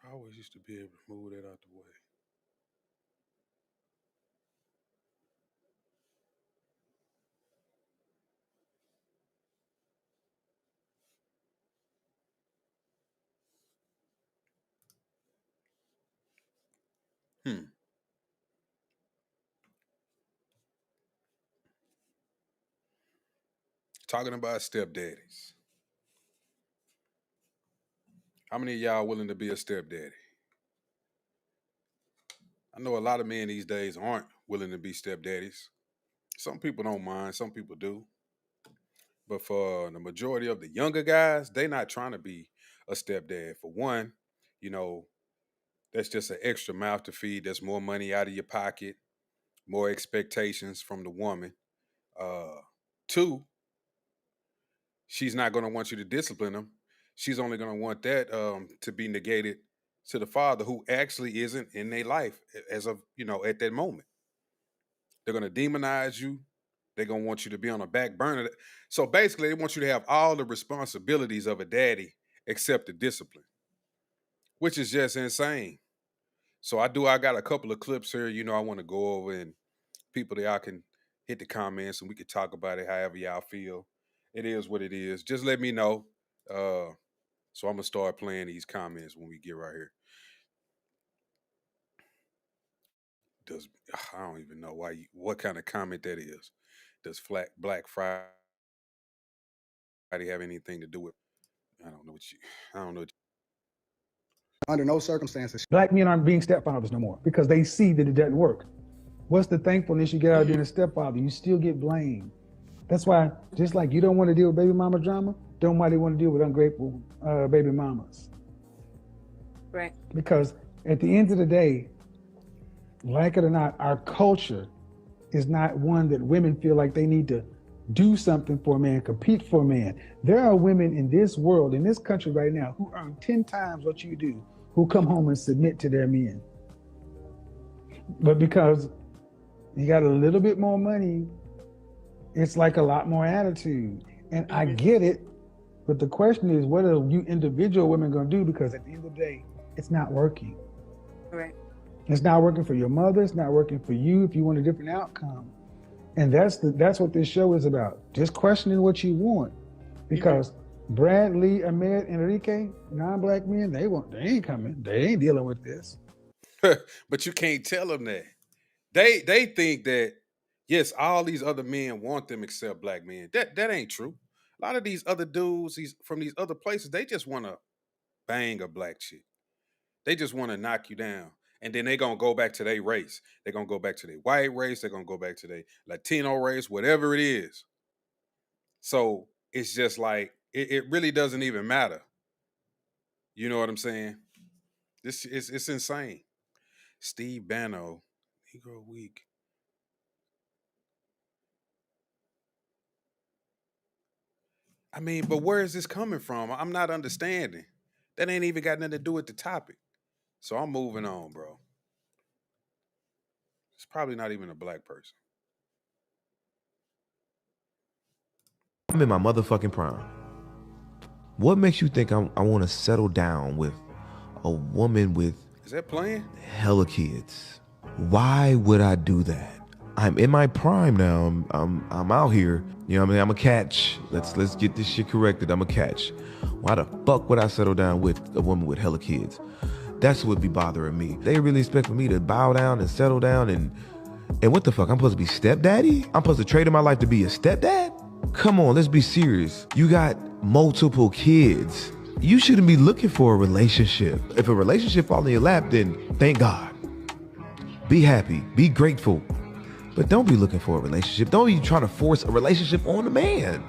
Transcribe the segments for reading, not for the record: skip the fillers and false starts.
I always used to be able to move that out the way. Hmm. Talking about stepdaddies. How many of y'all willing to be a stepdaddy? I know a lot of men these days aren't willing to be stepdaddies. Some people don't mind, some people do. But for the majority of the younger guys, they not trying to be a stepdad. For one, you know, that's just an extra mouth to feed. There's more money out of your pocket, more expectations from the woman. Uh, Two, she's not going to want you to discipline them. She's only going to want that to be negated to the father who actually isn't in their life as of, at that moment. They're going to demonize you. They're going to want you to be on a back burner. So basically, they want you to have all the responsibilities of a daddy except the discipline, which is just insane. So I got a couple of clips here, I want to go over, and people that y'all can hit the comments and we could talk about it however y'all feel. It is what it is. Just let me know. So I'm gonna start playing these comments when we get right here. Does I don't even know what kind of comment that is. Does Black Friday have anything to do with? I don't know what you. I don't know. Under no circumstances. Black men aren't being stepfathers no more because they see that it doesn't work. What's the thankfulness you get out of being a stepfather? You still get blamed. That's why, just like you don't want to deal with baby mama drama, don't nobody want to deal with ungrateful baby mamas. Right. Because at the end of the day, like it or not, our culture is not one that women feel like they need to do something for a man, compete for a man. There are women in this world, in this country right now, who earn 10 times what you do, who come home and submit to their men. But because you got a little bit more money, it's like a lot more attitude. And I get it, but the question is, what are you individual women gonna do? Because at the end of the day, it's not working. Right. It's not working for your mother, it's not working for you if you want a different outcome. And that's what this show is about. Just questioning what you want. Because Brad, Lee, Ahmed, Enrique, non-black men, they ain't coming. They ain't dealing with this. But you can't tell them that. They think that, yes, all these other men want them except black men. That ain't true. A lot of these other dudes, from these other places, they just want to bang a black chick. They just want to knock you down. And then they're going to go back to their race. They're going to go back to their white race. They're going to go back to their Latino race, whatever it is. So it's just like, it really doesn't even matter. You know what I'm saying? It's insane. Steve Banno, Negro Week. I mean, but where is this coming from? I'm not understanding. That ain't even got nothing to do with the topic. So I'm moving on, bro. It's probably not even a black person. I'm in my motherfucking prime. What makes you think I want to settle down with a woman with Is that playing? hella kids? Why would I do that? I'm in my prime now. I'm out here. You know what I mean? I'm a catch. Let's get this shit corrected. I'm a catch. Why the fuck would I settle down with a woman with hella kids? That's what would be bothering me. They really expect for me to bow down and settle down and what the fuck? I'm supposed to be stepdaddy? I'm supposed to trade in my life to be a stepdad? Come on, let's be serious. You got multiple kids. You shouldn't be looking for a relationship. If a relationship falls in your lap, then thank God. Be happy, be grateful. But don't be looking for a relationship. Don't be trying to force a relationship on a man.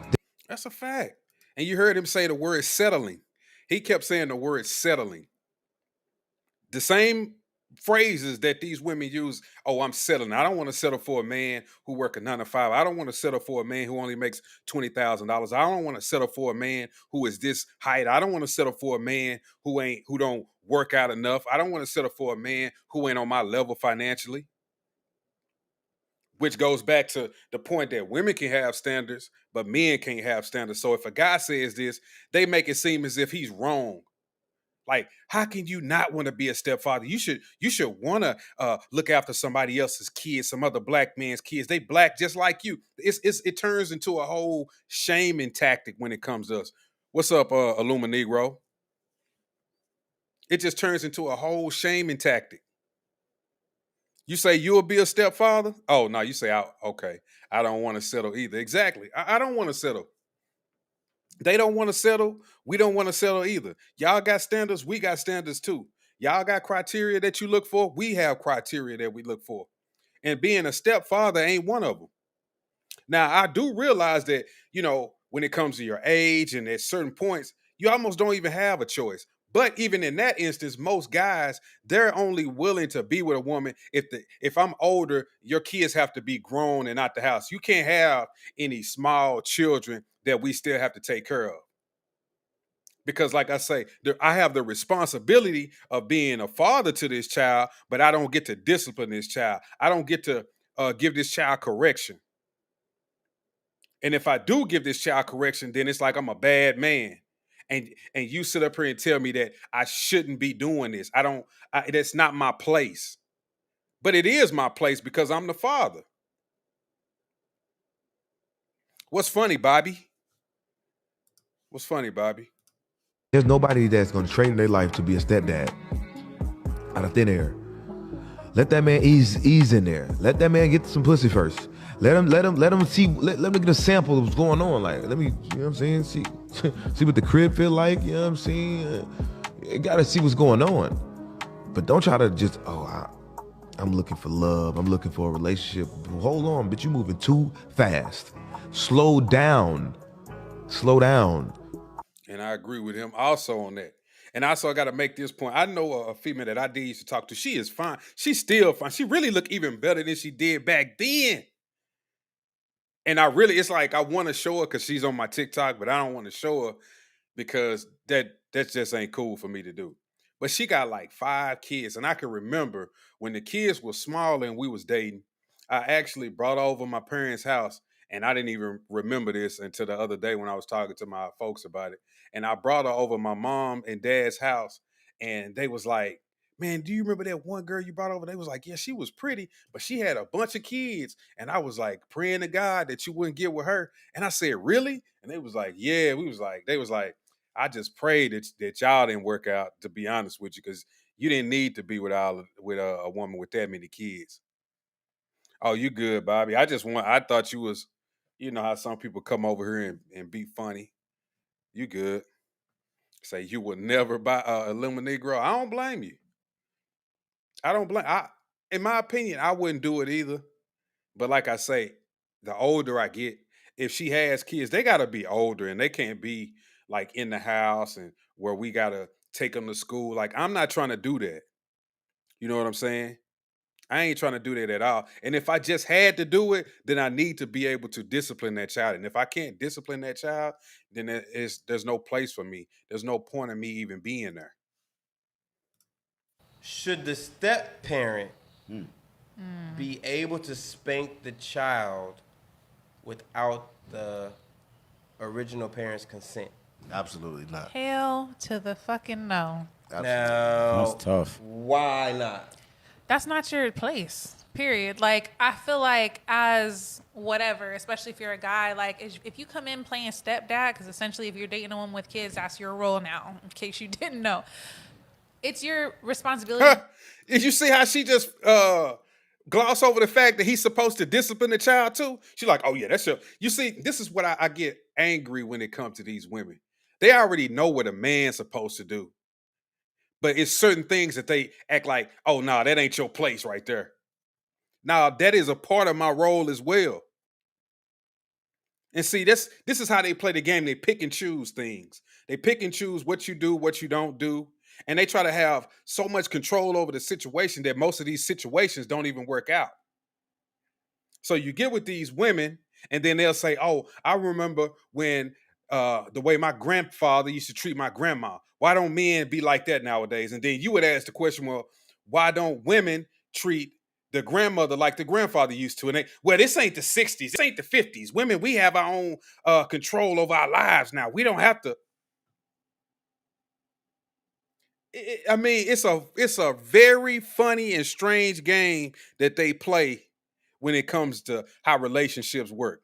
That's a fact. And you heard him say the word settling. He kept saying the word settling. The same phrases that these women use. Oh, I'm settling. I don't want to settle for a man who work a 9 to 5. I don't want to settle for a man who only makes $20,000. I don't want to settle for a man who is this height. I don't want to settle for a man who don't work out enough. I don't want to settle for a man who ain't on my level financially. Which goes back to the point that women can have standards, but men can't have standards. So if a guy says this, they make it seem as if he's wrong. Like, how can you not want to be a stepfather? You should want to look after somebody else's kids, some other black man's kids. They black just like you. It turns into a whole shaming tactic when it comes to us. What's up, Illuma Negro? It just turns into a whole shaming tactic. You say you'll be a stepfather? Oh, no, you say, okay, I don't want to settle either. Exactly. I don't want to settle. They don't want to settle. We don't want to settle either. Y'all got standards. We got standards too. Y'all got criteria that you look for. We have criteria that we look for. And being a stepfather ain't one of them. Now, I do realize that, when it comes to your age and at certain points, you almost don't even have a choice. But even in that instance, most guys, they're only willing to be with a woman if I'm older, your kids have to be grown and out the house. You can't have any small children that we still have to take care of. Because like I say, I have the responsibility of being a father to this child, but I don't get to discipline this child. I don't get to give this child correction. And if I do give this child correction, then it's like I'm a bad man. And you sit up here and tell me that I shouldn't be doing this. That's not my place. But it is my place because I'm the father. What's funny, Bobby? What's funny, Bobby? There's nobody that's going to train their life to be a stepdad out of thin air. Let that man ease in there. Let that man get some pussy first. Let him see. Let him get a sample of what's going on. Like, let me, you know what I'm saying? See what the crib feel like. You know what I'm saying? You gotta see what's going on. But don't try to just, I'm looking for love. I'm looking for a relationship. Hold on, bitch, you moving too fast. Slow down. Slow down. And I agree with him also on that. And also, I got to make this point. I know a female that I did used to talk to. She is fine. She's still fine. She really look even better than she did back then. And it's like I want to show her because she's on my TikTok, but I don't want to show her because that just ain't cool for me to do. But she got like 5 kids. And I can remember when the kids were small and we was dating, I actually brought her over my parents' house. And I didn't even remember this until the other day when I was talking to my folks about it. And I brought her over my mom and dad's house. And they was like, man, do you remember that one girl you brought over? They was like, yeah, she was pretty, but she had a bunch of kids. And I was like praying to God that you wouldn't get with her. And I said, really? And they was like, yeah. They was like, I just prayed that y'all didn't work out, to be honest with you, because you didn't need to be with a woman with that many kids. Oh, you good, Bobby. I thought you was, you know how some people come over here and be funny. You good. Say you would never buy a lemonade girl. I don't blame you. In my opinion, I wouldn't do it either. But like I say, the older I get, if she has kids, they got to be older and they can't be like in the house and where we got to take them to school. Like, I'm not trying to do that. You know what I'm saying? I ain't trying to do that at all. And if I just had to do it, then I need to be able to discipline that child. And if I can't discipline that child, then there's no place for me. There's no point in me even being there. Should the step parent be able to spank the child without the original parent's consent? Absolutely not. Hell to the fucking no. Now, That's tough. why not? That's not your place, period. Like, I feel like as whatever, especially if you're a guy, like if you come in playing stepdad, because essentially if you're dating a woman with kids, that's your role now, in case you didn't know. It's your responsibility. Did you see how she just gloss over the fact that he's supposed to discipline the child too? She's like, oh yeah, that's your. You see, this is what I get angry when it comes to these women. They already know what a man's supposed to do. But it's certain things that they act like, oh, no, that ain't your place right there. Now, that is a part of my role as well. And see, this is how they play the game. They pick and choose things. They pick and choose what you do, what you don't do. And they try to have so much control over the situation that most of these situations don't even work out. So you get with these women, and then they'll say, "Oh, I remember when the way my grandfather used to treat my grandma. Why don't men be like that nowadays?" And then you would ask the question, "Well, why don't women treat the grandmother like the grandfather used to?" And they, well, this ain't the 60s, this ain't the 50s. Women, we have our own control over our lives now. We don't have to. I mean, it's a very funny and strange game that they play when it comes to how relationships work.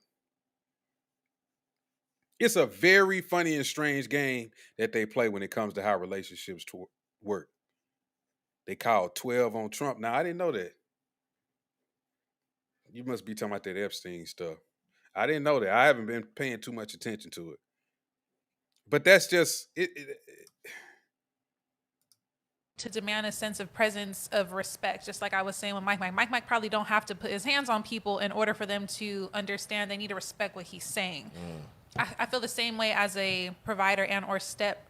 It's a very funny and strange game that they play when it comes to how relationships work. They called 12 on Trump. Now, I didn't know that. You must be talking about that Epstein stuff. I didn't know that. I haven't been paying too much attention to it. But that's just it. To demand a sense of presence of respect, just like I was saying with Mike probably don't have to put his hands on people in order for them to understand they need to respect what he's saying. I feel the same way as a provider and or step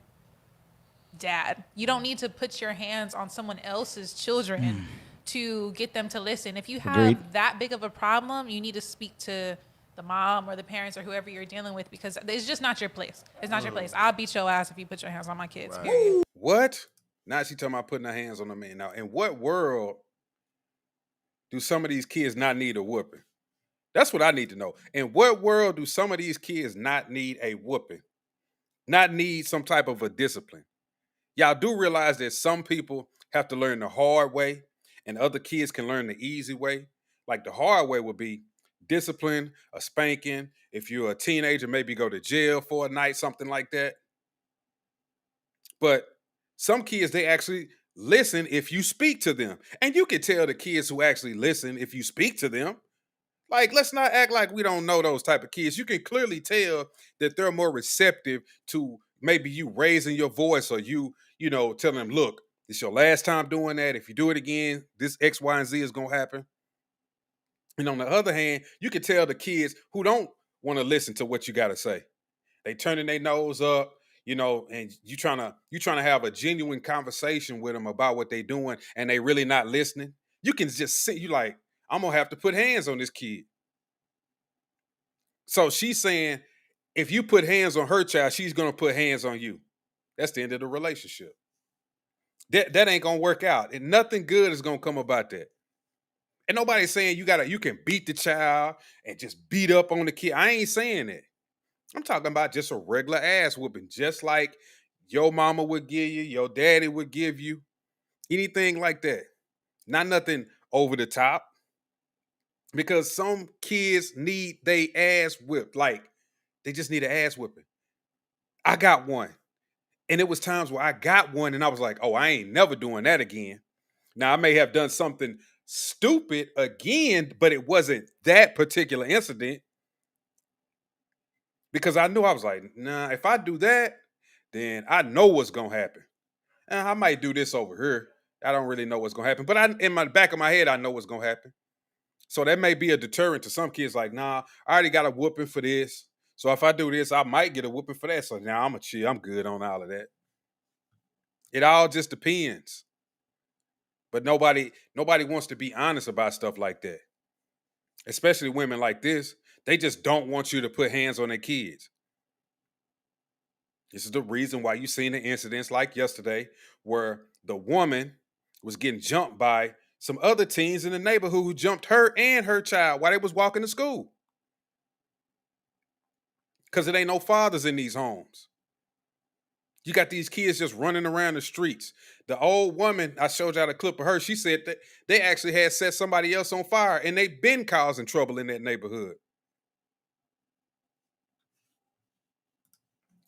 dad. You don't need to put your hands on someone else's children to get them to listen. If you have Agreed. that big of a problem, you need to speak to the mom or the parents or whoever you're dealing with, because it's just not your place. It's not your place. I'll beat your ass if you put your hands on my kids. Period. What? Now she talking about putting her hands on a man. Now, in what world do some of these kids not need a whooping? That's what I need to know. In what world do some of these kids not need a whooping? Not need some type of a discipline? Y'all do realize that some people have to learn the hard way and other kids can learn the easy way. Like the hard way would be discipline, a spanking. If you're a teenager, maybe go to jail for a night, something like that. But some kids, they actually listen if you speak to them. And you can tell the kids who actually listen if you speak to them. Like, let's not act like we don't know those type of kids. You can clearly tell that they're more receptive to maybe you raising your voice or you telling them, look, it's your last time doing that. If you do it again, this X, Y, and Z is going to happen. And on the other hand, you can tell the kids who don't want to listen to what you got to say. They turning their nose up, and you trying to have a genuine conversation with them about what they doing, and they really not listening. You can just see, you like, I'm gonna have to put hands on this kid. So she's saying, if you put hands on her child, she's gonna put hands on you. That's the end of the relationship. That ain't gonna work out, and nothing good is gonna come about that. And nobody's saying you can beat the child and just beat up on the kid. I ain't saying that. I'm talking about just a regular ass whooping, just like your mama would give you, your daddy would give you, anything like that. Not nothing over the top. Because some kids need they ass whipped. Like, they just need an ass whipping. I got one. And it was times where I got one and I was like, oh, I ain't never doing that again. Now, I may have done something stupid again, but it wasn't that particular incident. Because I knew, I was like, nah, if I do that, then I know what's going to happen. And I might do this over here. I don't really know what's going to happen. But in my back of my head, I know what's going to happen. So that may be a deterrent to some kids. Like, nah, I already got a whooping for this. So if I do this, I might get a whooping for that. So now I'm a chill. I'm good on all of that. It all just depends. But nobody wants to be honest about stuff like that. Especially women like this. They just don't want you to put hands on their kids. This is the reason why you seen the incidents like yesterday where the woman was getting jumped by some other teens in the neighborhood who jumped her and her child while they was walking to school. Because it ain't no fathers in these homes. You got these kids just running around the streets. The old woman, I showed y'all a clip of her, she said that they actually had set somebody else on fire and they've been causing trouble in that neighborhood.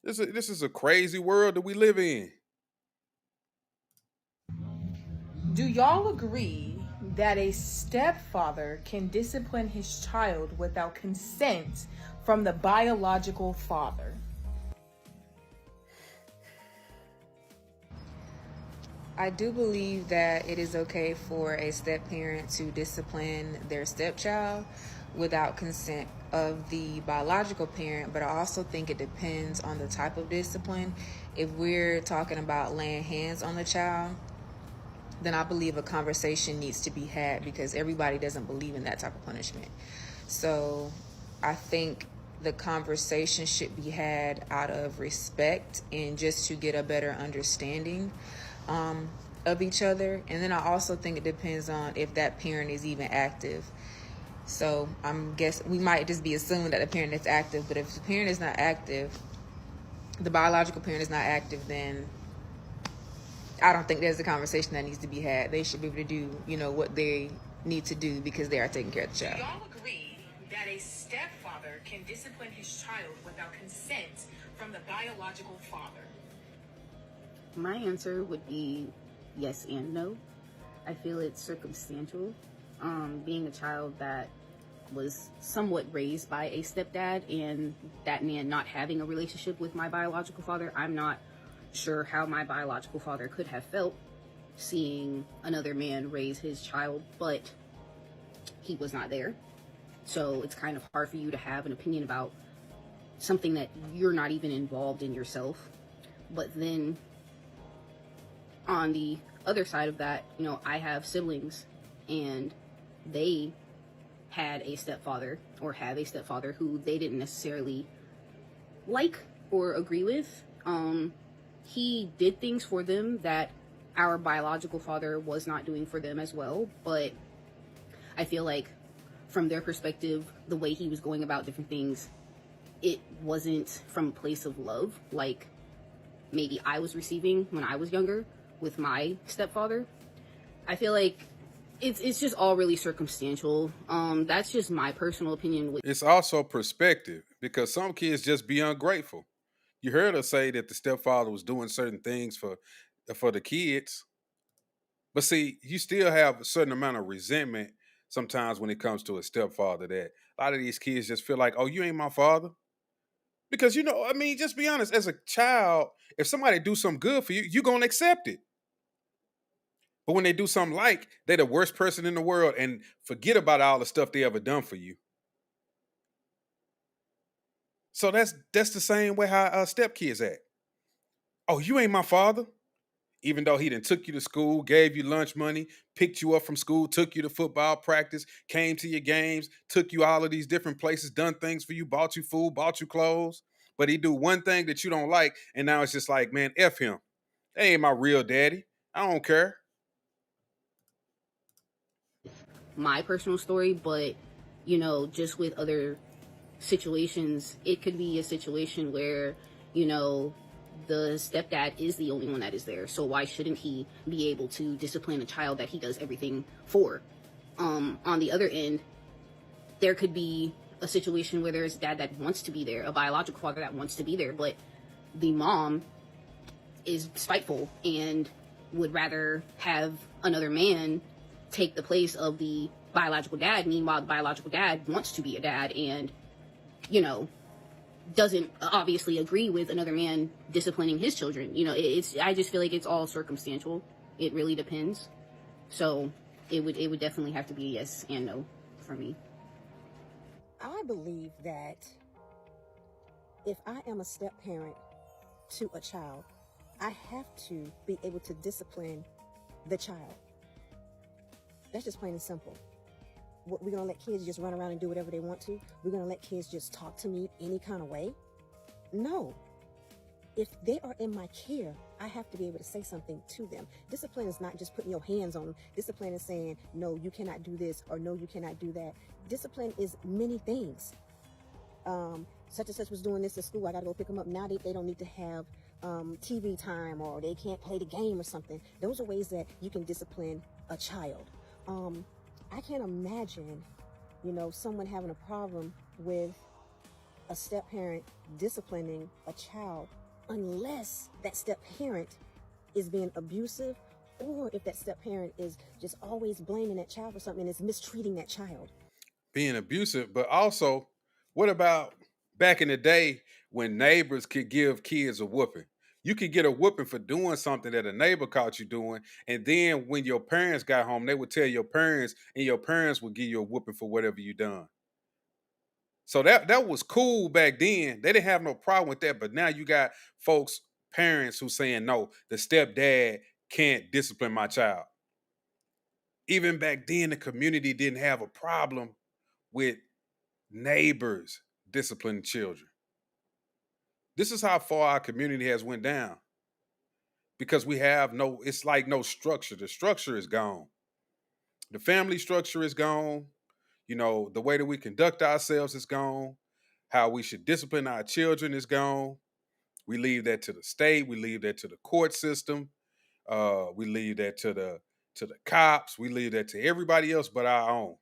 This is a crazy world that we live in. Do y'all agree that a stepfather can discipline his child without consent from the biological father? I do believe that it is okay for a step parent to discipline their stepchild without consent of the biological parent, but I also think it depends on the type of discipline. If we're talking about laying hands on the child, then I believe a conversation needs to be had because everybody doesn't believe in that type of punishment. So I think the conversation should be had out of respect and just to get a better understanding of each other. And then I also think it depends on if that parent is even active. So I'm guessing we might just be assuming that the parent is active, but if the parent is not active, the biological parent is not active, then I don't think there's a conversation that needs to be had. They should be able to do, what they need to do because they are taking care of the Do child. y'all agree that a stepfather can discipline his child without consent from the biological father? My answer would be yes and no. I feel it's circumstantial. Being a child that was somewhat raised by a stepdad and that man not having a relationship with my biological father, I'm not sure how my biological father could have felt seeing another man raise his child, but he was not there. So it's kind of hard for you to have an opinion about something that you're not even involved in yourself. But then on the other side of that, I have siblings and they had a stepfather or have a stepfather who they didn't necessarily like or agree with. He did things for them that our biological father was not doing for them as well, but I feel like from their perspective, the way he was going about different things, it wasn't from a place of love like maybe I was receiving when I was younger with my stepfather. I feel like it's just all really circumstantial. That's just my personal opinion. It's also perspective because some kids just be ungrateful. You heard her say that the stepfather was doing certain things for the kids, but see, you still have a certain amount of resentment sometimes when it comes to a stepfather. That a lot of these kids just feel like, "Oh, you ain't my father," because just be honest. As a child, if somebody do something good for you, you gonna accept it. But when they do something like they're the worst person in the world and forget about all the stuff they ever done for you. So that's the same way how stepkids act. Oh, you ain't my father. Even though he done took you to school, gave you lunch money, picked you up from school, took you to football practice, came to your games, took you all of these different places, done things for you, bought you food, bought you clothes. But he do one thing that you don't like, and now it's just like, man, F him. That ain't my real daddy. I don't care. My personal story, but just with other situations, it could be a situation where the stepdad is the only one that is there, so why shouldn't he be able to discipline a child that he does everything for? On the other end, there could be a situation where there's a dad that wants to be there, a biological father that wants to be there, but the mom is spiteful and would rather have another man take the place of the biological dad. Meanwhile, the biological dad wants to be a dad and doesn't obviously agree with another man disciplining his children. I just feel like it's all circumstantial. It really depends. So it would definitely have to be a yes and no for me. I believe that if I am a step parent to a child, I have to be able to discipline the child. That's just plain and simple. We're going to let kids just run around and do whatever they want to? We're going to let kids just talk to me any kind of way? No. If they are in my care, I have to be able to say something to them. Discipline is not just putting your hands on them. Discipline is saying, no, you cannot do this, or no, you cannot do that. Discipline is many things. Such and such was doing this at school. I got to go pick them up. Now they don't need to have TV time, or they can't play the game or something. Those are ways that you can discipline a child. I can't imagine, someone having a problem with a step parent disciplining a child unless that step parent is being abusive, or if that step parent is just always blaming that child for something and is mistreating that child. Being abusive, but also, what about back in the day when neighbors could give kids a whooping? You could get a whooping for doing something that a neighbor caught you doing, and then when your parents got home, they would tell your parents, and your parents would give you a whooping for whatever you done. So that was cool back then. They didn't have no problem with that. But now you got folks, parents who saying, no, the stepdad can't discipline my child. Even back then, the community didn't have a problem with neighbors disciplining children. This is how far our community has went down. Because we have it's like no structure. The structure is gone. The family structure is gone. You know, the way that we conduct ourselves is gone. How we should discipline our children is gone. We leave that to the state. We leave that to the court system. We leave that to the cops. We leave that to everybody else but our own.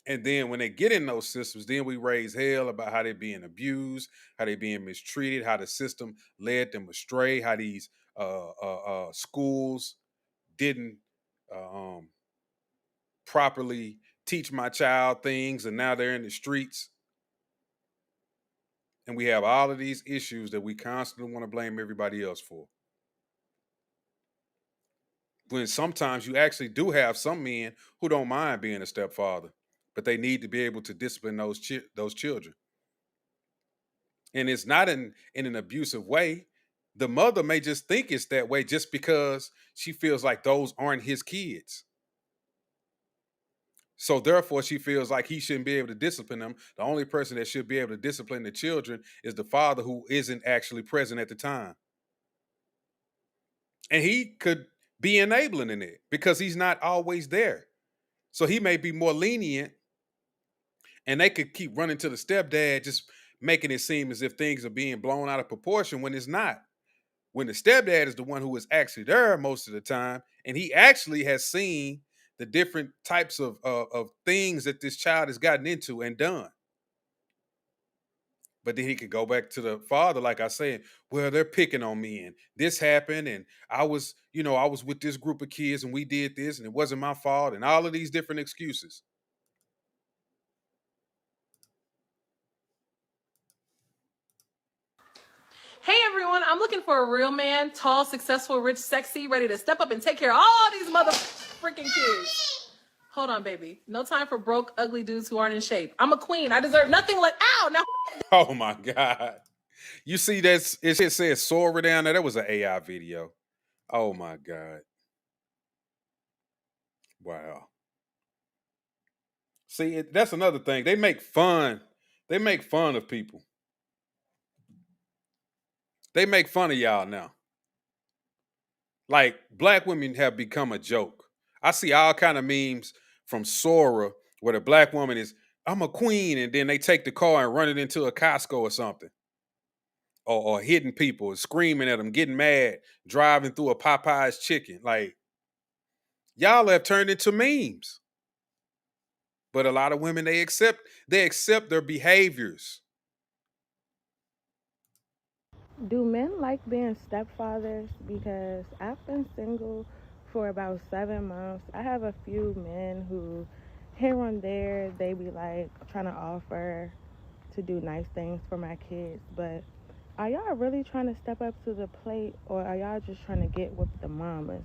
And then when they get in those systems, then we raise hell about how they're being abused, how they're being mistreated, how the system led them astray, how these schools didn't properly teach my child things, and now they're in the streets. And we have all of these issues that we constantly want to blame everybody else for. When sometimes you actually do have some men who don't mind being a stepfather, but they need to be able to discipline those children. And it's not in an abusive way. The mother may just think it's that way just because she feels like those aren't his kids. So therefore, she feels like he shouldn't be able to discipline them. The only person that should be able to discipline the children is the father, who isn't actually present at the time. And he could be enabling in it because he's not always there. So he may be more lenient, and they could keep running to the stepdad, just making it seem as if things are being blown out of proportion when it's not. When the stepdad is the one who is actually there most of the time, and he actually has seen the different types of things that this child has gotten into and done. But then he could go back to the father, like I said, well, they're picking on me, and this happened, and I was with this group of kids, and we did this, and it wasn't my fault, and all of these different excuses. Hey everyone, I'm looking for a real man, tall, successful, rich, sexy, ready to step up and take care of all these mother freaking kids. Hold on, baby. No time for broke, ugly dudes who aren't in shape. I'm a queen. I deserve nothing less. Ow! Now. Oh my God. You see that it says Sora down there? That was an AI video. Oh my God. Wow. See, that's another thing. They make fun. They make fun of people. They make fun of y'all now. Like, black women have become a joke. I see all kind of memes from Sora where the black woman is, I'm a queen, and then they take the car and run it into a Costco or something. Or hitting people, screaming at them, getting mad, driving through a Popeye's chicken. Like, y'all have turned into memes. But a lot of women, they accept their behaviors. Do men like being stepfathers? Because I've been single for about 7 months. I have a few men who, here and there, they be like trying to offer to do nice things for my kids. But are y'all really trying to step up to the plate, or are y'all just trying to get with the mamas?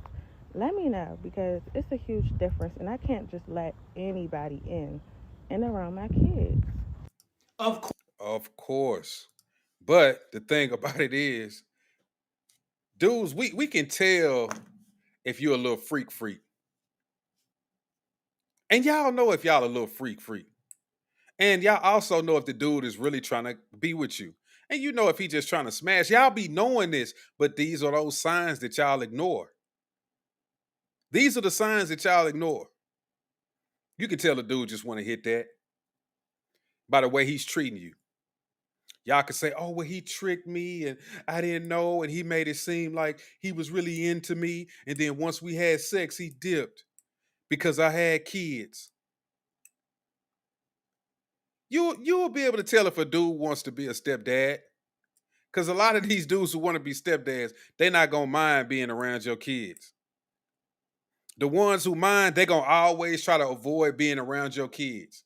Let me know, because it's a huge difference, and I can't just let anybody in and around my kids. Of course. But the thing about it is, dudes, we can tell if you're a little freak. And y'all know if y'all a little freak. And y'all also know if the dude is really trying to be with you. And you know if he just trying to smash. Y'all be knowing this, but these are those signs that y'all ignore. These are the signs that y'all ignore. You can tell the dude just want to hit that by the way he's treating you. Y'all can say, oh, well, he tricked me and I didn't know, and he made it seem like he was really into me. And then once we had sex, he dipped because I had kids. You will be able to tell if a dude wants to be a stepdad. Because a lot of these dudes who want to be stepdads, they're not going to mind being around your kids. The ones who mind, they're going to always try to avoid being around your kids.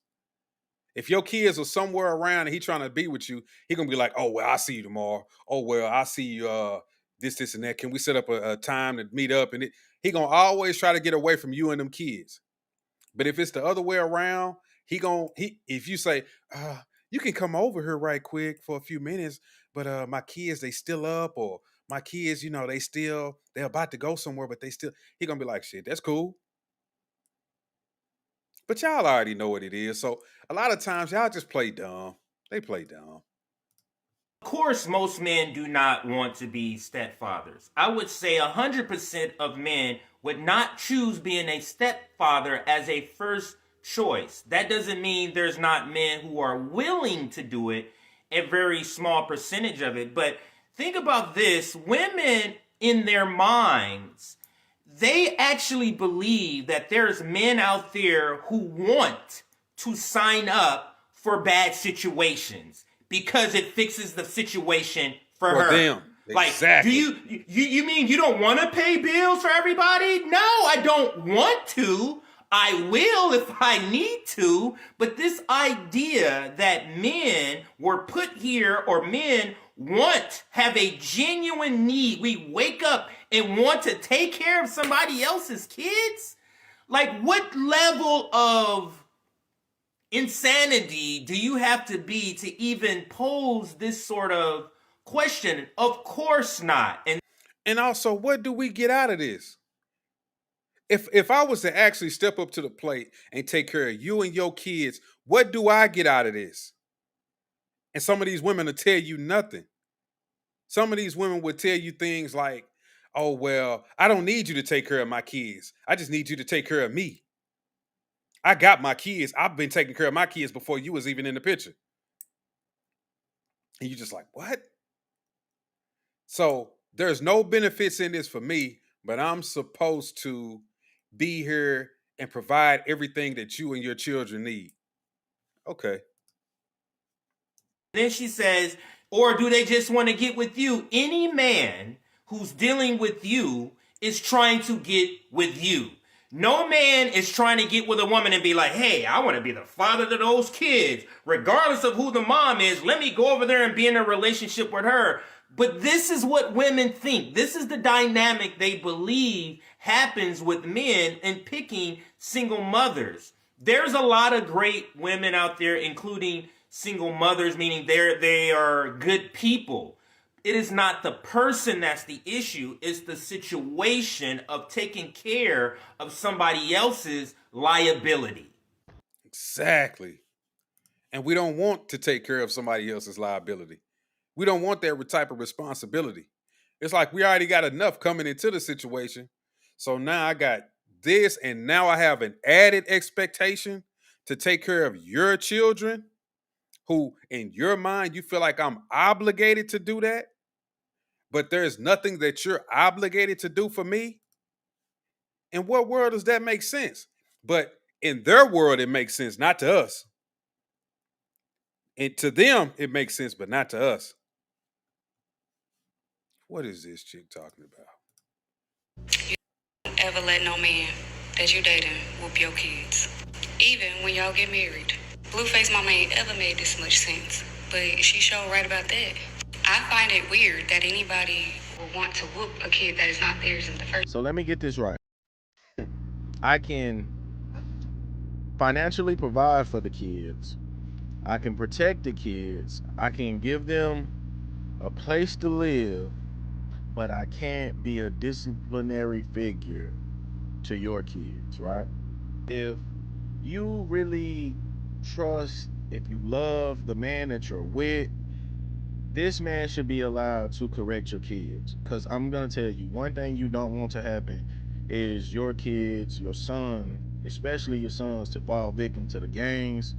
If your kids are somewhere around and he trying to be with you, he gonna be like, "Oh well, I'll see you tomorrow. Oh well, I'll see you this and that. Can we set up a time to meet up?" And he gonna always try to get away from you and them kids. But if it's the other way around, if you say, you can come over here right quick for a few minutes, but my kids, they still up, or my kids, they're about to go somewhere, but he gonna be like, shit, that's cool. But y'all already know what it is. So a lot of times y'all just play dumb. They play dumb. Of course, most men do not want to be stepfathers. I would say 100% of men would not choose being a stepfather as a first choice. That doesn't mean there's not men who are willing to do it, a very small percentage of it. But think about this. Women, in their minds, they actually believe that there's men out there who want to sign up for bad situations because it fixes the situation for her. Them. Like, exactly. do you mean you don't want to pay bills for everybody? No, I don't want to. I will if I need to. But this idea that men were put here, or men have a genuine need. We wake up and want to take care of somebody else's kids? Like, what level of insanity do you have to be to even pose this sort of question? Of course not. And also, what do we get out of this? If I was to actually step up to the plate and take care of you and your kids, what do I get out of this? And some of these women will tell you nothing. Some of these women would tell you things like, oh, well, I don't need you to take care of my kids. I just need you to take care of me. I got my kids. I've been taking care of my kids before you was even in the picture. And you're just like, what? So there's no benefits in this for me, but I'm supposed to be here and provide everything that you and your children need. Okay. Then she says, or do they just want to get with you? Any man who's dealing with you is trying to get with you. No man is trying to get with a woman and be like, hey, I want to be the father to those kids. Regardless of who the mom is, let me go over there and be in a relationship with her. But this is what women think. This is the dynamic they believe happens with men in picking single mothers. There's a lot of great women out there, including single mothers, meaning they are good people. It is not the person that's the issue. It's the situation of taking care of somebody else's liability. Exactly. And we don't want to take care of somebody else's liability. We don't want that type of responsibility. It's like we already got enough coming into the situation. So now I got this, and now I have an added expectation to take care of your children, who in your mind, you feel like I'm obligated to do that, but there's nothing that you're obligated to do for me. In what world does that make sense? But in their world, it makes sense, not to us. And to them, it makes sense, but not to us. What is this chick talking about? You don't ever let no man that you dating whoop your kids. Even when y'all get married. Blueface mama ain't ever made this much sense, but she sure right about that. I find it weird that anybody would want to whoop a kid that is not theirs in the first. So let me get this right. I can financially provide for the kids. I can protect the kids. I can give them a place to live, but I can't be a disciplinary figure to your kids, right? If you really trust, if you love the man that you're with, this man should be allowed to correct your kids. Because I'm going to tell you, one thing you don't want to happen is your kids, your son, especially your sons, to fall victim to the gangs,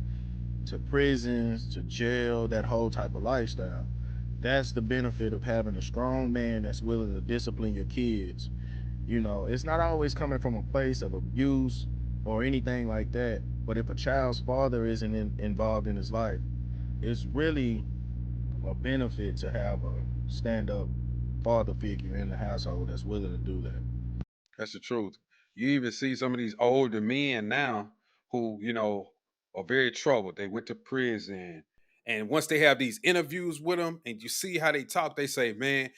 to prisons, to jail, that whole type of lifestyle. That's the benefit of having a strong man that's willing to discipline your kids. You know, it's not always coming from a place of abuse or anything like that, but if a child's father isn't involved in his life, it's really a benefit to have a stand-up father figure in the household that's willing to do that. That's the truth. You even see some of these older men now who, are very troubled. They went to prison. And once they have these interviews with them and you see how they talk, they say, man,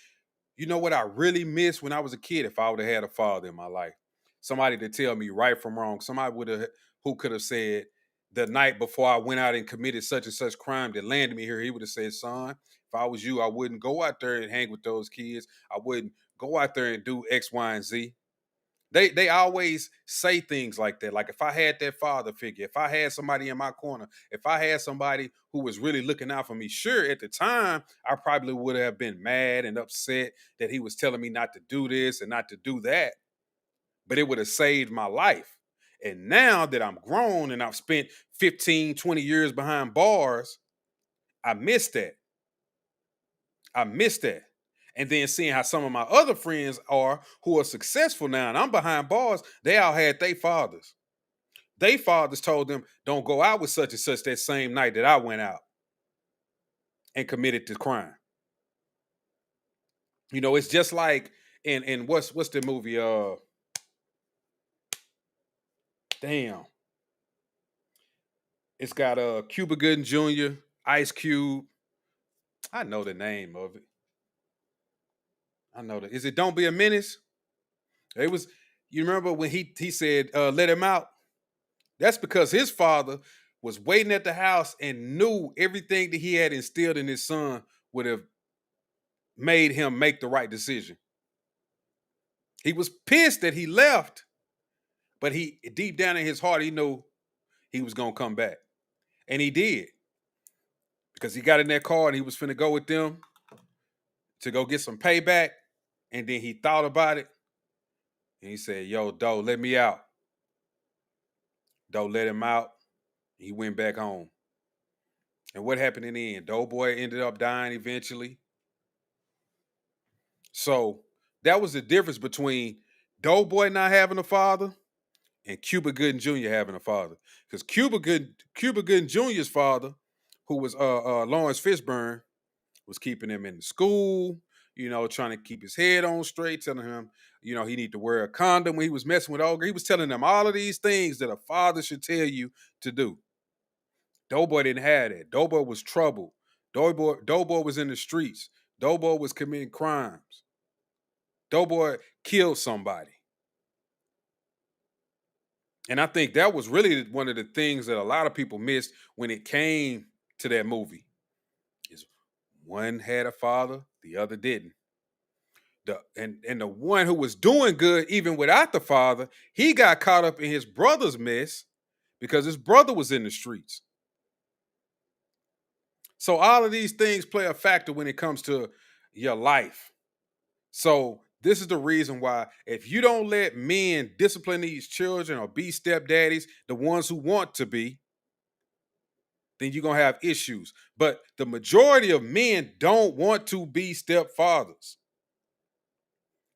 you know what I really miss when I was a kid if I would have had a father in my life? Somebody to tell me right from wrong. Somebody who could have said the night before I went out and committed such and such crime that landed me here, he would have said, son, if I was you, I wouldn't go out there and hang with those kids. I wouldn't go out there and do X, Y, and Z. They always say things like that. Like if I had that father figure, if I had somebody in my corner, if I had somebody who was really looking out for me, sure, at the time, I probably would have been mad and upset that he was telling me not to do this and not to do that. But it would have saved my life. And now that I'm grown and I've spent 15, 20 years behind bars, I miss that. I miss that. And then seeing how some of my other friends are who are successful now, and I'm behind bars, they all had their fathers. Their fathers told them, don't go out with such and such that same night that I went out and committed the crime. You know, it's just like in what's the movie? Damn. It's got Cuba Gooding Jr., Ice Cube. I know the name of it. I know that. Is it Don't Be a Menace? It was, you remember when he said, let him out? That's because his father was waiting at the house and knew everything that he had instilled in his son would have made him make the right decision. He was pissed that he left, but he deep down in his heart, he knew he was going to come back. And he did. Because he got in that car and he was finna go with them to go get some payback. And then he thought about it. And he said, yo, Doe, let me out. Doe let him out. He went back home. And what happened in the end? Doughboy ended up dying eventually. So that was the difference between Doughboy not having a father and Cuba Gooding Jr. having a father. Because Cuba Gooding Jr.'s father, who was Lawrence Fishburne, was keeping him in the school, you know, trying to keep his head on straight, telling him, you know, he need to wear a condom when he was messing with Olga. He was telling them all of these things that a father should tell you to do. Doughboy didn't have that. Doughboy was troubled. Doughboy was in the streets. Doughboy was committing crimes. Doughboy killed somebody. And I think that was really one of the things that a lot of people missed when it came to that movie. Is one had a father, the other didn't. And the one who was doing good even without the father, he got caught up in his brother's mess because his brother was in the streets. So all of these things play a factor when it comes to your life. So this is the reason why if you don't let men discipline these children or be stepdaddies, the ones who want to be, then you're going to have issues. But the majority of men don't want to be stepfathers.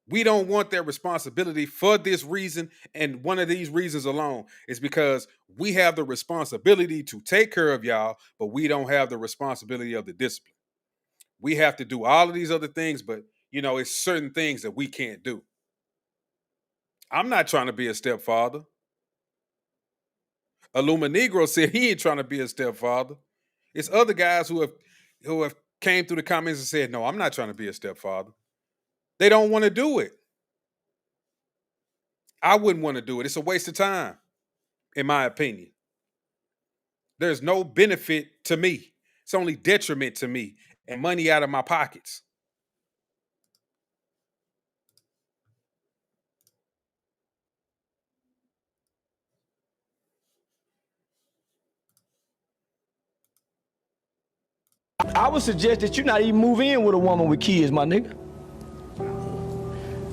We don't want that responsibility for this reason. And one of these reasons alone is because we have the responsibility to take care of y'all, but we don't have the responsibility of the discipline. We have to do all of these other things, but you know, it's certain things that we can't do. I'm not trying to be a stepfather. Illuma Negro said he ain't trying to be a stepfather. It's other guys who have came through the comments and said, no, I'm not trying to be a stepfather. They don't want to do it. I wouldn't want to do it. It's a waste of time, in my opinion. There's no benefit to me. It's only detriment to me and money out of my pockets. I would suggest that you not even move in with a woman with kids, my nigga.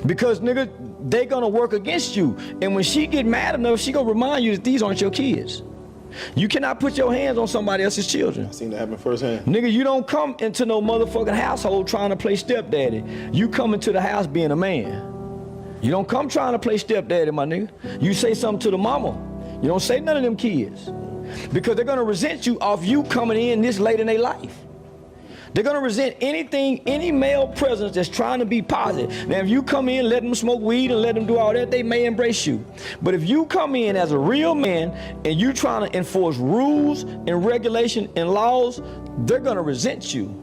Because, nigga, they gonna work against you. And when she get mad enough, she gonna remind you that these aren't your kids. You cannot put your hands on somebody else's children. I seen that happen firsthand. Nigga, you don't come into no motherfucking household trying to play stepdaddy. You come into the house being a man. You don't come trying to play stepdaddy, my nigga. You say something to the mama. You don't say none of them kids. Because they're gonna resent you off you coming in this late in their life. They're gonna resent anything, any male presence that's trying to be positive. Now, if you come in, let them smoke weed and let them do all that, they may embrace you. But if you come in as a real man and you trying to enforce rules and regulation and laws, they're gonna resent you.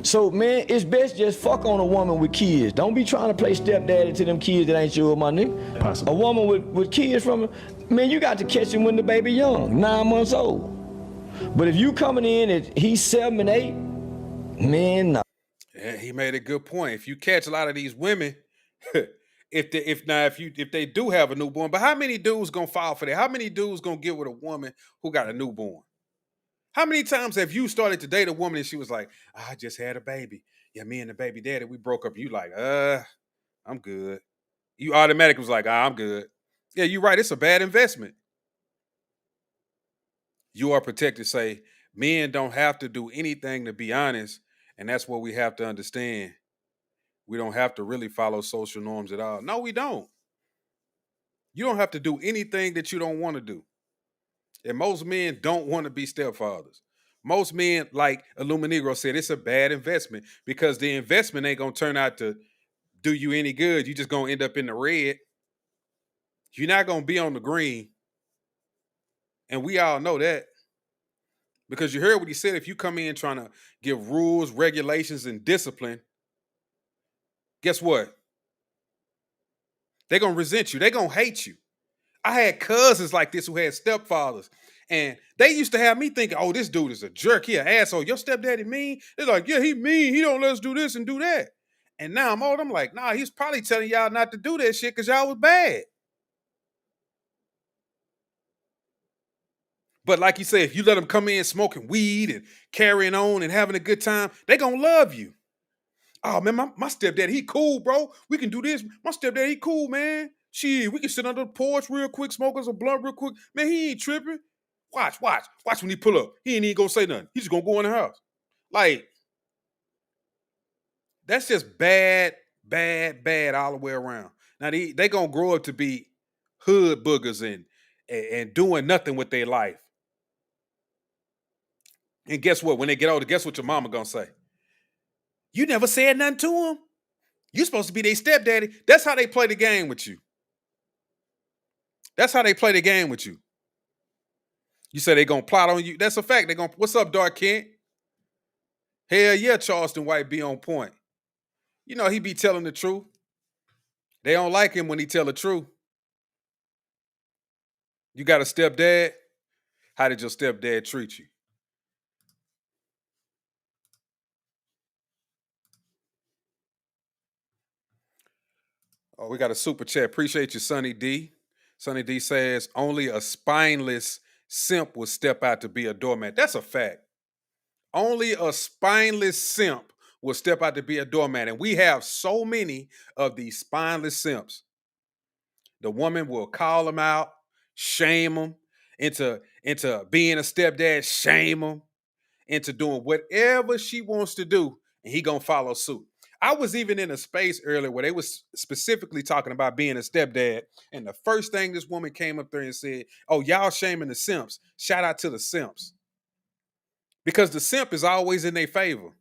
So, man, it's best just fuck on a woman with kids. Don't be trying to play stepdaddy to them kids that ain't yours, my nigga. Possible. A woman with kids from, man, you got to catch him when the baby young, 9 months old. But if you coming in and he's 7 and 8, man, nah. Yeah, he made a good point. If you catch a lot of these women, if they do have a newborn, but how many dudes gonna fall for that? How many dudes gonna get with a woman who got a newborn? How many times have you started to date a woman and she was like, I just had a baby. Yeah, me and the baby daddy, we broke up. You like, I'm good. You automatically was like, I'm good. Yeah, you're right. It's a bad investment. You are protected. Say, men don't have to do anything, to be honest. And that's what we have to understand. We don't have to really follow social norms at all. No, we don't. You don't have to do anything that you don't want to do. And most men don't want to be stepfathers. Most men, like Illuminegro said, it's a bad investment because the investment ain't going to turn out to do you any good. You're just going to end up in the red. You're not going to be on the green. And we all know that. Because you heard what he said. If you come in trying to give rules, regulations, and discipline, guess what? They're going to resent you. They're going to hate you. I had cousins like this who had stepfathers. And they used to have me thinking, oh, this dude is a jerk. He an asshole. Your stepdaddy mean? They're like, yeah, he mean. He don't let us do this and do that. And now I'm old. I'm like, nah, he's probably telling y'all not to do that shit because y'all was bad. But like you say, if you let them come in smoking weed and carrying on and having a good time, they going to love you. Oh, man, my stepdaddy, he cool, bro. We can do this. My stepdaddy, he cool, man. Shit, we can sit under the porch real quick, smoke us a blunt real quick. Man, he ain't tripping. Watch when he pull up. He ain't even gonna say nothing. He's just gonna go in the house. Like, that's just bad all the way around. Now, they gonna grow up to be hood boogers and doing nothing with their life. And guess what? When they get older, guess what your mama gonna say? You never said nothing to him. You supposed to be their stepdaddy. That's how they play the game with you. That's how they play the game with you. You say they gonna plot on you. That's a fact. They gonna, what's up, Dark Kent? Hell yeah, Charleston White be on point. You know, he be telling the truth. They don't like him when he tell the truth. You got a stepdad? How did your stepdad treat you? Oh, we got a super chat. Appreciate you, Sonny D. Sonny D says, only a spineless simp will step out to be a doormat. That's a fact. Only a spineless simp will step out to be a doormat. And we have so many of these spineless simps. The woman will call them out, shame them into being a stepdad, shame them into doing whatever she wants to do, and he gonna follow suit. I was even in a space earlier where they was specifically talking about being a stepdad, and the first thing this woman came up there and said, oh, y'all shaming the simps. Shout out to the simps. Because the simp is always in their favor.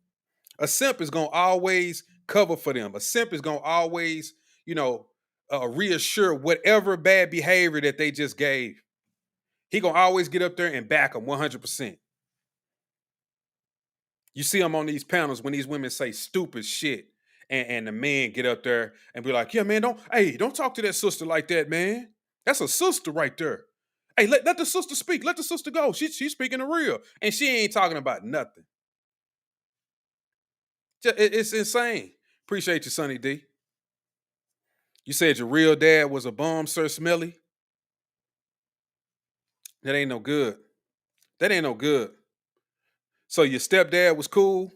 A simp is going to always cover for them. A simp is going to always, reassure whatever bad behavior that they just gave. He going to always get up there and back them 100%. You see them on these panels when these women say stupid shit and the men get up there and be like, yeah, man, don't talk to that sister like that, man. That's a sister right there. Hey, let the sister speak. Let the sister go. She's speaking the real. And she ain't talking about nothing. It's insane. Appreciate you, Sonny D. You said your real dad was a bum, Sir Smelly. That ain't no good. That ain't no good. So your stepdad was cool,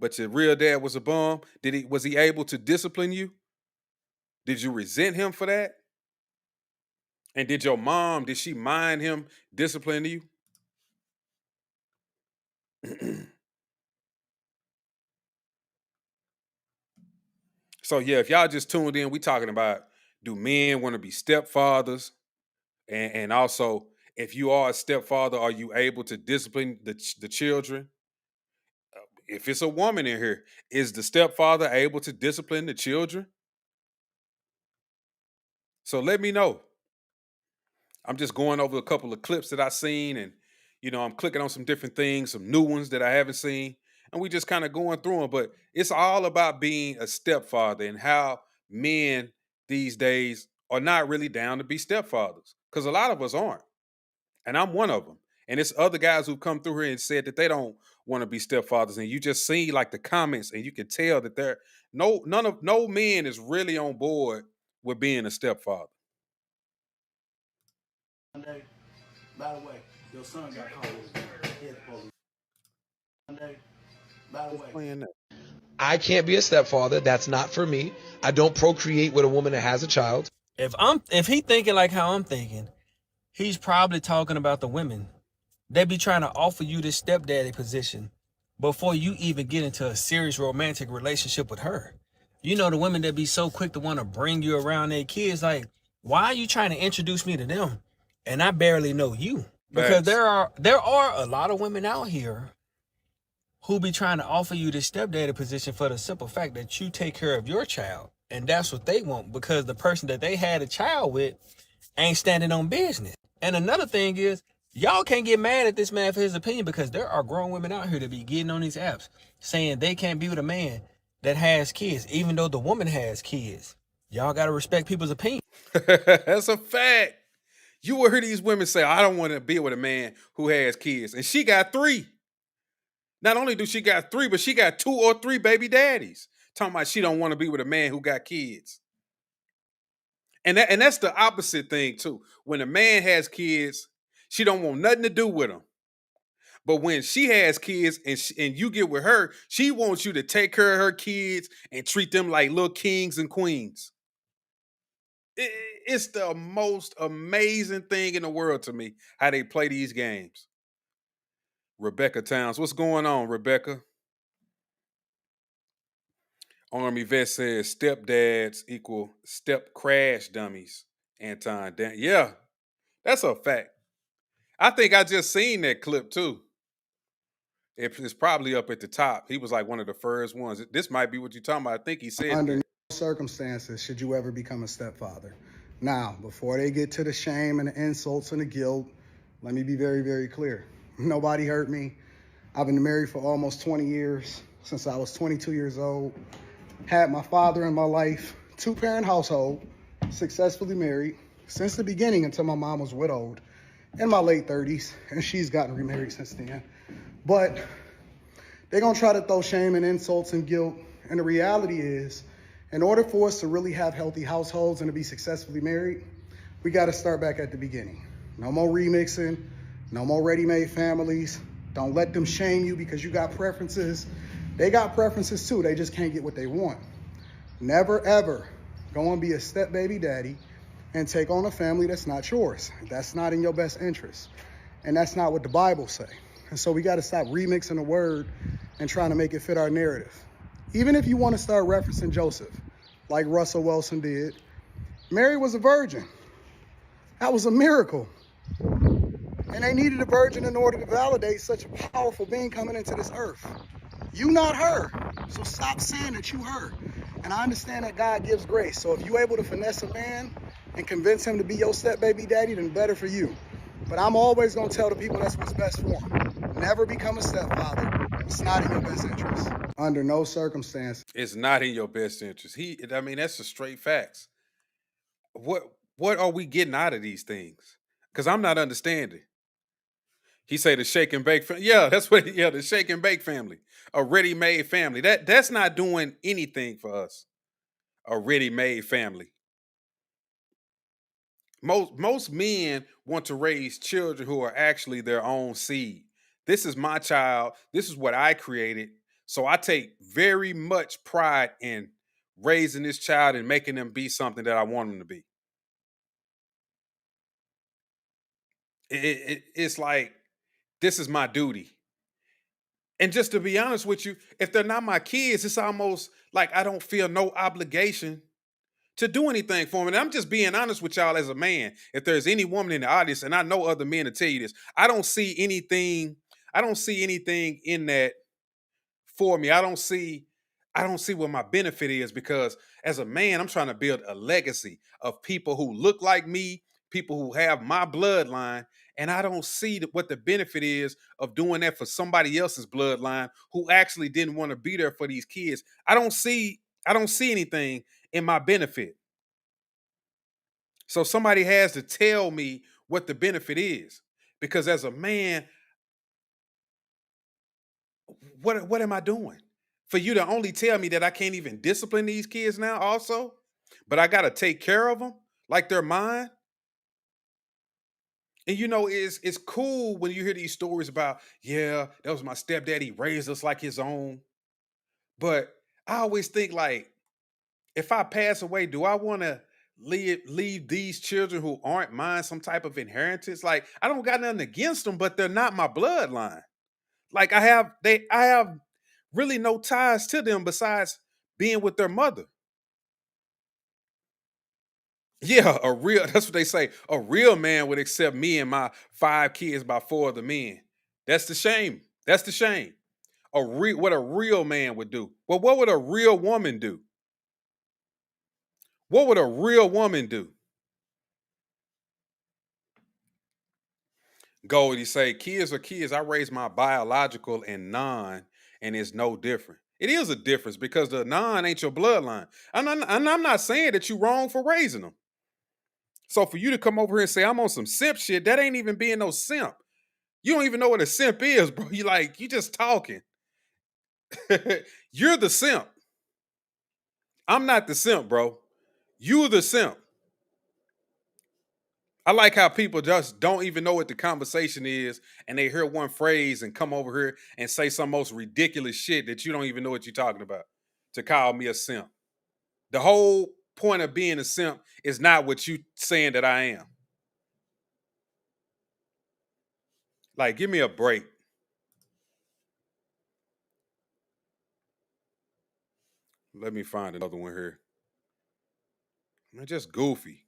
but your real dad was a bum. Was he able to discipline you? Did you resent him for that? And did your mom, did she mind him disciplining you? So yeah, if y'all just tuned in, we talking about, do men want to be stepfathers? And also, if you are a stepfather, are you able to discipline the children? if it's a woman in here, is the stepfather able to discipline the children? So let me know. I'm just going over a couple of clips that I seen, and I'm clicking on some different things, some new ones that I haven't seen, and we just kind of going through them. But it's all about being a stepfather and how men these days are not really down to be stepfathers, because a lot of us aren't, and I'm one of them. And it's other guys who come through here and said that they don't want to be stepfathers, and you just see like the comments, and you can tell that no man is really on board with being a stepfather. Monday, by the way, your son got called with his police. Monday, by the way. I can't be a stepfather. That's not for me. I don't procreate with a woman that has a child. If he thinking like how I'm thinking, he's probably talking about the women. They be trying to offer you this stepdaddy position before you even get into a serious romantic relationship with her. You know, the women that be so quick to want to bring you around their kids, like, why are you trying to introduce me to them? And I barely know you. Because there are a lot of women out here who be trying to offer you this stepdaddy position for the simple fact that you take care of your child. And that's what they want, because the person that they had a child with ain't standing on business. And another thing is, y'all can't get mad at this man for his opinion, because there are grown women out here that be getting on these apps saying they can't be with a man that has kids, even though the woman has kids. Y'all got to respect people's opinion. That's a fact. You will hear these women say, I don't want to be with a man who has kids. And she got 3. Not only do she got 3, but she got 2 or 3 baby daddies. Talking about she don't want to be with a man who got kids. And that's the opposite thing too. When a man has kids, she don't want nothing to do with them. But when she has kids and you get with her, she wants you to take care of her kids and treat them like little kings and queens. It's the most amazing thing in the world to me, how they play these games. Rebecca Towns, what's going on, Rebecca? Army Vet says stepdads equal step crash dummies. Anton, yeah, that's a fact. I think I just seen that clip too. It's probably up at the top. He was like one of the first ones. This might be what you're talking about. I think he said Under no circumstances should you ever become a stepfather. Now, before they get to the shame and the insults and the guilt, let me be very, very clear. Nobody hurt me. I've been married for almost 20 years, since I was 22 years old. Had my father in my life, 2-parent household, successfully married since the beginning until my mom was widowed in my late 30s, and she's gotten remarried since then. But they're going to try to throw shame and insults and guilt. And the reality is, in order for us to really have healthy households and to be successfully married, we got to start back at the beginning. No more remixing, no more ready-made families. Don't let them shame you because you got preferences. They got preferences too. They just can't get what they want. Never, ever go and be a step baby daddy and take on a family that's not yours. That's not in your best interest. And that's not what the Bible say. And so we got to stop remixing the word and trying to make it fit our narrative. Even if you want to start referencing Joseph, like Russell Wilson did, Mary was a virgin. That was a miracle. And they needed a virgin in order to validate such a powerful being coming into this earth. You not her. So stop saying that you her. And I understand that God gives grace. So if you're able to finesse a man and convince him to be your step baby daddy, then better for you. But I'm always going to tell the people that's what's best for them. Never become a stepfather. It's not in your best interest. Under no circumstance. It's not in your best interest. That's the straight facts. What are we getting out of these things? Because I'm not understanding. He say the shake and bake family. Yeah, that's what. Yeah, the shake and bake family, a ready-made family. That's not doing anything for us. A ready-made family. Most men want to raise children who are actually their own seed. This is my child. This is what I created. So I take very much pride in raising this child and making them be something that I want them to be. It's like, this is my duty. And just to be honest with you, if they're not my kids, it's almost like I don't feel no obligation to do anything for them. And I'm just being honest with y'all as a man. If there's any woman in the audience, and I know other men to tell you this, I don't see anything in that for me. I don't see what my benefit is, because as a man, I'm trying to build a legacy of people who look like me, people who have my bloodline, and I don't see what the benefit is of doing that for somebody else's bloodline who actually didn't want to be there for these kids. I don't see anything in my benefit. So somebody has to tell me what the benefit is, because as a man, what am I doing? For you to only tell me that I can't even discipline these kids now also, but I got to take care of them like they're mine. And it's cool when you hear these stories about, yeah, that was my stepdad, he raised us like his own. But I always think, like, if I pass away, do I want to leave these children who aren't mine some type of inheritance? Like, I don't got nothing against them, but they're not my bloodline. Like, I have really no ties to them besides being with their mother. Yeah, that's what they say. A real man would accept me and my 5 kids by 4 other men. That's the shame. That's the shame. What a real man would do. Well, what would a real woman do? What would a real woman do? Goldie say, kids are kids. I raised my biological and non, and it's no different. It is a difference because the non ain't your bloodline. And I'm not saying that you're wrong for raising them. So for you to come over here and say I'm on some simp shit, that ain't even being no simp. You don't even know what a simp is, bro. You just talking. You're the simp. I'm not the simp, bro. You're the simp. I like how people just don't even know what the conversation is, and they hear one phrase and come over here and say some most ridiculous shit that you don't even know what you're talking about to call me a simp. The whole point of being a simp is not what you saying that I am. Like, give me a break. Let me find another one here. I'm just goofy.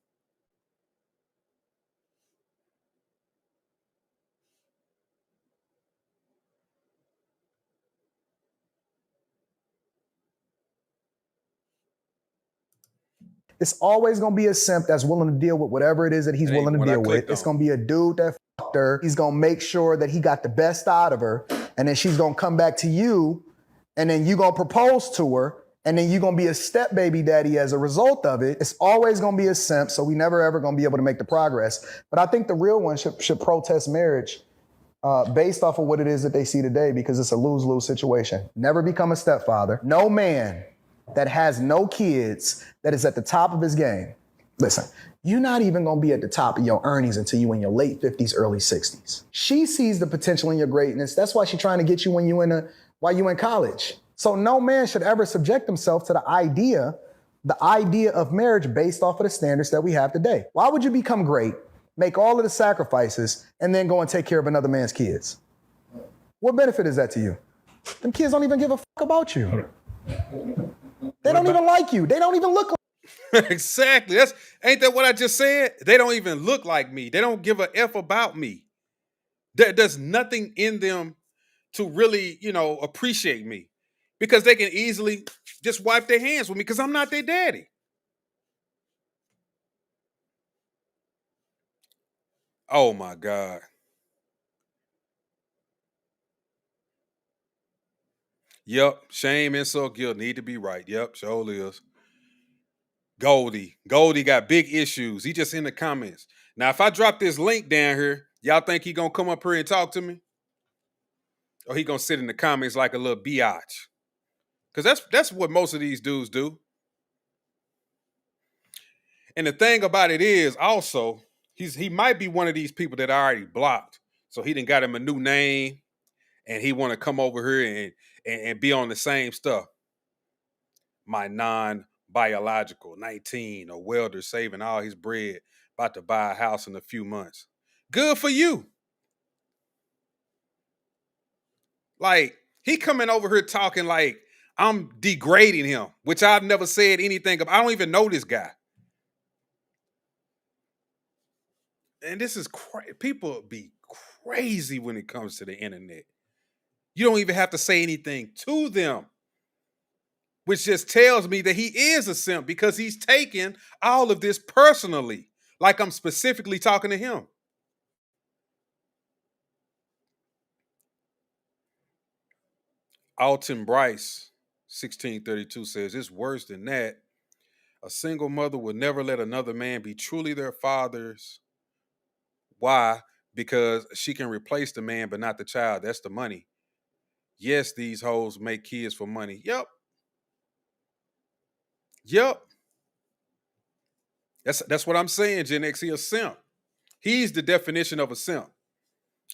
It's always gonna be a simp that's willing to deal with whatever it is that he's willing to deal with. It's gonna be a dude that fucked her. He's gonna make sure that he got the best out of her, and then she's gonna come back to you, and then you gonna propose to her, and then you're gonna be a step baby daddy as a result of it. It's always gonna be a simp, so we never ever gonna be able to make the progress. But I think the real one should protest marriage based off of what it is that they see today, because it's a lose-lose situation. Never become a stepfather. No man that has no kids that is at the top of his game. Listen, you're not even gonna be at the top of your earnings until you in your late 50s, early 60s. She sees the potential in your greatness. That's why she's trying to get you while you in college. So no man should ever subject himself to the idea of marriage based off of the standards that we have today. Why would you become great, make all of the sacrifices, and then go and take care of another man's kids? What benefit is that to you? Them kids don't even give a fuck about you. They don't even like you. They don't even look like Exactly. Ain't that what I just said? They don't even look like me. They don't give a F about me. There's nothing in them to really, appreciate me, because they can easily just wipe their hands with me because I'm not their daddy. Oh my God. Yep. Shame, insult, guilt need to be right. Yep. Sure is. Goldie got big issues. He just in the comments. Now, if I drop this link down here, y'all think he gonna come up here and talk to me? Or he gonna sit in the comments like a little biatch? Because that's what most of these dudes do. And the thing about it is also, he might be one of these people that I already blocked. So he done got him a new name, and he want to come over here and be on the same stuff. My non-biological 19, a welder saving all his bread, about to buy a house in a few months. Good for you. Like, he coming over here talking like I'm degrading him, which I've never said anything about. I don't even know this guy. And this is people be crazy when it comes to the internet. You don't even have to say anything to them, which just tells me that he is a simp because he's taking all of this personally, like I'm specifically talking to him. Alton Bryce, 1632 says, it's worse than that. A single mother would never let another man be truly their father's. Why? Because she can replace the man, but not the child. That's the money. Yes, these hoes make kids for money. Yep. That's what I'm saying, Gen X. He a simp. He's the definition of a simp.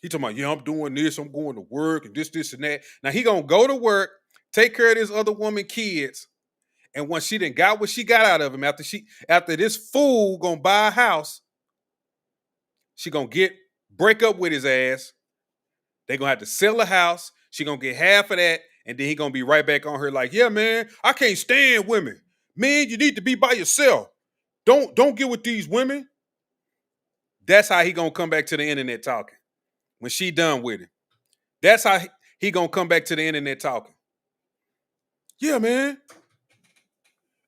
He talking about, yeah, I'm doing this, I'm going to work, and this, and that. Now he gonna go to work, take care of this other woman kids, and once she done got what she got out of him, after this fool gonna buy a house, she gonna break up with his ass. They gonna have to sell the house. She gonna get half of that, and then he gonna be right back on her like, yeah, man, I can't stand women. Man, you need to be by yourself. Don't get with these women. That's how he gonna come back to the internet talking. When she done with it. That's how he gonna come back to the internet talking. Yeah, man.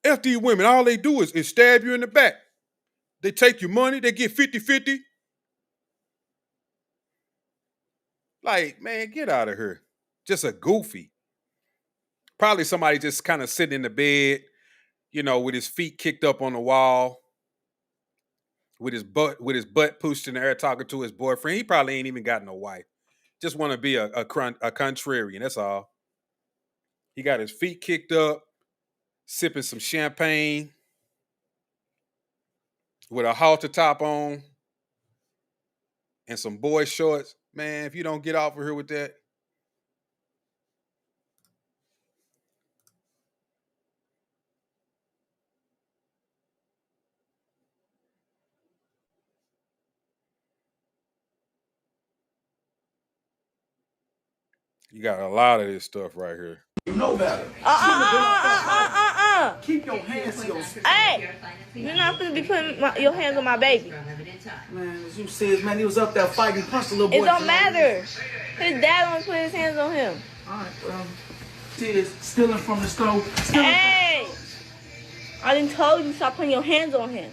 F these women, all they do is stab you in the back. They take your money, they get 50-50. Like, man, get out of here. Just a goofy. Probably somebody just kind of sitting in the bed, with his feet kicked up on the wall, with his butt pushed in the air talking to his boyfriend. He probably ain't even got no wife. Just want to be a contrarian, that's all. He got his feet kicked up, sipping some champagne with a halter top on and some boy shorts. Man, if you don't get off of here with that. You got a lot of this stuff right here. You know better. Keep your hands to yourself. Hey, you're not supposed to be putting your hands on my baby. Man, as you see, man, he was up there fighting, punched the little boy. It don't matter. His dad don't put his hands on him. All right, Tiz, stealing from the stove. Hey, I done told you stop putting your hands on him.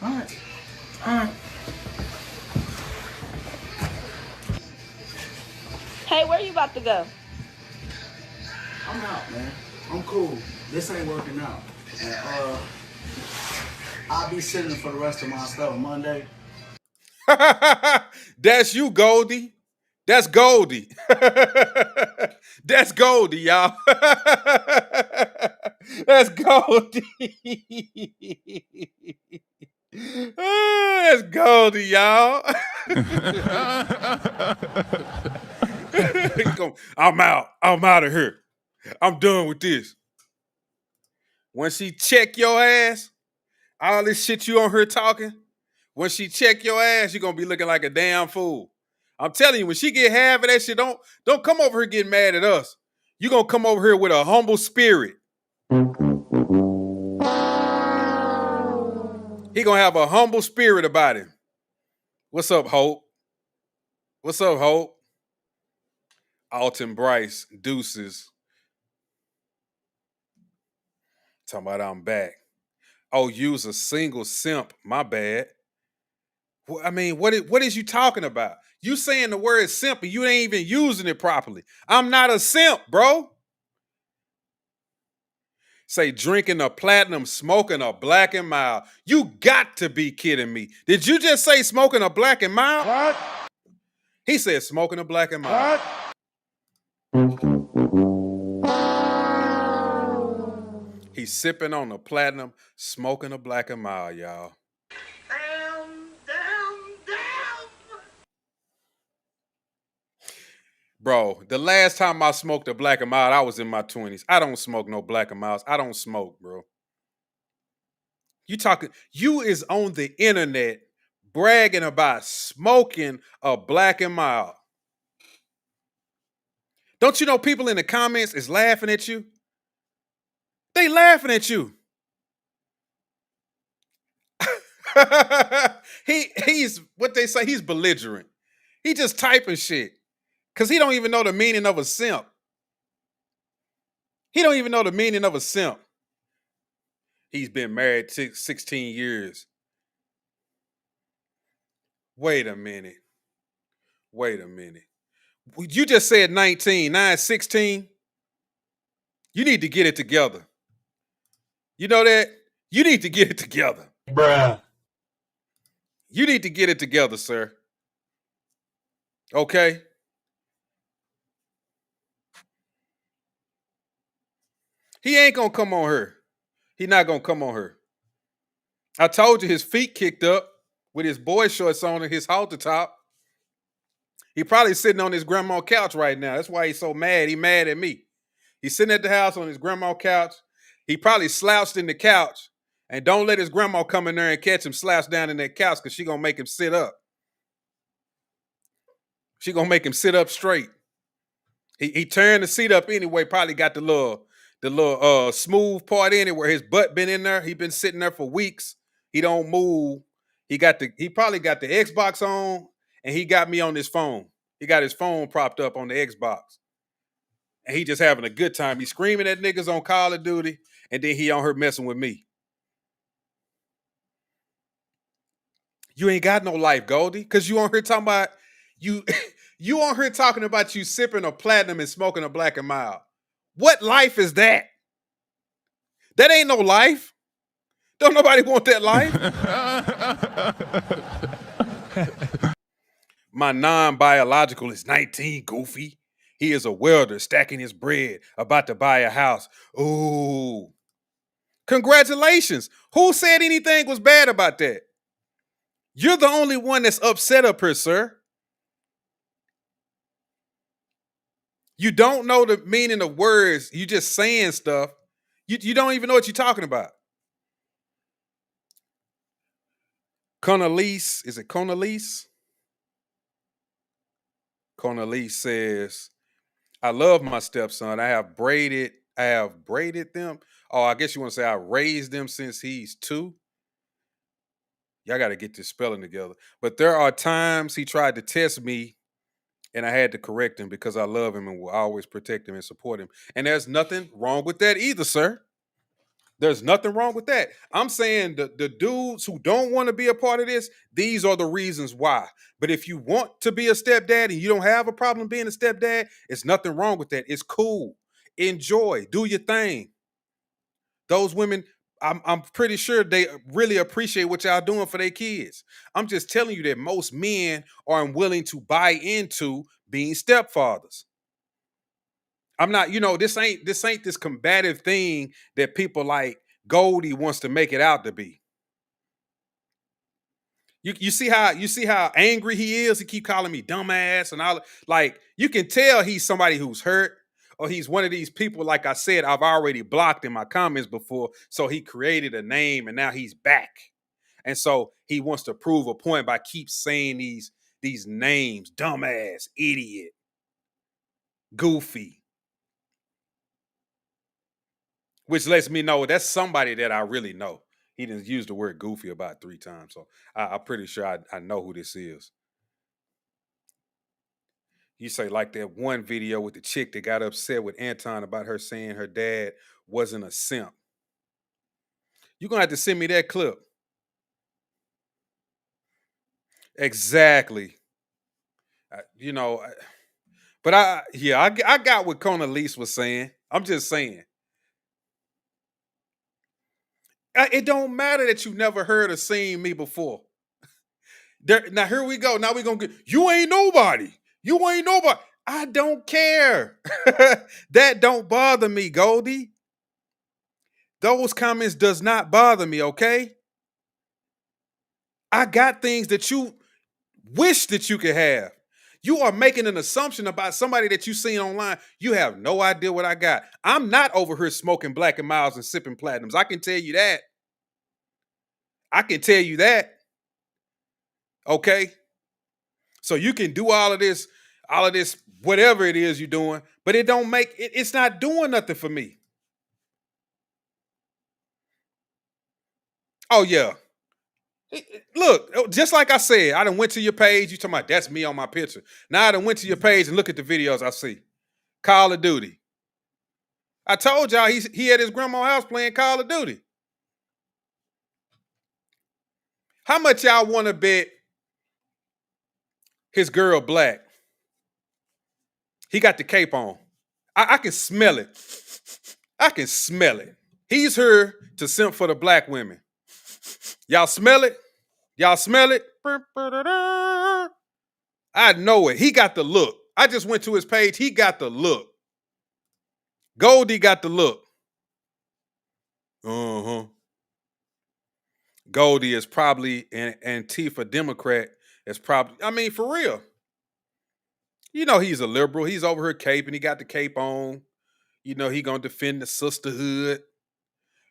All right. Hey, where you about to go? I'm out, man. I'm cool. This ain't working out. And I'll be sitting for the rest of my stuff Monday. That's you, Goldie. That's Goldie. That's Goldie, y'all. That's Goldie. That's Goldie, y'all. I'm out. I'm out of here. I'm done with this. When she check your ass, all this shit you on her talking, when she check your ass, you're gonna be looking like a damn fool. I'm telling you, when she get half of that shit, don't come over here getting mad at us. You're gonna come over here with a humble spirit. He gonna have a humble spirit about him. What's up, Hope? What's up, Hope? Alton Bryce, deuces. Talking about I'm back. Oh, use a single simp. My bad. I mean, what is you talking about? You saying the word simp and you ain't even using it properly. I'm not a simp, bro. Say drinking a platinum, smoking a black and mild. You got to be kidding me. Did you just say smoking a black and mild? What? He said smoking a black and mild. What? He's sipping on the platinum, smoking a black and mild, y'all. Bro, the last time I smoked a black and mild, I was in my 20s. I don't smoke no black and milds. I don't smoke, bro. You is on the internet bragging about smoking a black and mild. Don't you know people in the comments is laughing at you? They laughing at you. He's what they say, he's belligerent. He just typing shit. Because he don't even know the meaning of a simp. He don't even know the meaning of a simp. He's been married 16 years. Wait a minute. You just said 19, 16. You need to get it together. You know that? You need to get it together. Bruh. You need to get it together, sir. Okay? He ain't gonna come on her. He not gonna come on her. I told you his feet kicked up with his boy shorts on and his halter top. He probably sitting on his grandma's couch right now. That's why he's so mad. He mad at me. He's sitting at the house on his grandma's couch. He probably slouched in the couch. And don't let his grandma come in there and catch him slouched down in that couch because she gonna make him sit up. She gonna make him sit up straight. He turned the seat up anyway. Probably got the little smooth part in it where his butt been in there. He been sitting there for weeks. He don't move. He probably got the Xbox on, and he got me on his phone. He got his phone propped up on the Xbox. And he just having a good time. He screaming at niggas on Call of Duty, and then he on her messing with me. You ain't got no life, Goldie, because you on here talking about you on here talking about you sipping a platinum and smoking a Black and Mild. What life is that? That ain't no life. Don't nobody want that life. My non-biological is 19, goofy. He is a welder stacking his bread, about to buy a house. Ooh. Congratulations. Who said anything was bad about that? You're the only one that's upset up here, sir. You don't know the meaning of words. You just saying stuff. You don't even know what you're talking about. Conalise, is it Conalise? Conalise says, I love my stepson. I have braided them. Oh, I guess you want to say I raised them since he's 2. Y'all got to get this spelling together. But there are times he tried to test me and I had to correct him because I love him and will always protect him and support him. And there's nothing wrong with that either, sir. There's nothing wrong with that. I'm saying the dudes who don't want to be a part of this, these are the reasons why. But if you want to be a stepdad and you don't have a problem being a stepdad, it's nothing wrong with that. It's cool. Enjoy. Do your thing. Those women, I'm pretty sure they really appreciate what y'all doing for their kids. I'm just telling you that most men are unwilling to buy into being stepfathers. I'm not, this ain't this combative thing that people like Goldie wants to make it out to be. You see how angry he is? He keep calling me dumbass and all. Like, you can tell he's somebody who's hurt, or he's one of these people, like I said, I've already blocked in my comments before. So he created a name and now he's back. And so he wants to prove a point by keep saying these names: dumbass, idiot, goofy. Which lets me know that's somebody that I really know. He didn't use the word goofy about 3 times. So I'm pretty sure I know who this is. You say like that one video with the chick that got upset with Anton about her saying her dad wasn't a simp. You're going to have to send me that clip. Exactly. But I got what Conalise was saying. I'm just saying. It don't matter that you never heard or seen me before. Now here we go. Now we're going to get, you ain't nobody. You ain't nobody. I don't care. That don't bother me, Goldie. Those comments does not bother me, okay? I got things that you wish that you could have. You are making an assumption about somebody that you seen online. You have no idea what I got. I'm not over here smoking Black and Milds and sipping platinums. I can tell you that. I can tell you that. Okay? So you can do all of this, whatever it is you're doing, but it's not doing nothing for me. Oh, yeah. Look, just like I said, I done went to your page. You talking about that's me on my picture. Now I done went to your page and look at the videos I see. Call of Duty. I told y'all he at his grandma's house playing Call of Duty. How much y'all want to bet his girl black? He got the cape on. I can smell it. I can smell it. He's here to simp for the black women. Y'all smell it? Y'all smell it? I know it. He got the look. I just went to his page. He got the look. Goldie got the look. Uh-huh. Goldie is probably an Antifa Democrat. It's probably, I mean, for real. You know he's a liberal. He's over here caping. He got the cape on. You know he gonna defend the sisterhood.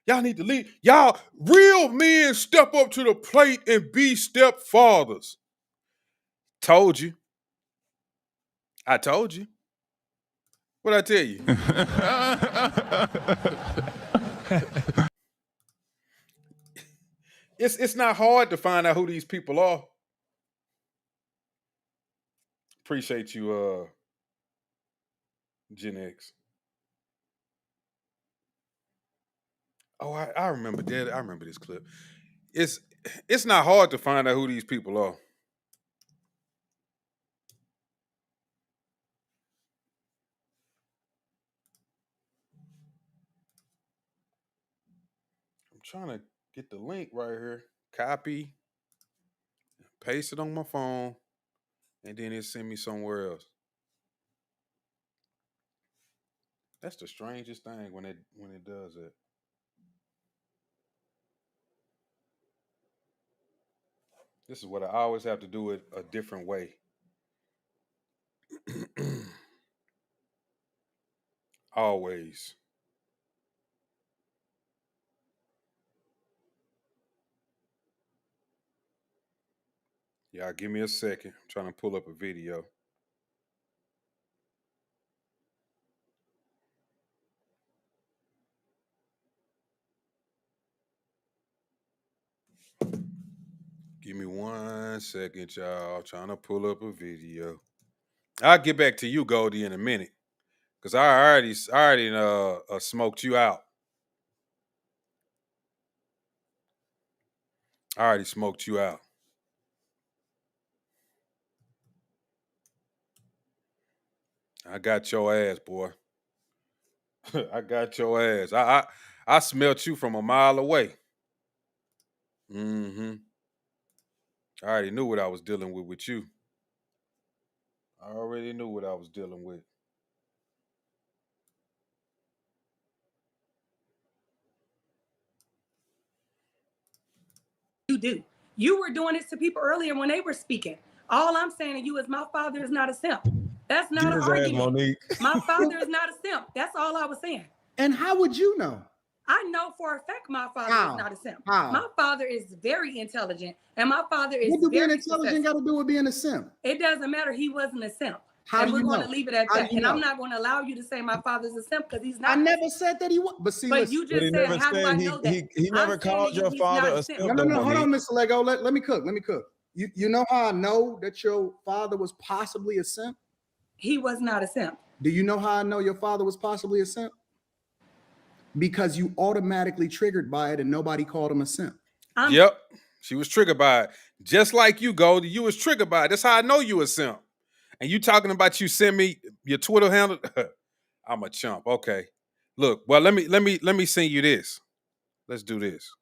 Y'all need to leave. Y'all, real men step up to the plate and be stepfathers. Told you. I told you. What'd I tell you? It's not hard to find out who these people are. Appreciate you, Gen X. Oh, I remember that. I remember this clip. It's not hard to find out who these people are. I'm trying to get the link right here. Copy, paste it on my phone, and then it send me somewhere else. That's the strangest thing when it does it. This is what I always have to do it a different way. Always. Y'all give me a second. I'm trying to pull up a video. Give me 1 second, y'all. Trying to pull up a video. I'll get back to you, Goldie, in a minute. Because I already smoked you out. I already smoked you out. I got your ass, boy. I got your ass. I smelt you from a mile away. Mm-hmm. I already knew what I was dealing with you. I already knew what I was dealing with. You do. You were doing it to people earlier when they were speaking. All I'm saying to you is my father is not a simp. That's not an argument. My father is not a simp. That's all I was saying. And how would you know? I know for a fact my father is not a simp. How? My father is very intelligent, and my father is What do being very intelligent got to do with being a simp? It doesn't matter. He wasn't a simp. How and do we're you going know? to leave it at How that. do you And know? I'm not going to allow you to say my father's a simp because he's not. I never said that he was. But see, But listen. you just said, how do I know that? He never I'm saying called to you your he's father not a simp. simp. No, hold on, Mr. Lego. Let me cook. Let me cook. You know how I know that your father was possibly a simp? He was not a simp. Do you know how I know your father was possibly a simp? Because you automatically triggered by it and nobody called him a simp. Yep. She was triggered by it. Just like you, Goldie. You was triggered by it. That's how I know you a simp. And you talking about you send me your Twitter handle. I'm a chump. Okay. Look, well, let me send you this. Let's do this.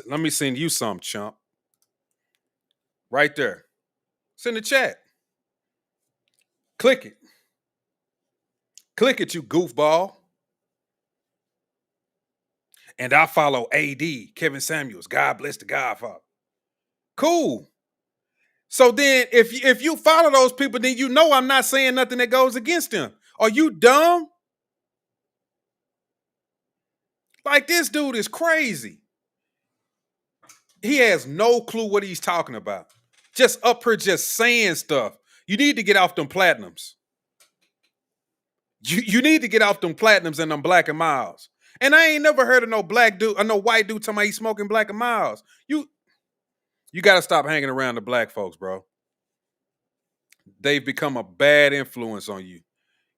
Let me send you some, chump. Right there. It's in the chat. Click it. Click it, you goofball. And I follow AD, Kevin Samuels. God bless the Godfather. Cool. So then if you follow those people, then you know I'm not saying nothing that goes against them. Are you dumb? Like, this dude is crazy. He has no clue what he's talking about. Just up here just saying stuff. You need to get off them platinums. You need to get off them platinums and them Black and Miles. And I ain't never heard of no black dude or no white dude talking about he smoking Black and Milds. You gotta stop hanging around the black folks, bro. They've become a bad influence on you.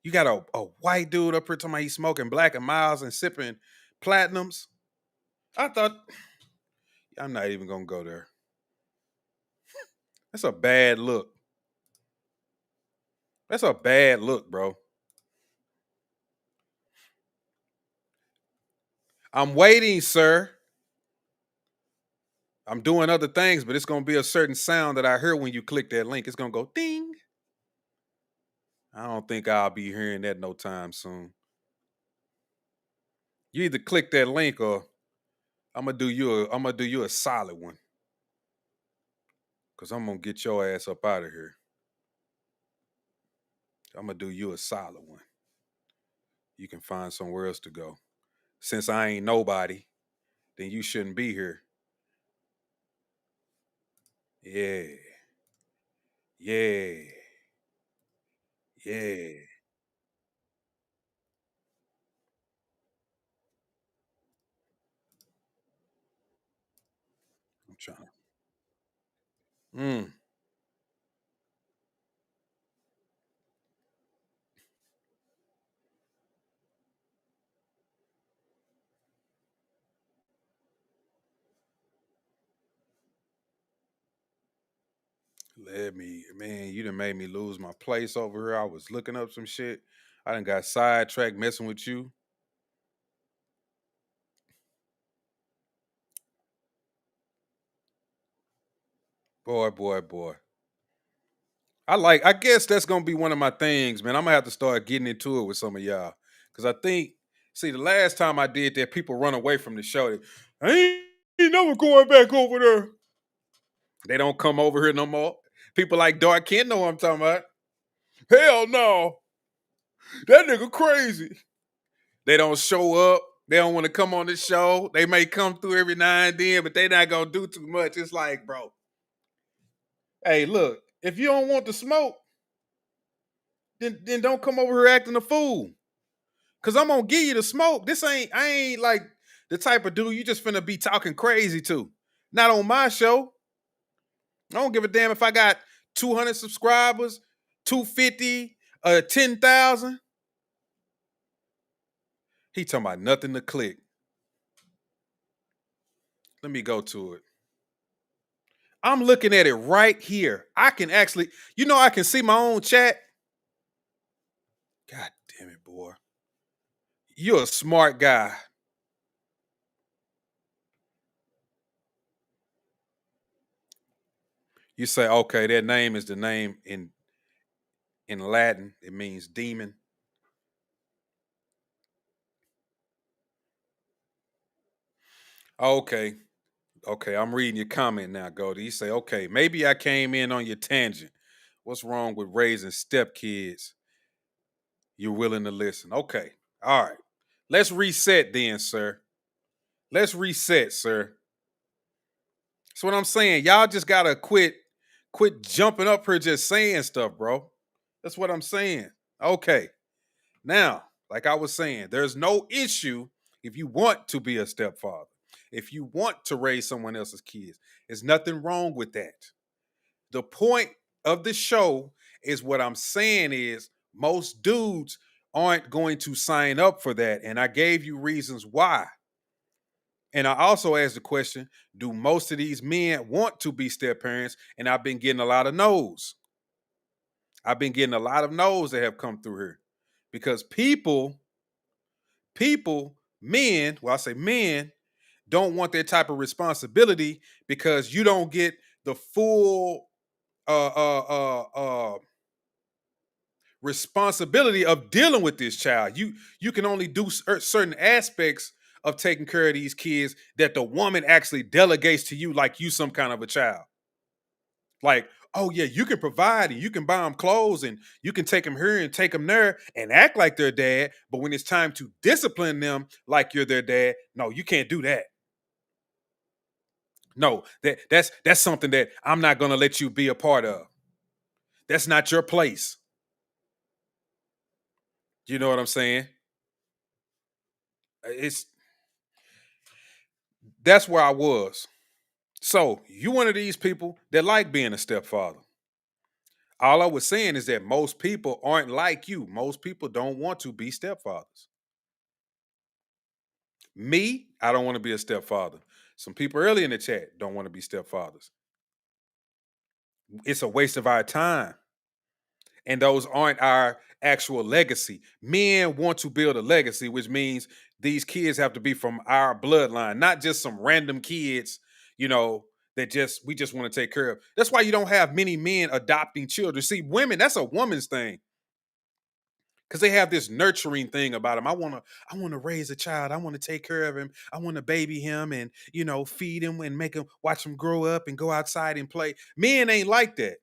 You got a white dude up here talking about he's smoking Black and Milds and sipping Platinums. I thought, I'm not even gonna go there. That's a bad look. That's a bad look, bro. I'm waiting, sir. I'm doing other things, but it's going to be a certain sound that I hear when you click that link. It's going to go ding. I don't think I'll be hearing that no time soon. You either click that link or I'm going to do you a solid one. Cuz I'm going to get your ass up out of here. I'm going to do you a solid one. You can find somewhere else to go. Since I ain't nobody, then you shouldn't be here. Yeah. Yeah. Yeah. I'm trying to. Man, you done made me lose my place over here. I was looking up some shit. I done got sidetracked messing with you. Boy. I guess that's gonna be one of my things, man. I'm gonna have to start getting into it with some of y'all. Cause I think, see, the last time I did that, people run away from the show. I ain't never going back over there. They don't come over here no more. People like Dark Kent know what I'm talking about. Hell no. That nigga crazy. They don't show up. They don't want to come on the show. They may come through every now and then, but they not gonna do too much. It's like, bro, hey, look, if you don't want to smoke, then don't come over here acting a fool. Cause I'm gonna give you the smoke. I ain't like the type of dude you just finna be talking crazy to. Not on my show. I don't give a damn if I got 200 subscribers, 250, 10,000. He talking about nothing to click. Let me go to it. I'm looking at it right here. I can actually, I can see my own chat. God damn it, boy. You're a smart guy. You say, okay, that name is the name in Latin. It means demon. Okay, I'm reading your comment now, Goldie. You say, okay, maybe I came in on your tangent. What's wrong with raising stepkids? You're willing to listen. Okay, all right. Let's reset then, sir. Let's reset, sir. That's what I'm saying. Y'all just gotta quit jumping up here just saying stuff, bro. That's what I'm saying. Okay. Now, like I was saying, there's no issue if you want to be a stepfather. If you want to raise someone else's kids, there's nothing wrong with that. The point of the show is what I'm saying is most dudes aren't going to sign up for that. And I gave you reasons why. And I also asked the question, do most of these men want to be step parents? And I've been getting a lot of no's. I've been getting a lot of no's that have come through here. Because men, well, I say men, don't want that type of responsibility because you don't get the full responsibility of dealing with this child. You can only do certain aspects of taking care of these kids that the woman actually delegates to you like you some kind of a child. Like, oh yeah, you can provide and you can buy them clothes and you can take them here and take them there and act like their dad. But when it's time to discipline them like you're their dad, no, you can't do that. No, that's something that I'm not going to let you be a part of. That's not your place. You know what I'm saying? That's where I was. So you one of these people that like being a stepfather. All I was saying is that most people aren't like you. Most people don't want to be stepfathers. Me, I don't want to be a stepfather. Some people early in the chat don't want to be stepfathers. It's a waste of our time. And those aren't our actual legacy. Men want to build a legacy, which means these kids have to be from our bloodline, not just some random kids, that we just want to take care of. That's why you don't have many men adopting children. See, women, that's a woman's thing. Because they have this nurturing thing about them. I want to raise a child. I want to take care of him. I want to baby him and, feed him and make him, watch him grow up and go outside and play. Men ain't like that.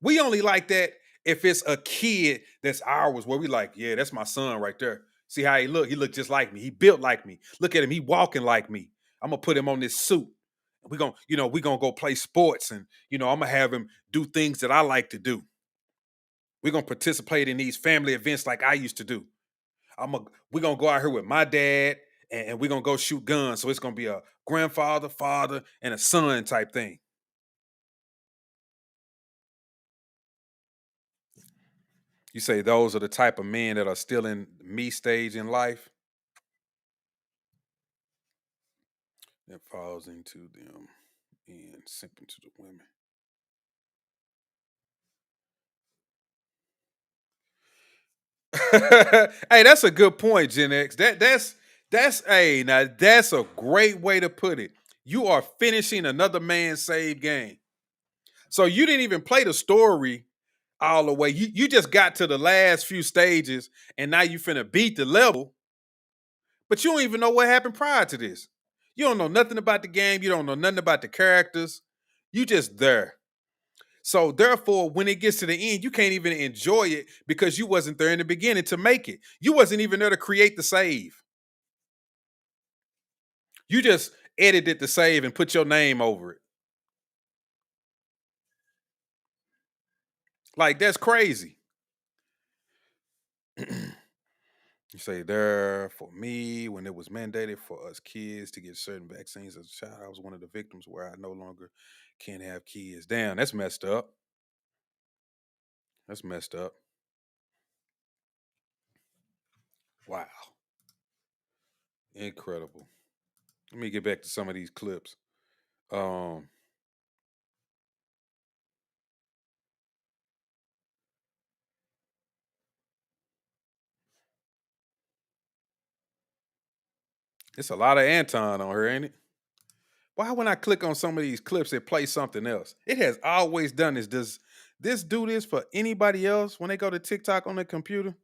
We only like that if it's a kid that's ours, where we like, yeah, that's my son right there. See how he look? He look just like me. He built like me. Look at him. He walking like me. I'm gonna put him on this suit. We're gonna go play sports, and I'm gonna have him do things that I like to do. We're gonna participate in these family events like I used to do. We're gonna go out here with my dad, and we're gonna go shoot guns. So it's gonna be a grandfather, father, and a son type thing. You say those are the type of men that are still in me stage in life? That falls into them and simping to the women. Hey, that's a good point, Gen X. That's a great way to put it. You are finishing another man's save game. So you didn't even play the story all the way. You just got to the last few stages, and now you finna beat the level, but you don't even know what happened prior to this. You don't know nothing about the game. You don't know nothing about the characters. You just there. So therefore, when it gets to the end, you can't even enjoy it because you wasn't there in the beginning to make it. You wasn't even there to create the save. You just edited the save and put your name over it. Like, that's crazy. You say, there, for me, when it was mandated for us kids to get certain vaccines as a child, I was one of the victims where I no longer can have kids. Damn, that's messed up. That's messed up. Wow. Incredible. Let me get back to some of these clips. It's a lot of Anton on here, ain't it? Why when I click on some of these clips, it plays something else? It has always done this. Does this do this for anybody else when they go to TikTok on their computer?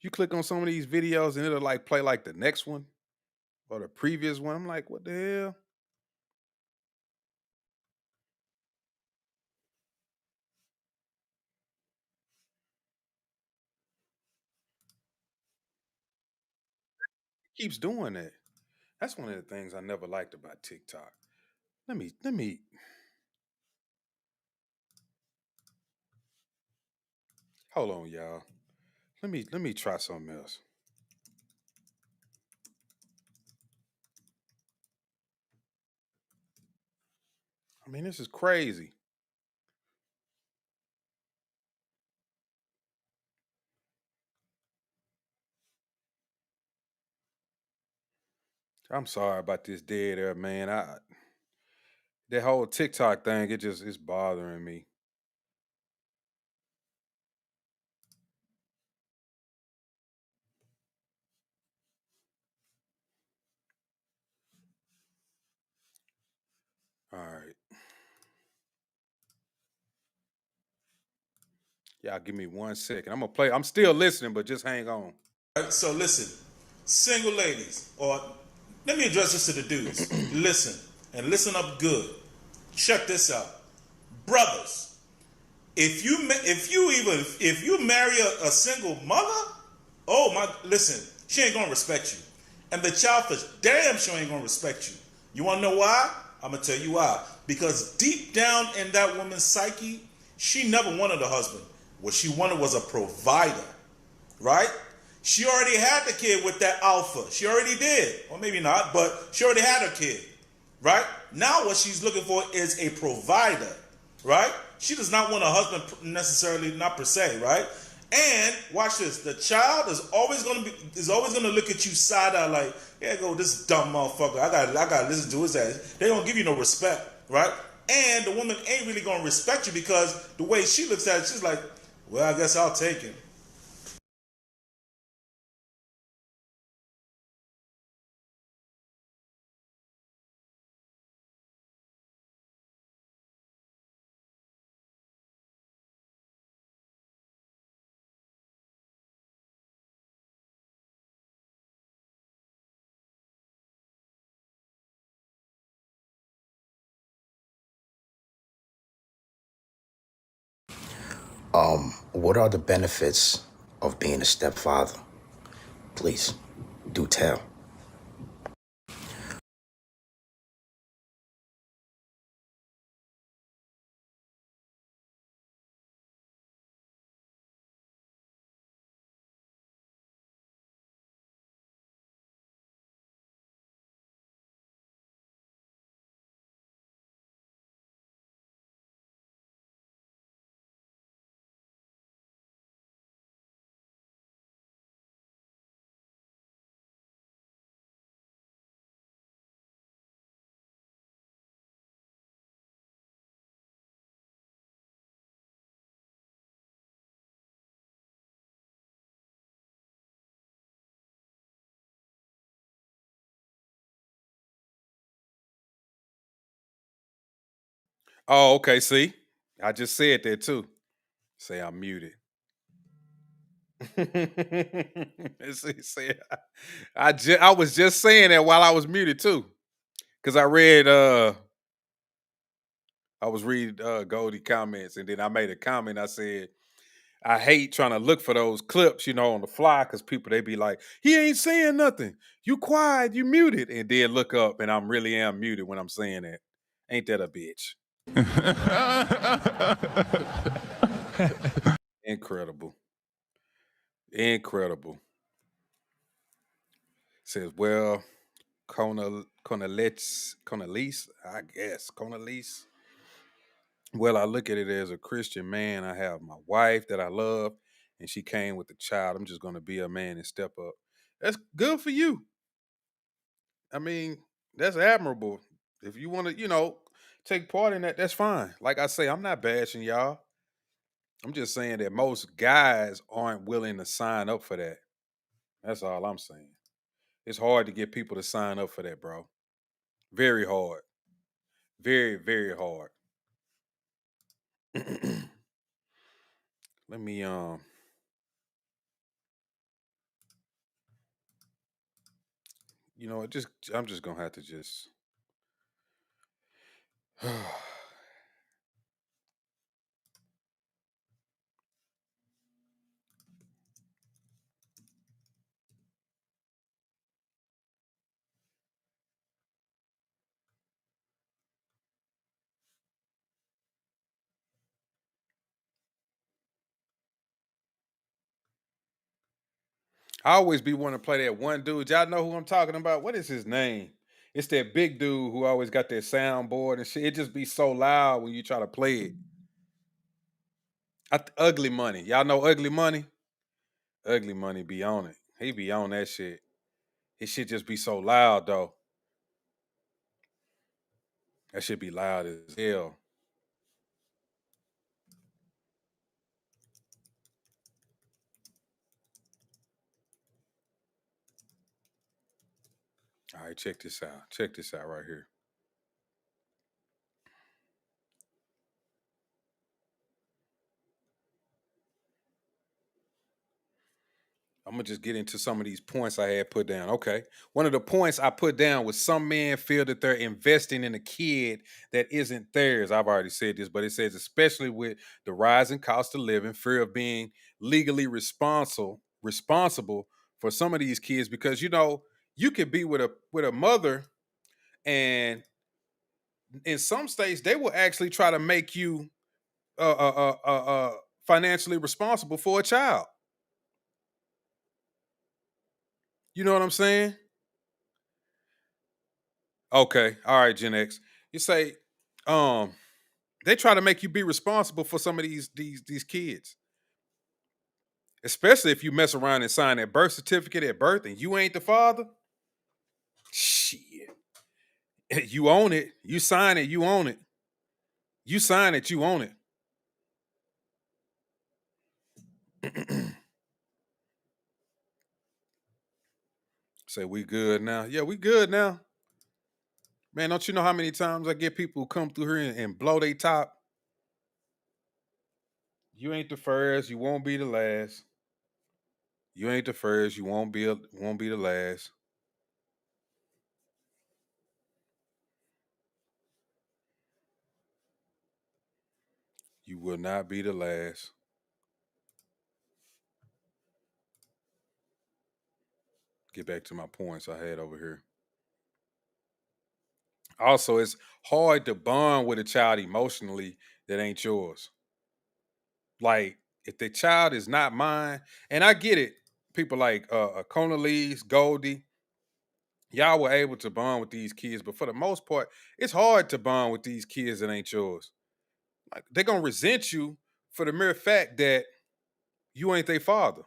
You click on some of these videos and it'll like play like the next one or the previous one. I'm like, what the hell? It keeps doing that. That's one of the things I never liked about TikTok. Let me hold on, y'all. Let me try something else. I mean, this is crazy. I'm sorry about this dead air, man. That whole TikTok thing, it's bothering me. All right. Y'all give me 1 second. I'm gonna play. I'm still listening, but just hang on. All right, so listen, single ladies, or let me address this to the dudes. Listen, and listen up good. Check this out, brothers. If you marry a single mother, listen, she ain't gonna respect you, and the child for damn sure ain't gonna respect you. You wanna know why? I'm gonna tell you why. Because deep down in that woman's psyche, she never wanted a husband. What she wanted was a provider, right? She already had the kid with that alpha. She already did. Or maybe not, but she already had her kid. Right? Now what she's looking for is a provider. Right? She does not want a husband necessarily, not per se, right? And watch this. The child is always gonna look at you side eye like, yeah, go this dumb motherfucker. I gotta listen to his ass. They don't give you no respect, right? And the woman ain't really gonna respect you because the way she looks at it, she's like, well, I guess I'll take him. What are the benefits of being a stepfather? Please, do tell. Oh, okay. See, I just said that too. Say I'm muted. See, I was just saying that while I was muted too, because I was reading Goldie comments, and then I made a comment. I said I hate trying to look for those clips, on the fly, because people they be like, he ain't saying nothing. You quiet, you muted, and then look up, and I'm really am muted when I'm saying that. Ain't that a bitch? Incredible. Says, well, Conalise, I guess. Conalise. Well, I look at it as a Christian man. I have my wife that I love, and she came with a child. I'm just going to be a man and step up. That's good for you. I mean, that's admirable. If you want to, take part in that, that's fine. Like I say, I'm not bashing y'all. I'm just saying that most guys aren't willing to sign up for that. That's all I'm saying. It's hard to get people to sign up for that, bro. Very hard. Very, very hard. Let me I'm just gonna have to just I always be wanting to play that one dude. Y'all know who I'm talking about? What is his name? It's that big dude who always got that soundboard and shit. It just be so loud when you try to play it. Ugly Money. Y'all know Ugly Money? Ugly Money be on it. He be on that shit. His shit just be so loud though. That shit be loud as hell. All right, check this out. Check this out right here. I'm gonna just get into some of these points I had put down. Okay. One of the points I put down was some men feel that they're investing in a kid that isn't theirs. I've already said this, but it says especially with the rising cost of living, fear of being legally responsible for some of these kids, because you could be with a mother, and in some states they will actually try to make you financially responsible for a child. You know what I'm saying? Okay. All right, Gen X. You say, they try to make you be responsible for some of these kids. Especially if you mess around and sign that birth certificate at birth and you ain't the father. Shit. You own it. You sign it, you own it. You sign it, you own it. Say we good now. Yeah, we good now. Man, don't you know how many times I get people who come through here and blow they top? You ain't the first, you won't be the last. You ain't the first, you won't be the last. You will not be the last. Get back to my points I had over here. Also, it's hard to bond with a child emotionally that ain't yours. Like, if the child is not mine, and I get it, people like Conalise, Goldie, y'all were able to bond with these kids, but for the most part, it's hard to bond with these kids that ain't yours. Like, they're gonna resent you for the mere fact that you ain't their father.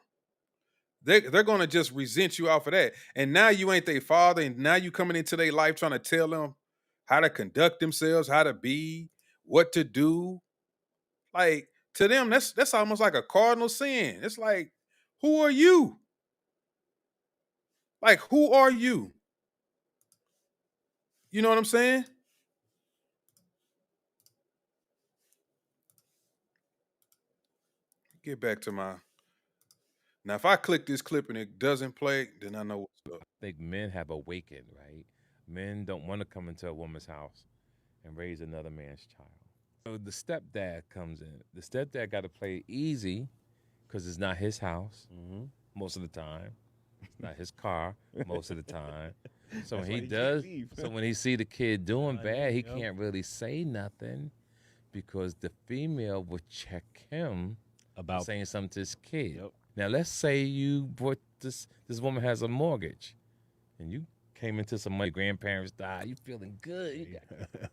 They're gonna just resent you off of that. And now you ain't their father, and now you coming into their life trying to tell them how to conduct themselves, how to be, what to do. Like, to them, that's almost like a cardinal sin. It's like, who are you? Like, who are you? You know what I'm saying? Get back to my. Now, if I click this clip and it doesn't play, then I know what's up. I think men have awakened, right? Men don't want to come into a woman's house and raise another man's child. So the stepdad comes in. The stepdad got to play easy because it's not his house most of the time. It's not his car most of the time. So when he does, so when he see the kid doing bad, he can't really say nothing because the female will check him about saying something to his kid. Now let's say you brought this woman has a mortgage, and you came into some money. Grandparents died. You feeling good?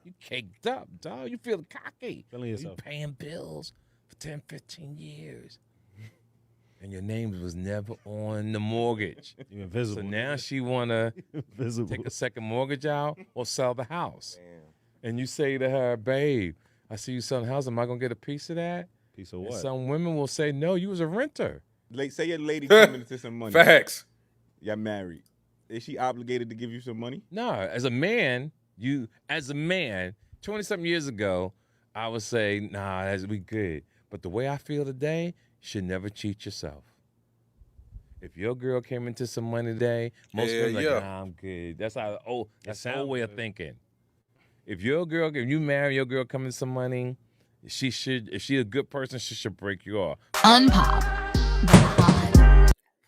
You caked up, dog. You feeling cocky. You paying bills for 10, 15 years. And your name was never on the mortgage. You invisible. So now she wanna take a second mortgage out or sell the house. And you say to her, babe, I see you selling the house. Am I gonna get a piece of that? Piece of And what? some women will say, no, you was a renter. Say your lady coming into some money. Facts. Y'all married. Is she obligated to give you some money? No, as a man, 20-something years ago, I would say, nah, we good. But the way I feel today, you should never cheat yourself. If your girl came into some money today, most women like, nah, I'm good. That's how that's the old way of thinking. If you marry your girl coming into some money, if she a good person, she should break you off.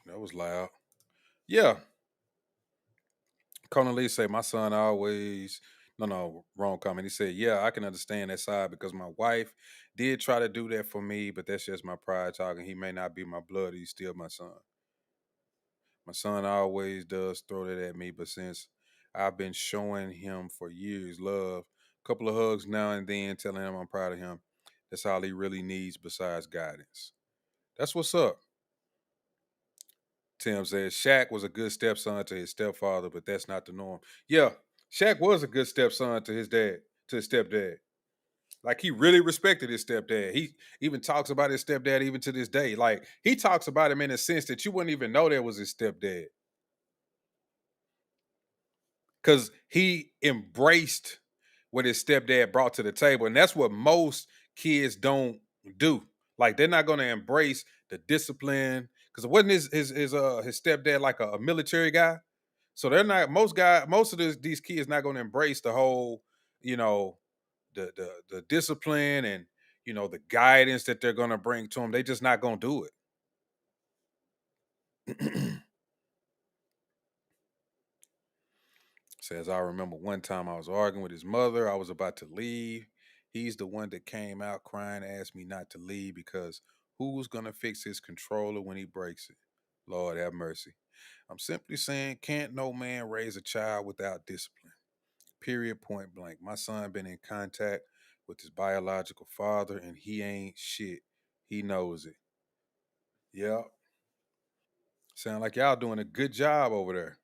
That was loud. Yeah. Conalise say, my son always, no, wrong comment. He said, yeah, I can understand that side because my wife did try to do that for me, but that's just my pride talking. He may not be my blood, he's still my son. My son always does throw that at me, but since I've been showing him for years love, a couple of hugs now and then, telling him I'm proud of him, that's all he really needs besides guidance. That's what's up. Tim says Shaq was a good stepson to his stepfather, but that's not the norm. Yeah, Shaq was a good stepson to his stepdad. Like, he really respected his stepdad. He even talks about his stepdad even to this day. Like, he talks about him in a sense that you wouldn't even know that was his stepdad. Because he embraced what his stepdad brought to the table. And that's what most kids don't do. Like, they're not going to embrace the discipline. Because it wasn't his stepdad like a military guy. So they're not, most of these kids not going to embrace the whole, the discipline and, the guidance that they're going to bring to them. They just not going to do it. Says, I remember one time I was arguing with his mother. I was about to leave. He's the one that came out crying, asked me not to leave because who's going to fix his controller when he breaks it? Lord have mercy. I'm simply saying, can't no man raise a child without discipline. Period, point blank. My son been in contact with his biological father, and he ain't shit. He knows it. Yep. Sound like y'all doing a good job over there.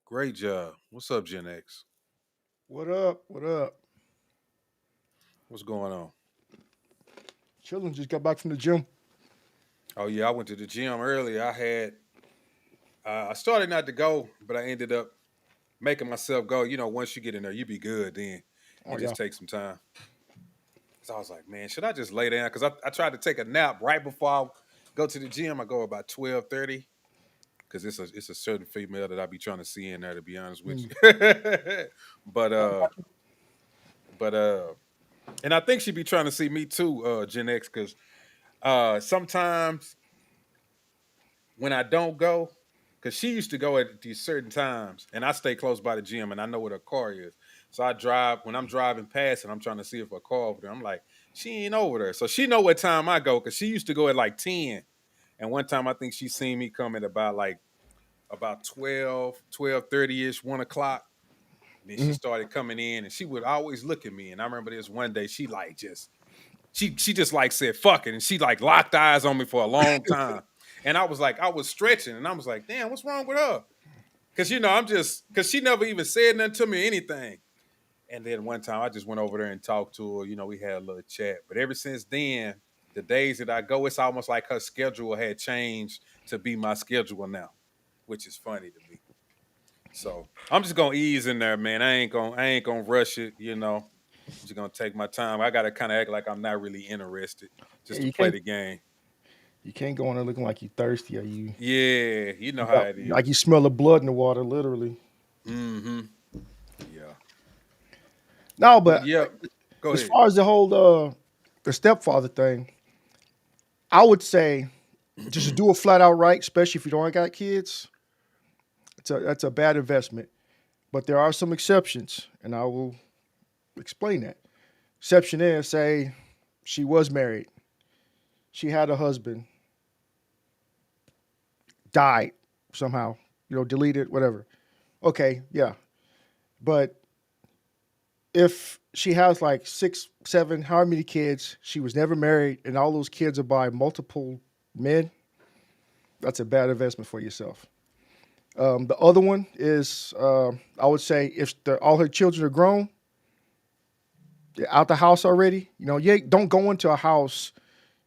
Great job. What's up, Gen X? What up? What up? What's going on? Children just got back from the gym. Oh yeah, I went to the gym earlier. I started not to go, but I ended up making myself go. You know, once you get in there, you be good. Then Oh it yeah. just takes some time. So I was like, man, should I just lay down? Because I tried to take a nap right before I go to the gym. I go about 12:30 because it's a certain female that I be trying to see in there. To be honest with you, but and I think she be trying to see me too, Gen X, because sometimes when I don't go, because she used to go at these certain times, and I stay close by the gym, and I know where her car is. So I drive when I'm driving past, and I'm trying to see if her car over there. I'm like, she ain't over there, so she know what time I go, because she used to go at like 10, and one time I think she seen me come at about 12:30 ish, 1 o'clock. And then she started coming in, and she would always look at me. And I remember this one day, she like she just like said fuck it, and she like locked eyes on me for a long time. And I was stretching, and I was like, damn, what's wrong with her? Because because she never even said nothing to me or anything. And then one time I just went over there and talked to her. You know, we had a little chat. But ever since then, the days that I go, it's almost like her schedule had changed to be my schedule now, which is funny to me. So I'm just gonna ease in there, man. I ain't gonna rush it, you know. I'm just gonna take my time. I gotta kind of act like I'm not really interested, just Yeah, to you play can't the game. you can't go in there looking like you thirsty or you Yeah, you know how it is. like you smell the blood in the water, literally. Mm-hmm. Yeah. No, But but yeah, go as ahead. far as the whole the stepfather thing, I would say just to do it flat out right, especially if you don't got kids. That's a bad investment. But there are some exceptions, and I will explain that. Exception is, say she was married, she had a husband, died somehow, deleted, whatever. Okay, yeah. But if she has like 6, 7, however many kids, she was never married, and all those kids are by multiple men, that's a bad investment for yourself. The other one is, I would say, if all her children are grown, they're out the house already. Don't go into a house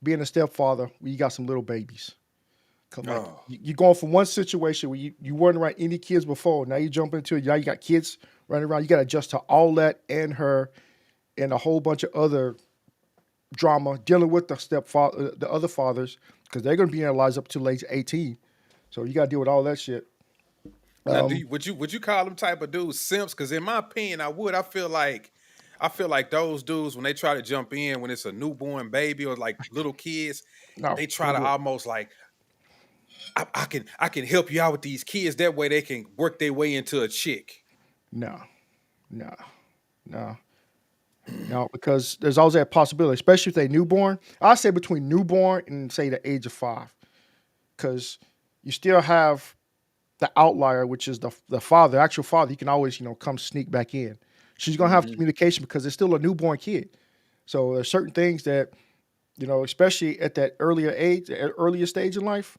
being a stepfather where you got some little babies. 'Cause like Oh. you're going from one situation where you weren't around any kids before. Now you jump into it. Now you got kids running around. You got to adjust to all that and her, and a whole bunch of other drama dealing with the stepfather, the other fathers, because they're going to be in their lives up to late 18. So you got to deal with all that shit. Now, would you call them type of dudes simps? Because in my opinion, I would. I feel like those dudes, when they try to jump in when it's a newborn baby or like little kids, No, they try to don't do it. almost like I can help you out with these kids. That way they can work their way into a chick. No, because there's always that possibility, especially if they newborn. I say between newborn and say the age of 5, because you still have the outlier, which is the father, actual father. He can always come sneak back in. She's gonna have communication because it's still a newborn kid. So there's certain things that especially at that earlier age, earlier stage in life,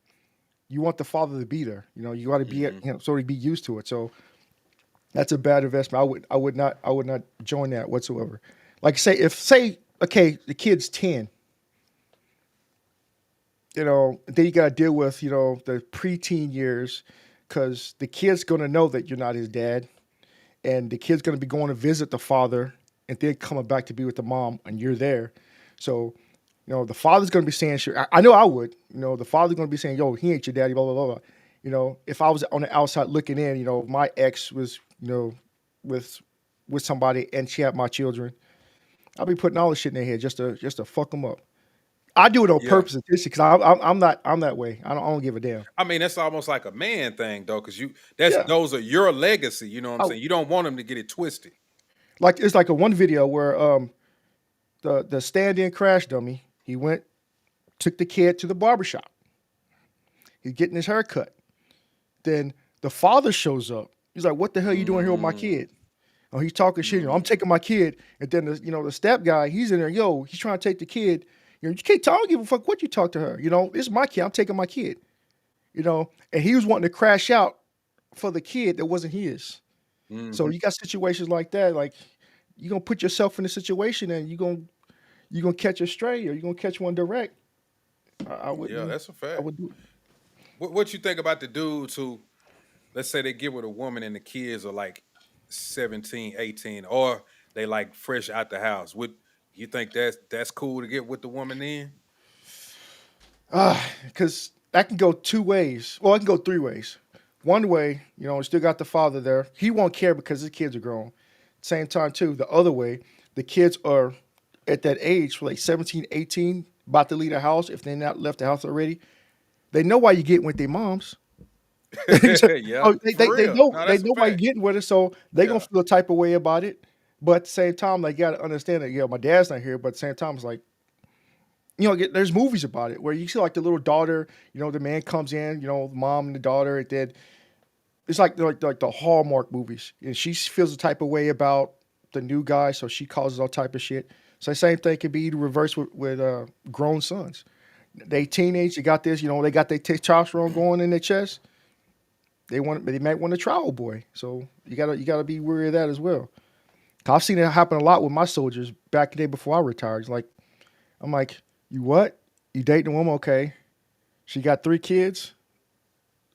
you want the father to be there. You got to be sort of be used to it. So that's a bad investment. I would not join that whatsoever. Like okay, the kid's 10. Then you got to deal with the preteen years, because the kid's going to know that you're not his dad, and the kid's going to be going to visit the father and then coming back to be with the mom, and you're there. So the father's going to be saying shit. I know I would. The father's going to be saying, yo, he ain't your daddy, blah, blah, blah, blah. If I was on the outside looking in, my ex was, with somebody and she had my children, I'll be putting all this shit in their head just to fuck them up. I do it on Yeah. purpose, because I'm that way. I don't give a damn. I mean, that's almost like a man thing though, because Yeah. those are your legacy. You know what I'm Oh. saying? You don't want them to get it twisted. Like it's like a one video where the stand-in crash dummy, he took the kid to the barbershop. He's getting his hair cut. Then the father shows up. He's like, "What the hell you doing here with my kid?" Oh, he's talking shit. I'm taking my kid, and then the step guy, he's in there. Yo, he's trying to take the kid. You can't talk. I don't give a fuck what you talk to her. This is my kid. I'm taking my kid. And he was wanting to crash out for the kid that wasn't his. So you got situations like that. Like you're gonna put yourself in a situation, and you're gonna catch a stray, or you're gonna catch one direct. I wouldn't. Yeah, that's a fact. I would do it. What you think about the dudes who, let's say they get with a woman and the kids are like 17, 18, or they like fresh out the house? Would you think that's cool to get with the woman then? Because that can go two ways. Well, it can go three ways. One way, still got the father there. He won't care because his kids are grown. Same time, too, the other way, the kids are at that age, like 17, 18, about to leave the house. If they're not left the house already, they know why you're getting with their moms. Yeah, They know why you're getting with her, so they're going to feel a type of way about it. But at the same time, they got to understand that, my dad's not here, but at the same time, it's like, there's movies about it where you see like the little daughter, the man comes in, the mom and the daughter, and then it's like the Hallmark movies. And she feels a type of way about the new guy, so she causes all type of shit. So the same thing can be reversed with grown sons. They teenage, they got this, they got their testosterone going in their chest. They might want a trial boy. So you gotta be wary of that as well. I've seen it happen a lot with my soldiers back in the day before I retired. I'm like, you what? You dating a woman? Okay. She got 3 kids.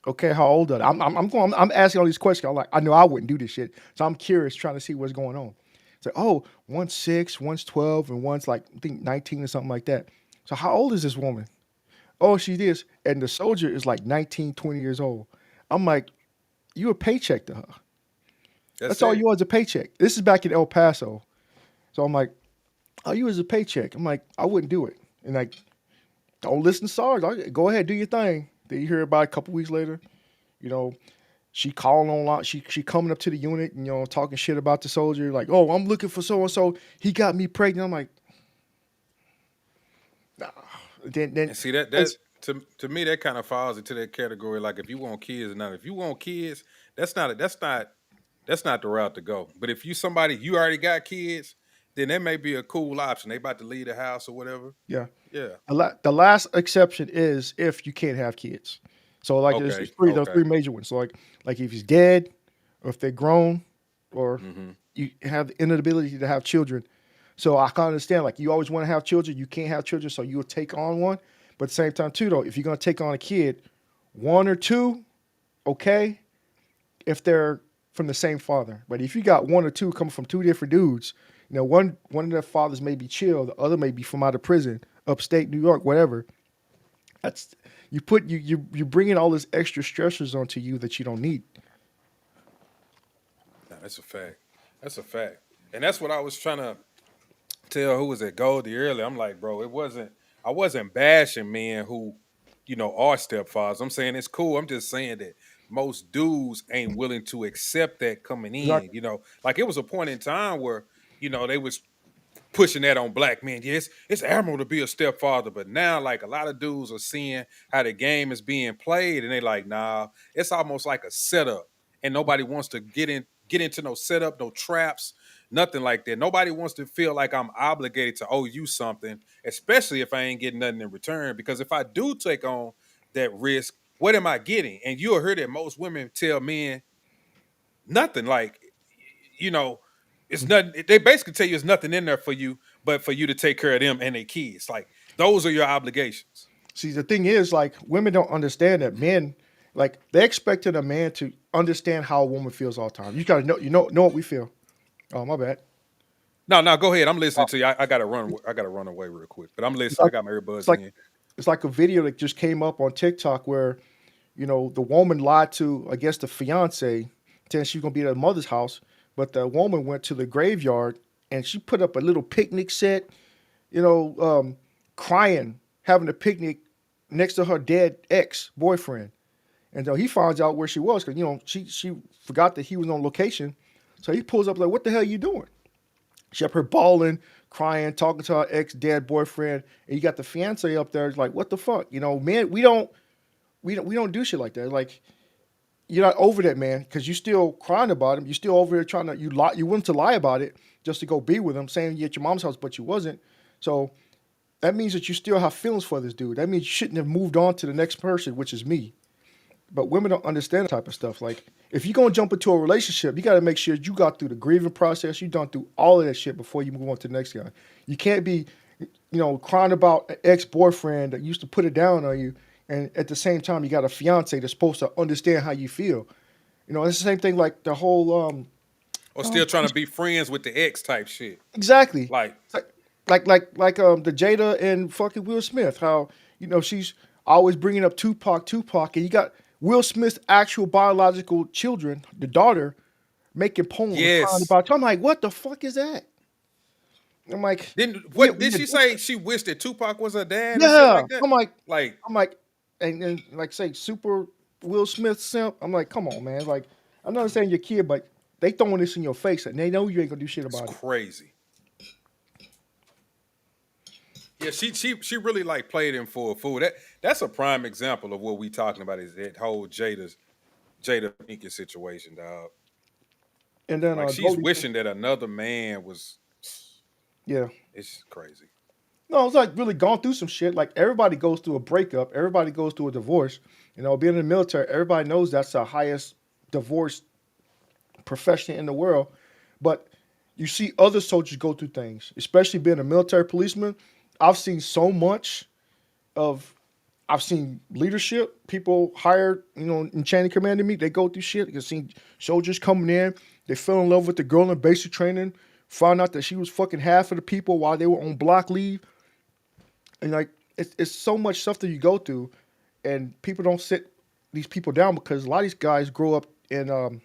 Okay, how old are they? I'm asking all these questions. I'm like, I know I wouldn't do this shit. So I'm curious, trying to see what's going on. It's like, oh, one's 6, one's 12, and one's like, I think 19 or something like that. So how old is this woman? Oh, she is. And the soldier is like 19, 20 years old. I'm like, you a paycheck to her. That's all you are, is a paycheck. This is back in El Paso. So I'm like, oh, you as a paycheck. I'm like, I wouldn't do it. And like, don't listen to SARS. Go ahead, do your thing. Then you hear about it a couple weeks later, she calling on a lot. She coming up to the unit and talking shit about the soldier. Like, oh, I'm looking for so and so. He got me pregnant. I'm like, nah. Then and see that to me that kind of falls into that category. Like if you want kids or not, if you want kids, that's not the route to go. But if you already got kids, then that may be a cool option. They about to leave the house or whatever. Yeah. Yeah. The last exception is if you can't have kids. So like there's those 3 major ones. So like if he's dead, or if they're grown, or you have the inability to have children. So I can understand, like you always want to have children, you can't have children, so you'll take on one. But at the same time too, though, if you're gonna take on a kid, 1 or 2, okay, if they're from the same father. But if you got 1 or 2 coming from 2 different dudes, one of their fathers may be chill, the other may be from out of prison, upstate New York, whatever. That's you bringing all this extra stressors onto you that you don't need. No, that's a fact. That's a fact. And that's what I was trying to tell who was at Goldie earlier. I'm like, bro, I wasn't bashing men who, are stepfathers. I'm saying it's cool. I'm just saying that most dudes ain't willing to accept that coming in. Exactly. Like it was a point in time where, they was pushing that on black men. Yes, it's admirable to be a stepfather, but now like a lot of dudes are seeing how the game is being played, and they like, nah, it's almost like a setup, and nobody wants to get into no setup, no traps, nothing like that. Nobody wants to feel like I'm obligated to owe you something, especially if I ain't getting nothing in return. Because if I do take on that risk, what am I getting? And you'll hear that most women tell men nothing. Like, it's nothing. They basically tell you there's nothing in there for you, but for you to take care of them and their kids. Like those are your obligations. See, the thing is, like, women don't understand that men, like, they expected a man to understand how a woman feels all the time. You gotta know what we feel. Oh, my bad. No, go ahead. I'm listening to you. I gotta run away real quick, but I'm listening. I got my earbuds in. It's like a video that just came up on TikTok where, the woman lied to, I guess, the fiance, saying she's gonna be at her mother's house. But the woman went to the graveyard and she put up a little picnic set, crying, having a picnic next to her dead ex-boyfriend. And he finds out where she was because, she forgot that he was on location. So he pulls up like, what the hell are you doing? She up her bawling, crying, talking to her ex-dead boyfriend. And you got the fiance up there like, what the fuck? Men, we don't do shit like that. Like, you're not over that man because you still crying about him. You still over there trying to you willing to lie about it just to go be with him, saying you're at your mom's house, but you wasn't. So that means that you still have feelings for this dude. That means you shouldn't have moved on to the next person, which is me. But women don't understand that type of stuff. Like, if you're gonna jump into a relationship, you got to make sure you got through the grieving process. You done through all of that shit before you move on to the next guy. You can't be, crying about an ex-boyfriend that used to put it down on you, and at the same time you got a fiance that's supposed to understand how you feel. It's the same thing like the whole Or still trying to be friends with the ex type shit. exactly Like, like the Jada and fucking Will Smith. How she's always bringing up Tupac, and you got Will Smith's actual biological children, the daughter, making poems crying yes. about. I'm like, what the fuck is that? I'm like, Did she say she wished that Tupac was her dad? And shit yeah. like that? I'm like, and like say super Will Smith simp. I'm like, come on, man. Like, I'm not saying your kid, but they throwing this in your face and they know you ain't gonna do shit about it. Crazy. Yeah, she really like played him for a fool. That's a prime example of what we talking about is that whole Jada Pinkett situation, dog. And then Like she's wishing that another man was. Yeah. It's crazy. No, it's like really gone through some shit. Like everybody goes through a breakup, everybody goes through a divorce. Being in the military, everybody knows that's the highest divorce profession in the world. But you see other soldiers go through things, especially being a military policeman. I've seen so much I've seen leadership, people hired, in chain of command to me, they go through shit. I've seen soldiers coming in, they fell in love with the girl in basic training, found out that she was fucking half of the people while they were on block leave. And like, it's so much stuff that you go through, and people don't sit these people down because a lot of these guys grow up in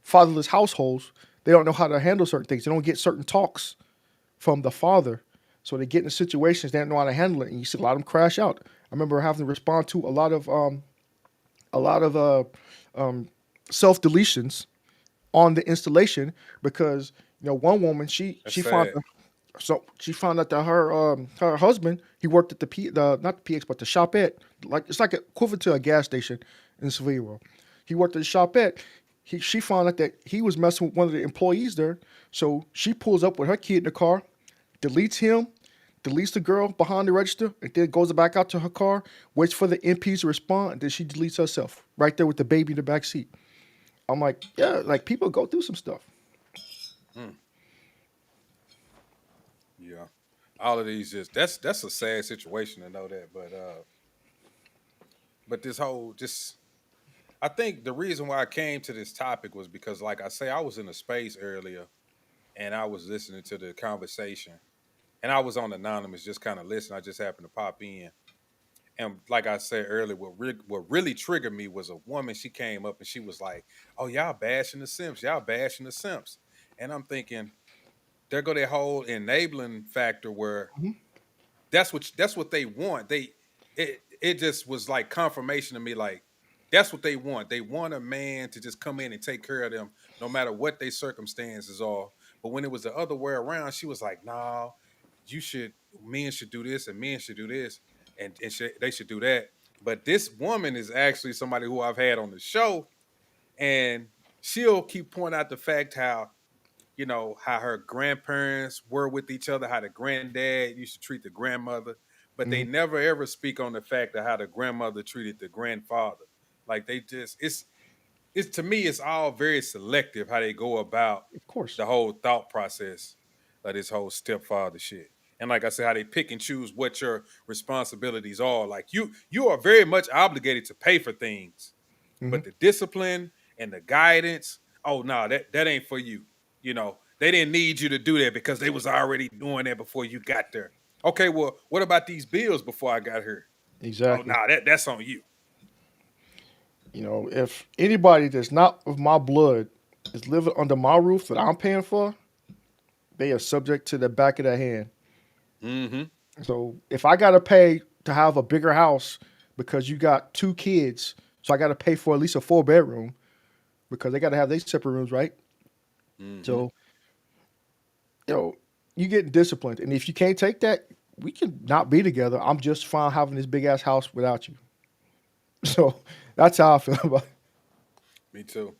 fatherless households. They don't know how to handle certain things. They don't get certain talks from the father. So they get in situations they don't know how to handle it, and you see a lot of them crash out. I remember having to respond to a lot of self deletions on the installation because one woman she found out that her husband, he worked at not the PX but the Shopette, like it's like equivalent to a gas station in Seville. He worked at the Shopette. She found out that he was messing with one of the employees there, so she pulls up with her kid in the car, deletes him, deletes the girl behind the register, and then goes back out to her car, waits for the MPs to respond, and then she deletes herself right there with the baby in the back seat. I'm like, yeah, like people go through some stuff. Yeah. All of these that's a sad situation to know that. But this whole I think the reason why I came to this topic was because, like I say, I was in a space earlier and I was listening to the conversation. And I was on Anonymous just kind of listening. I just happened to pop in. And like I said earlier, what really triggered me was a woman. She came up and she was like, oh, y'all bashing the simps. Y'all bashing the simps. And I'm thinking, there go that whole enabling factor where that's what they want. It just was like confirmation to me, like, that's what they want. They want a man to just come in and take care of them no matter what their circumstances are. But when it was the other way around, she was like, nah, men should do this and men should do this and they should do that. But this woman is actually somebody who I've had on the show, and she'll keep pointing out the fact how her grandparents were with each other, how the granddad used to treat the grandmother, but they never ever speak on the fact of how the grandmother treated the grandfather. Like they just, it's to me, it's all very selective how they go about the whole thought process of this whole stepfather shit. And like I said, how they pick and choose what your responsibilities are. Like you are very much obligated to pay for things, but the discipline and the guidance, oh no, that ain't for you. They didn't need you to do that because they was already doing that before you got there. Okay, well, what about these bills before I got here? Exactly. Oh, no, that's on you. If anybody that's not of my blood is living under my roof that I'm paying for, they are subject to the back of their hand. Mm-hmm. So if I got to pay to have a bigger house because you got 2 kids, so I got to pay for at least a 4-bedroom because they got to have their separate rooms, right? Mm-hmm. So, you get disciplined. And if you can't take that, we can not be together. I'm just fine having this big ass house without you. So that's how I feel about it. Me too.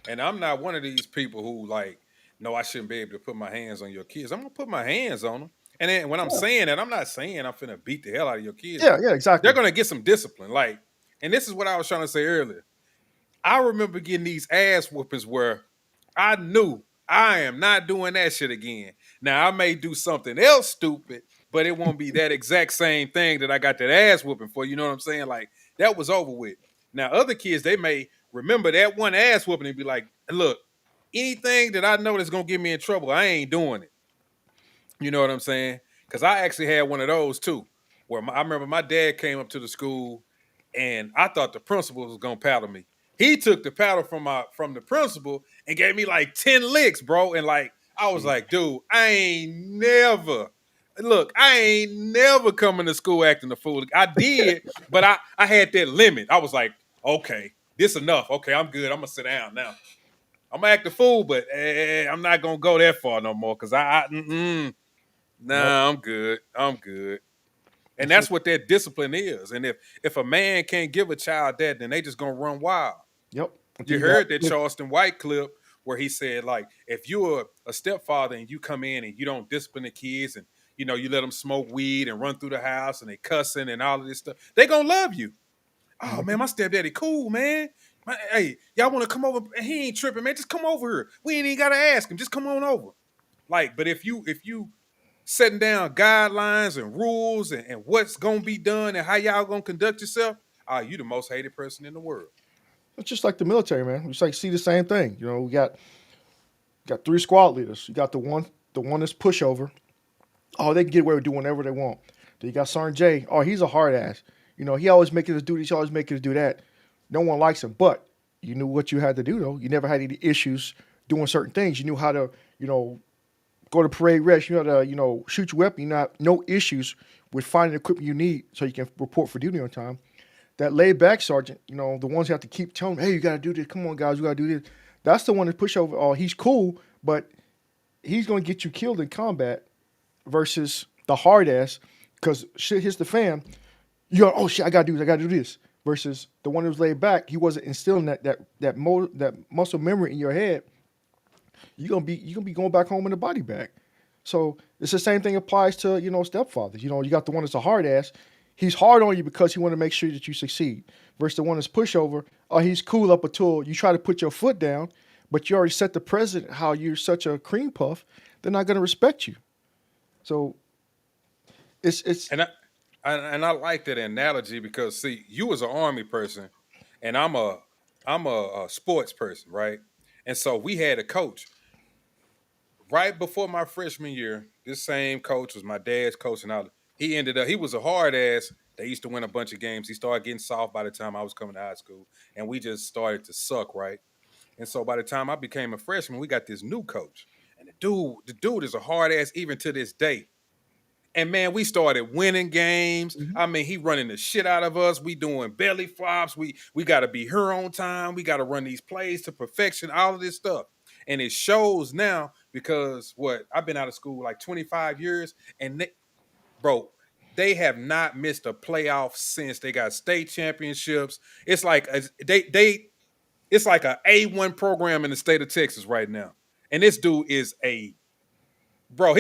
And I'm not one of these people who like, no, I shouldn't be able to put my hands on your kids. I'm gonna put my hands on them. And then when I'm Yeah. saying that, I'm not saying I'm finna beat the hell out of your kids, Yeah, but yeah, exactly. they're gonna get some discipline. Like, and this is what I was trying to say earlier. I remember getting these ass whoopings where I knew I am not doing that shit again. Now I may do something else stupid, but it won't be that exact same thing that I got that ass whooping for. You know what I'm saying? Like that was over with. Now other kids, they may remember that one ass whooping and be like, look, anything that I know that's gonna get me in trouble, I ain't doing it. You know what I'm saying? Because I actually had one of those too, where I remember my dad came up to the school, and I thought the principal was gonna paddle me. He took the paddle from the principal and gave me like 10 licks, bro. And like I was like, dude, I ain't never coming to school acting a fool. I did, but I had that limit. I was like, okay, this enough. Okay, I'm good. I'm gonna sit down now. I'm gonna act a fool, but I'm not gonna go that far no more because I'm good. I'm good. And that's what that discipline is. And if a man can't give a child that, then they just gonna run wild. Yep. You heard that Charleston White clip where he said, like, if you're a stepfather and you come in and you don't discipline the kids and you let them smoke weed and run through the house and they cussing and all of this stuff, they gonna love you. Oh man, my stepdaddy cool, man. Hey, y'all want to come over? He ain't tripping, man. Just come over here. We ain't even gotta ask him. Just come on over. Like, but if you setting down guidelines and rules and what's gonna be done and how y'all gonna conduct yourself, you the most hated person in the world. It's just like the military, man. We just like see the same thing. We got 3 squad leaders. You got the one that's pushover. Oh, they can get away with doing whatever they want. Then you got Sergeant J. Oh, he's a hard ass. He always making us do this. He always making us do that. No one likes him, but you knew what you had to do though. You never had any issues doing certain things. You knew how to, go to parade rest. You know how to, shoot your weapon. You know, no issues with finding the equipment you need so you can report for duty on time. That laid back sergeant, the ones who have to keep telling them, hey, you got to do this. Come on, guys, you got to do this. That's the one that push over. Oh, he's cool, but he's going to get you killed in combat versus the hard ass because shit hits the fan. You go, oh shit, I got to do this. I got to do this. Versus the one who was laid back, he wasn't instilling that muscle memory in your head. You're gonna be going back home in a body bag. So it's the same thing applies to stepfathers. You got the one that's a hard ass. He's hard on you because he want to make sure that you succeed. Versus the one that's pushover. Oh, he's cool up until you try to put your foot down, but you already set the precedent how you're such a cream puff. They're not gonna respect you. So it's and I like that analogy because see, you was an Army person, and I'm a sports person, right? And so we had a coach. Right before my freshman year, this same coach was my dad's coach, and he was a hard ass. They used to win a bunch of games. He started getting soft by the time I was coming to high school, and we just started to suck, right? And so by the time I became a freshman, we got this new coach, and the dude is a hard ass even to this day. And man, we started winning games. I mean, he running the shit out of us. We doing belly flops. We got to be here on time. We got to run these plays to perfection. All of this stuff, and it shows now because I've been out of school like 25 years, and they have not missed a playoff since they got state championships. It's like it's like a A1 program in the state of Texas right now, and this dude is he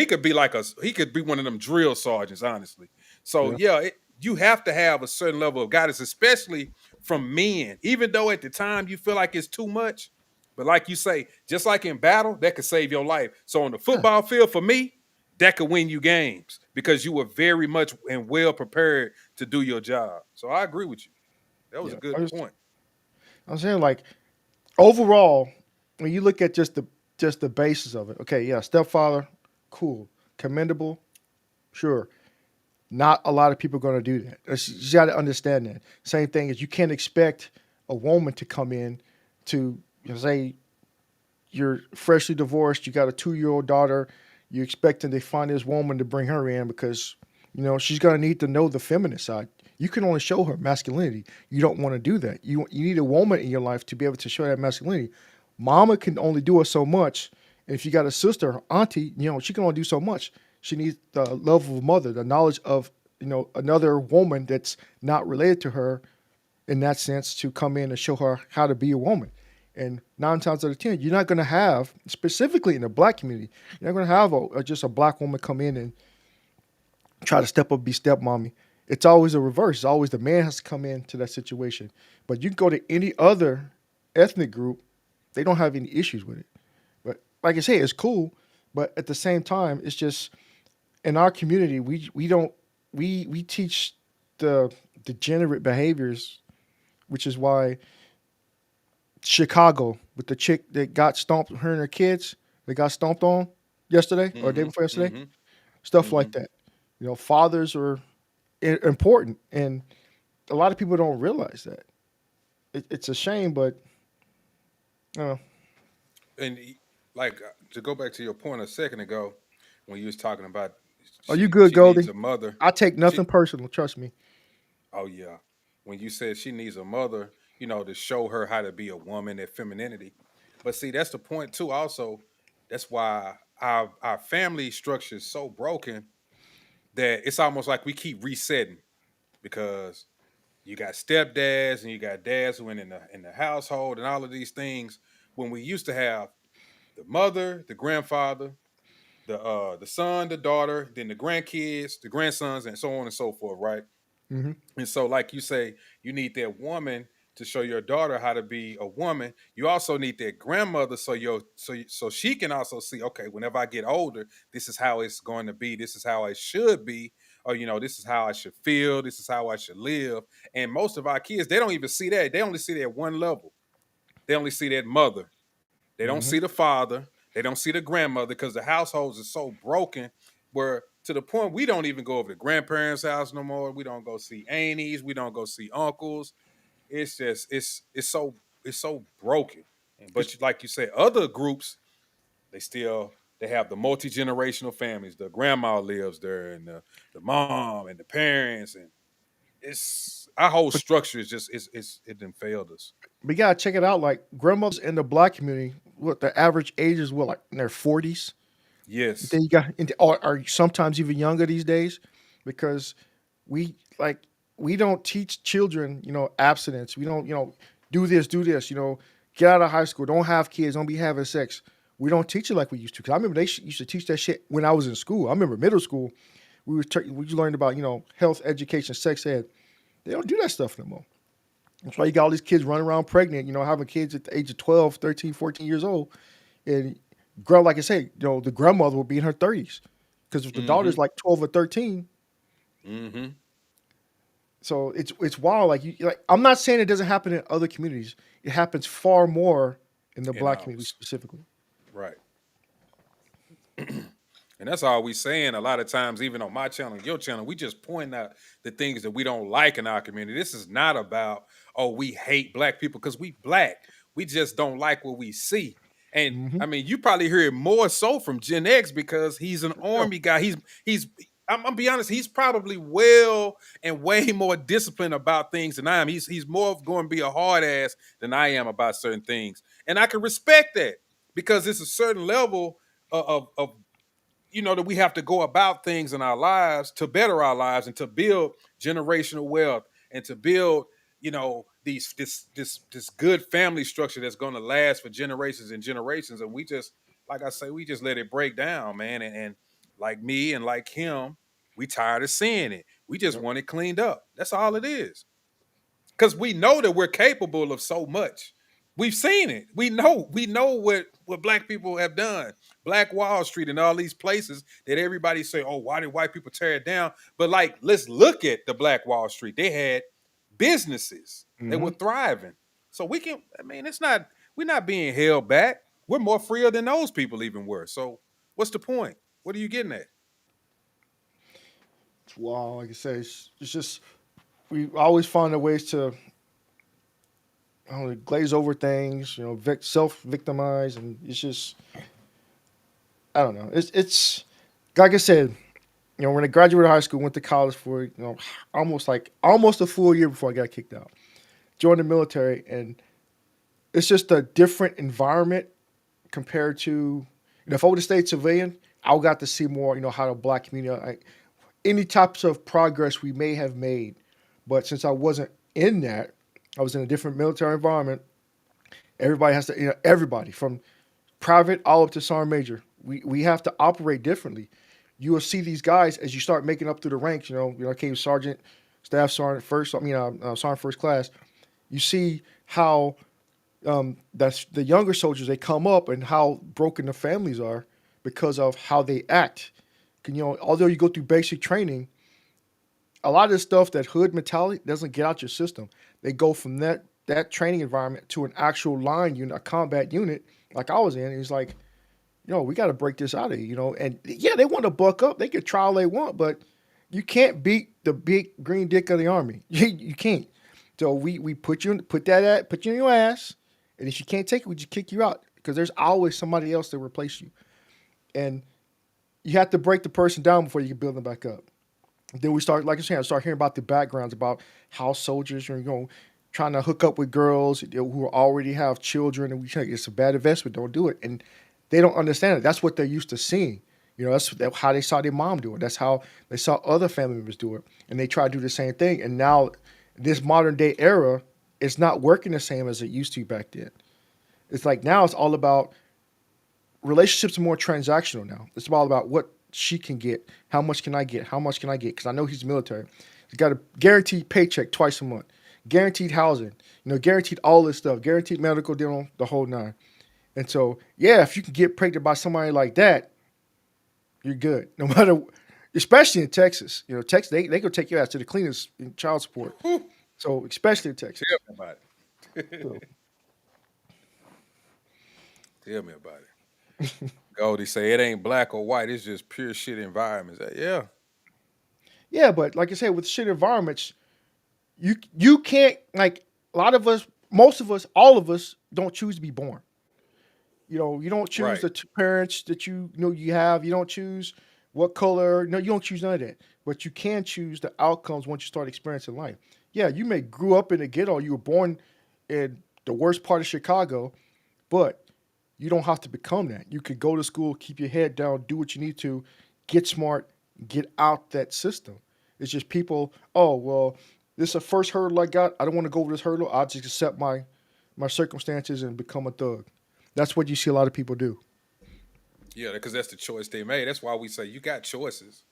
could be one of them drill sergeants, honestly. So you have to have a certain level of guidance, especially from men, even though at the time you feel like it's too much. But like you say, just like in battle, that could save your life. So on the football field, for me, that could win you games because you were very much and well prepared to do your job. So I agree with you. That was a good point. I'm saying, like, overall, when you look at just the basis of it, okay, yeah, stepfather, cool, commendable, sure. Not a lot of people are going to do that. You got to understand that. Same thing is you can't expect a woman to come in to say you're freshly divorced, you got a 2-year-old daughter, you're expecting to find this woman to bring her in because she's going to need to know the feminine side. You can only show her masculinity. You don't want to do that. You need a woman in your life to be able to show that masculinity. Mama can only do it so much. And if you got a sister, or auntie, she can only do so much. She needs the love of a mother, the knowledge of, another woman that's not related to her in that sense to come in and show her how to be a woman. And 9 times out of 10, you're not going to have, specifically in the black community, you're not going to have just a black woman come in and try to step up, be stepmommy. It's always a reverse. It's always the man has to come into that situation. But you can go to any other ethnic group, they don't have any issues with it. But like I say, it's cool. But at the same time, it's just in our community, we teach the degenerate behaviors, which is why Chicago with the chick that got stomped, her and her kids, they got stomped on yesterday or the day before yesterday, stuff like that. You know, fathers are important, and a lot of people don't realize that. It's a shame, but And like to go back to your point a second ago, when you was talking about, are you good, she Goldie? needs a mother. I take nothing personal. Trust me. Oh yeah, when you said she needs a mother, to show her how to be a woman, that femininity. But see, that's the point too. Also, that's why our family structure is so broken that it's almost like we keep resetting, because you got stepdads and you got dads who went in the household and all of these things. When we used to have the mother, the grandfather, the son, the daughter, then the grandkids, the grandsons, and so on and so forth, right? Mm-hmm. And so, like you say, you need that woman to show your daughter how to be a woman. You also need that grandmother so she can also see, okay, whenever I get older, this is how it's going to be. This is how it should be. Or, this is how I should feel. This is how I should live. And most of our kids, they don't even see that. They only see that one level. They only see that mother. They don't see the father. They don't see the grandmother, because the households are so broken where to the point we don't even go over to grandparents' house no more. We don't go see aunties. We don't go see uncles. It's just it's so broken. But like you said, other groups, they have the multi-generational families. The grandma lives there, and the mom and the parents, and it's our whole structure is just it done failed us. We gotta check it out. Like grandmothers in the black community, what the average age is, like in their 40s. Yes. Then you got, or sometimes even younger these days, because we don't teach children, abstinence. We don't, do this, get out of high school, don't have kids, don't be having sex. We don't teach it like we used to. Because I remember they used to teach that shit when I was in school. I remember middle school, we learned about, health education, sex ed. They don't do that stuff no more. That's why you got all these kids running around pregnant, having kids at the age of 12, 13, 14 years old. And girl, like I say, the grandmother will be in her 30s. Because if the daughter's like 12 or 13. Mm-hmm. So it's wild. Like I'm not saying it doesn't happen in other communities. It happens far more in the black community specifically. Right. And that's all we saying a lot of times, even on my channel, your channel, we just point out the things that we don't like in our community. This is not about, we hate black people because we black. We just don't like what we see. And I mean, you probably hear it more so from Gen X because he's an army guy. I'm gonna be honest, he's probably well and way more disciplined about things than I am. He's more of going to be a hard ass than I am about certain things. And I can respect that because it's a certain level of that we have to go about things in our lives to better our lives and to build generational wealth and to build, this good family structure that's going to last for generations and generations. And we just, like I say, we just let it break down, man. And like me and like him, we tired of seeing it. We just want it cleaned up. That's all it is. Because we know that we're capable of so much. We've seen it. We know what black people have done. Black Wall Street and all these places that everybody say, why did white people tear it down? But let's look at the Black Wall Street. They had businesses that were thriving. So we're not being held back. We're more freer than those people even were. So what's the point? What are you getting at? Wow, like I say, it's just we always find the ways to glaze over things, self-victimize, and it's just, I don't know. It's like I said, when I graduated high school, went to college for almost a full year before I got kicked out. Joined the military, and it's just a different environment compared to if I would have stayed civilian, I got to see more, how the black community, any types of progress we may have made. But since I wasn't in that, I was in a different military environment. Everybody has to, everybody from private all up to sergeant major. We have to operate differently. You will see these guys as you start making up through the ranks. Came sergeant, staff sergeant first. Sergeant first class. You see how that's the younger soldiers. They come up and how broken the families are because of how they act. Although you go through basic training, a lot of this stuff, that hood mentality, doesn't get out your system. They go from that training environment to an actual line unit, a combat unit, like I was in. It's like, we got to break this out of you, And yeah, they want to buck up. They can try all they want, but you can't beat the big green dick of the army. You can't. So we put you in your ass, and if you can't take it, we just kick you out because there's always somebody else to replace you, and you have to break the person down before you can build them back up. Then we start, like I said, hearing about the backgrounds about how soldiers are, trying to hook up with girls who already have children, and we say it's a bad investment. Don't do it, and they don't understand it. That's what they're used to seeing. That's how they saw their mom do it. That's how they saw other family members do it, and they try to do the same thing. And now, this modern day era, it's not working the same as it used to back then. It's like now it's all about relationships are more transactional now. It's all about what she can get. How much can I get? How much can I get? Because I know he's military. He's got a guaranteed paycheck twice a month, guaranteed housing, guaranteed all this stuff, guaranteed medical, dental, the whole nine. And so, yeah, if you can get pregnant by somebody like that, you're good. No matter, especially in Texas. Texas, they go take your ass to the cleanest in child support. So, especially in Texas. Tell me about it. Tell me about it. Goldie say it ain't black or white. It's just pure shit environments. Yeah. Yeah, but like I said, with shit environments, you can't, like, a lot of us, most of us, all of us don't choose to be born. You don't choose Right. the two parents that you have. You don't choose what color. No, you don't choose none of that. But you can choose the outcomes once you start experiencing life. Yeah, you may grew up in the ghetto. You were born in the worst part of Chicago, but you don't have to become that. You could go to school, keep your head down, do what you need to, get smart, get out that system. It's just people, this is the first hurdle I got. I don't want to go over this hurdle. I'll just accept my circumstances and become a thug. That's what you see a lot of people do. Yeah, because that's the choice they made. That's why we say you got choices.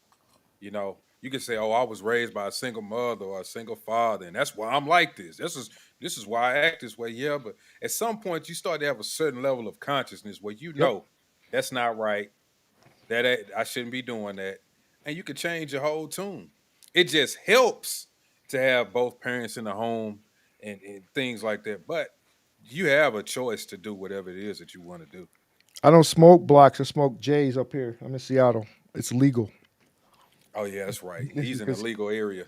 You can say, I was raised by a single mother or a single father, and that's why I'm like this. This is why I act this way. Yeah, but at some point you start to have a certain level of consciousness where that's not right. That I shouldn't be doing that, and you can change your whole tune. It just helps to have both parents in the home and things like that. But you have a choice to do whatever it is that you want to do. I don't smoke blacks. I smoke J's up here. I'm in Seattle. It's legal. Oh, yeah, that's right. He's in a legal area.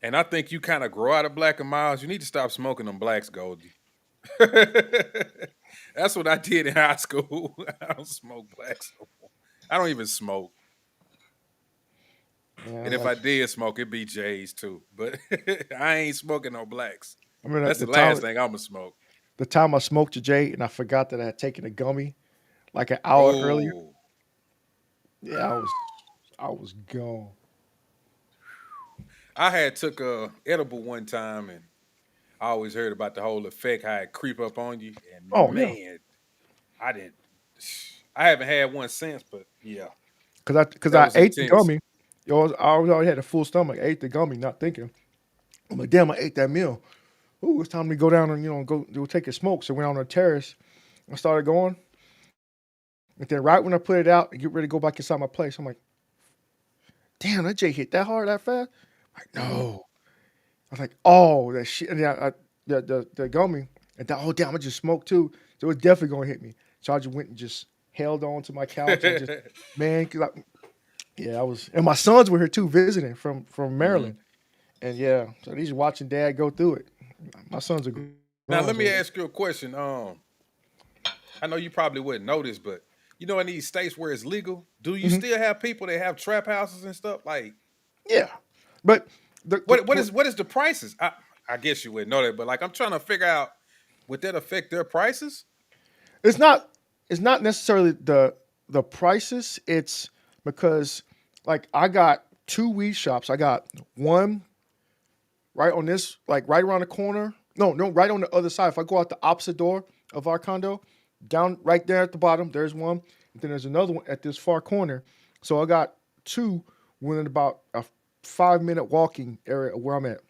And I think you kind of grow out of Black and Miles. You need to stop smoking them blacks, Goldie. That's what I did in high school. I don't smoke blacks no more. I don't even smoke. Yeah, And if I did smoke, it'd be J's too. But I ain't smoking no blacks. I mean, That's the last thing I'm going to smoke. The time I smoked a J and I forgot that I had taken a gummy like an hour earlier. Yeah, I was gone. I had took a edible one time, and I always heard about the whole effect, how it creep up on you. And man, I haven't had one since, but yeah. Because I ate the gummy. I already had a full stomach. I ate the gummy, not thinking. I'm like, damn, I ate that meal. Ooh, it's time to go down and go take a smoke. So I went on the terrace. I started going. And then right when I put it out and get ready to go back inside my place, I'm like, damn, that J hit that hard, that fast? I'm like, no. I was like, oh, that shit. And then the gummy, and thought, oh, damn, I just smoked too. So it was definitely going to hit me. So I just went and just held on to my couch. And just, man, I was, and my sons were here too, visiting from Maryland. And yeah, so he's watching dad go through it. My sons are grown. Now, let me ask you a question. I know you probably wouldn't know this, but in these states where it's legal, do you still have people that have trap houses and stuff? Like, yeah, but what is the prices? I guess you wouldn't know that, but like I'm trying to figure out, would that affect their prices? It's not necessarily the prices. It's because like I got 2 weed shops. I got one right on this, like right around the corner No, right on the other side. If I go out the opposite door of our condo, down right there at the bottom, there's one. And then there's another one at this far corner. So I got two within about a 5-minute walking area of where I'm at.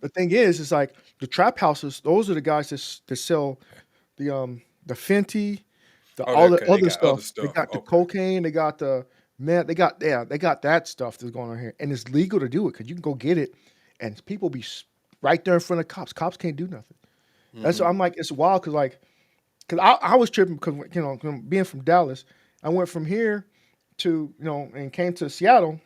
The thing is, it's like the trap houses. Those are the guys that sell the Fenty, all the Okay, they other got other stuff. They stuff. got the Okay. cocaine. They got the man. They got that stuff that's going on here, and it's legal to do it because you can go get it, and people be right there in front of cops. Cops can't do nothing. That's Mhm. I'm like, it's wild because I was tripping because being from Dallas, I went from here to and came to Seattle,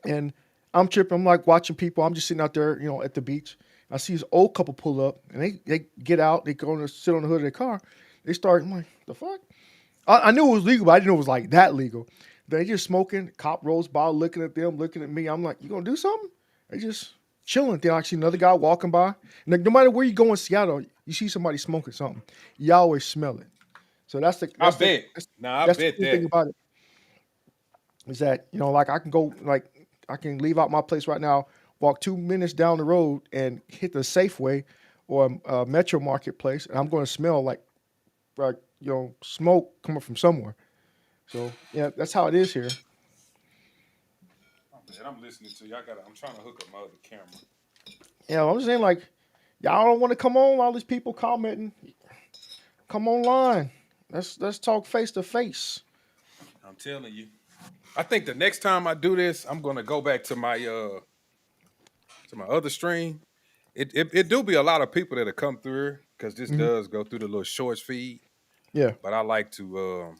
and I'm tripping. I'm like watching people. I'm just sitting out there, at the beach. I see this old couple pull up, and they get out. They go and sit on the hood of their car. They start. I'm like, the fuck. I knew it was legal, but I didn't know it was like that legal. They just smoking. Cop rolls by, looking at them, looking at me. I'm like, you gonna do something? They just chilling. Then I see another guy walking by. And no matter where you go in Seattle, you see somebody smoking something, you always smell it. So that's the I that's the bet. that's, Nah, I that's the bet cool thing that. about it is that like I can go I can leave out my place right now, walk 2 minutes down the road, and hit the Safeway or a Metro Marketplace, and I'm going to smell like smoke coming from somewhere. So yeah, that's how it is here. Oh, man, I'm listening to you. I'm trying to hook up my other camera. Yeah, I'm saying y'all don't want to come on. All these people commenting, come online. Let's talk face to face. I'm telling you. I think the next time I do this, I'm gonna go back to my other stream. It do be a lot of people that'll come through because this Mhm. does go through the little shorts feed. Yeah. But I like to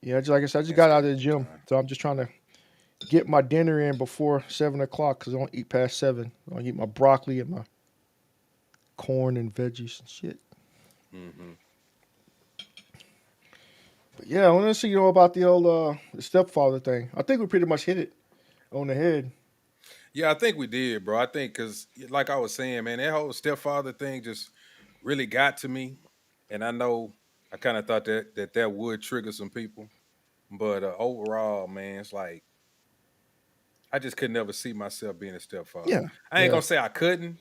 Yeah, just like I said, I just got out of the gym, so I'm just trying to get my dinner in before 7 o'clock because I don't eat past 7. I eat my broccoli and my corn and veggies and shit. mhm. But yeah, I want to see about the old the stepfather thing. I think we pretty much hit it on the head. Yeah, I think we did, bro. I think because, like I was saying, man, that whole stepfather thing just really got to me, and I know I kind of thought that would trigger some people, but overall, man, it's like I just could never see myself being a stepfather. Yeah, I ain't yeah. gonna say I couldn't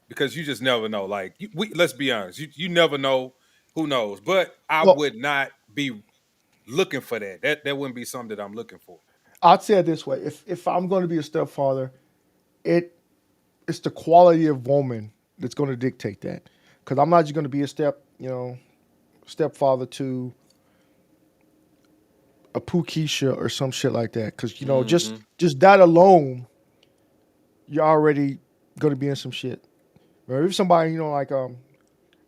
because you just never know. Like, let's be honest, you never know. Who knows? But I Well, would not be looking for that. That wouldn't be something that I'm looking for. I'd say it this way: if I'm going to be a stepfather, it's the quality of woman that's going to dictate that. Because I'm not just going to be a stepfather to a Pookeisha or some shit like that. Because Mm-hmm. just that alone, you're already going to be in some shit. Or if somebody you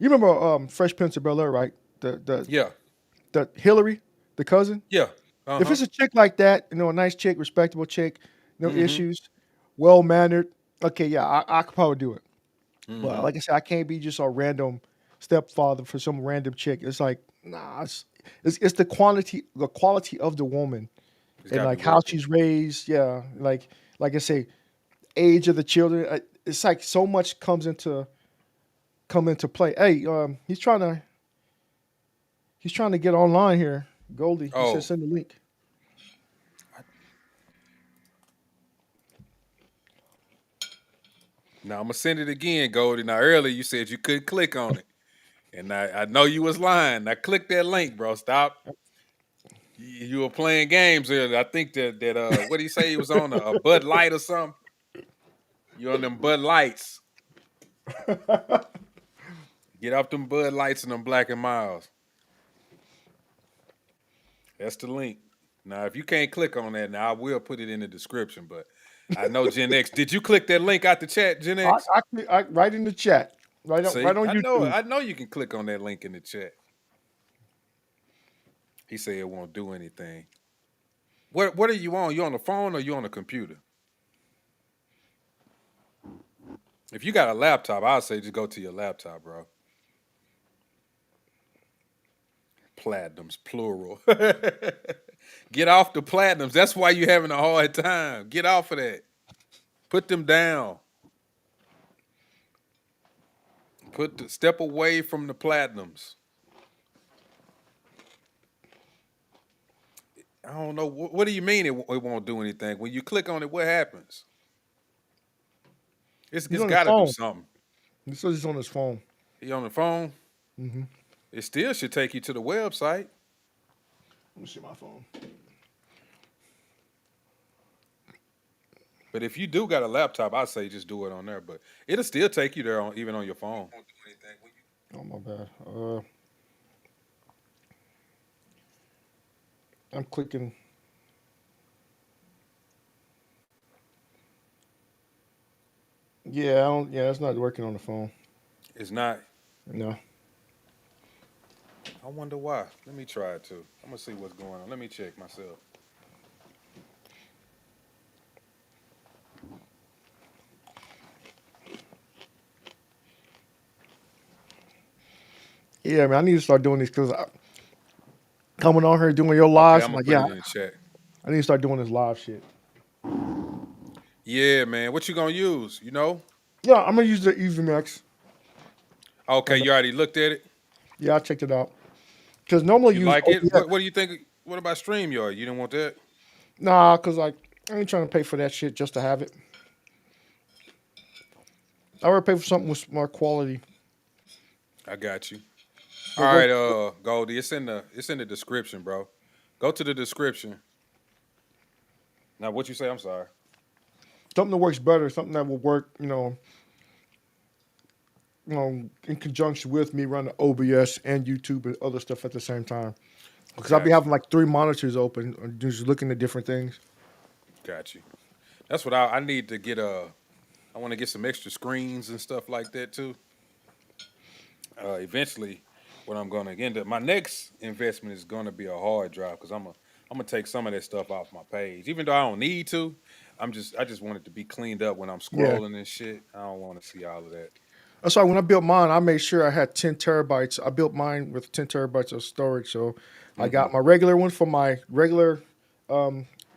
remember Fresh Prince of Bel-Air, right? Yeah. The Hillary, the cousin. Yeah. If it's a chick like that, a nice chick, respectable chick, no Mhm. issues, well mannered. Okay, yeah, I could probably do it. But Mhm. like I said, I can't be just a random stepfather for some random chick. It's like, nah, it's the quality of the woman It's and gotta be how worth it. she's raised. Yeah, like I say, age of the children. It's like so much come into play. Hey, he's trying to get online here. Goldie, he said Oh, send the link. now I'm gonna send it again, Goldie. Now earlier you said you couldn't click on it, and I know you was lying. Now click that link, bro. Stop. You were playing games earlier. I think that what do you say? He was on a Bud Light or something. You on them Bud Lights? Get off them Bud Lights and them Black and Miles. That's the link. Now, if you can't click on that, now I will put it in the description. But I know Gen X. Did you click that link out the chat, Gen X? I right in the chat, right See, on I know. YouTube. I know you can click on that link in the chat. He said it won't do anything. What are you on? You on the phone or you on the computer? If you got a laptop, I'd say just go to your laptop, bro. Platinums, plural. Get off the platinums. That's why you're having a hard time. Get off of that. Put them down. Step away from the platinums. I don't know. What do you mean it won't do anything? When you click on it, what happens? It's He's on his got to do phone. something. He says he's on his phone. He on the phone. Mm-hmm. It still should take you to the website. Let me see my phone. But if you do got a laptop, I say just do it on there. But it'll still take you there even on your phone. Oh my bad. I'm clicking. Yeah, I don't. Yeah, it's not working on the phone. It's not. No. I wonder why. Let me try it too. I'm gonna see what's going on. Let me check myself. Yeah, man, I need to start doing this because coming on here doing your Okay, lives, I'm I'm gonna like, put yeah, it in the chat. I need to start doing this live shit. Yeah, man. What you gonna use? You know? Yeah, I'm gonna use the EasyMax. Okay, you already looked at it. Yeah, I checked it out. Because normally You use like it? OBS. What do you think? What about StreamYard? You didn't want that? Nah, because like I ain't trying to pay for that shit just to have it. I would pay for something with more quality. I got you. But All what- right, Goldie, it's in the description, bro. Go to the description. Now, what you say? I'm sorry. Something that works better, something that will work, in conjunction with me running OBS and YouTube and other stuff at the same time. Because I'll be having like 3 monitors open, just looking at different things. Got you. That's what I need to get. I want to get some extra screens and stuff like that too. Eventually, what I'm gonna end up, my next investment is gonna be a hard drive because I'm gonna take some of that stuff off my page, even though I don't need to. I just want it to be cleaned up when I'm scrolling and shit. I don't want to see all of that. That's why when I built mine, I made sure I had 10 terabytes. I built mine with 10 terabytes of storage. So I got my regular one for my regular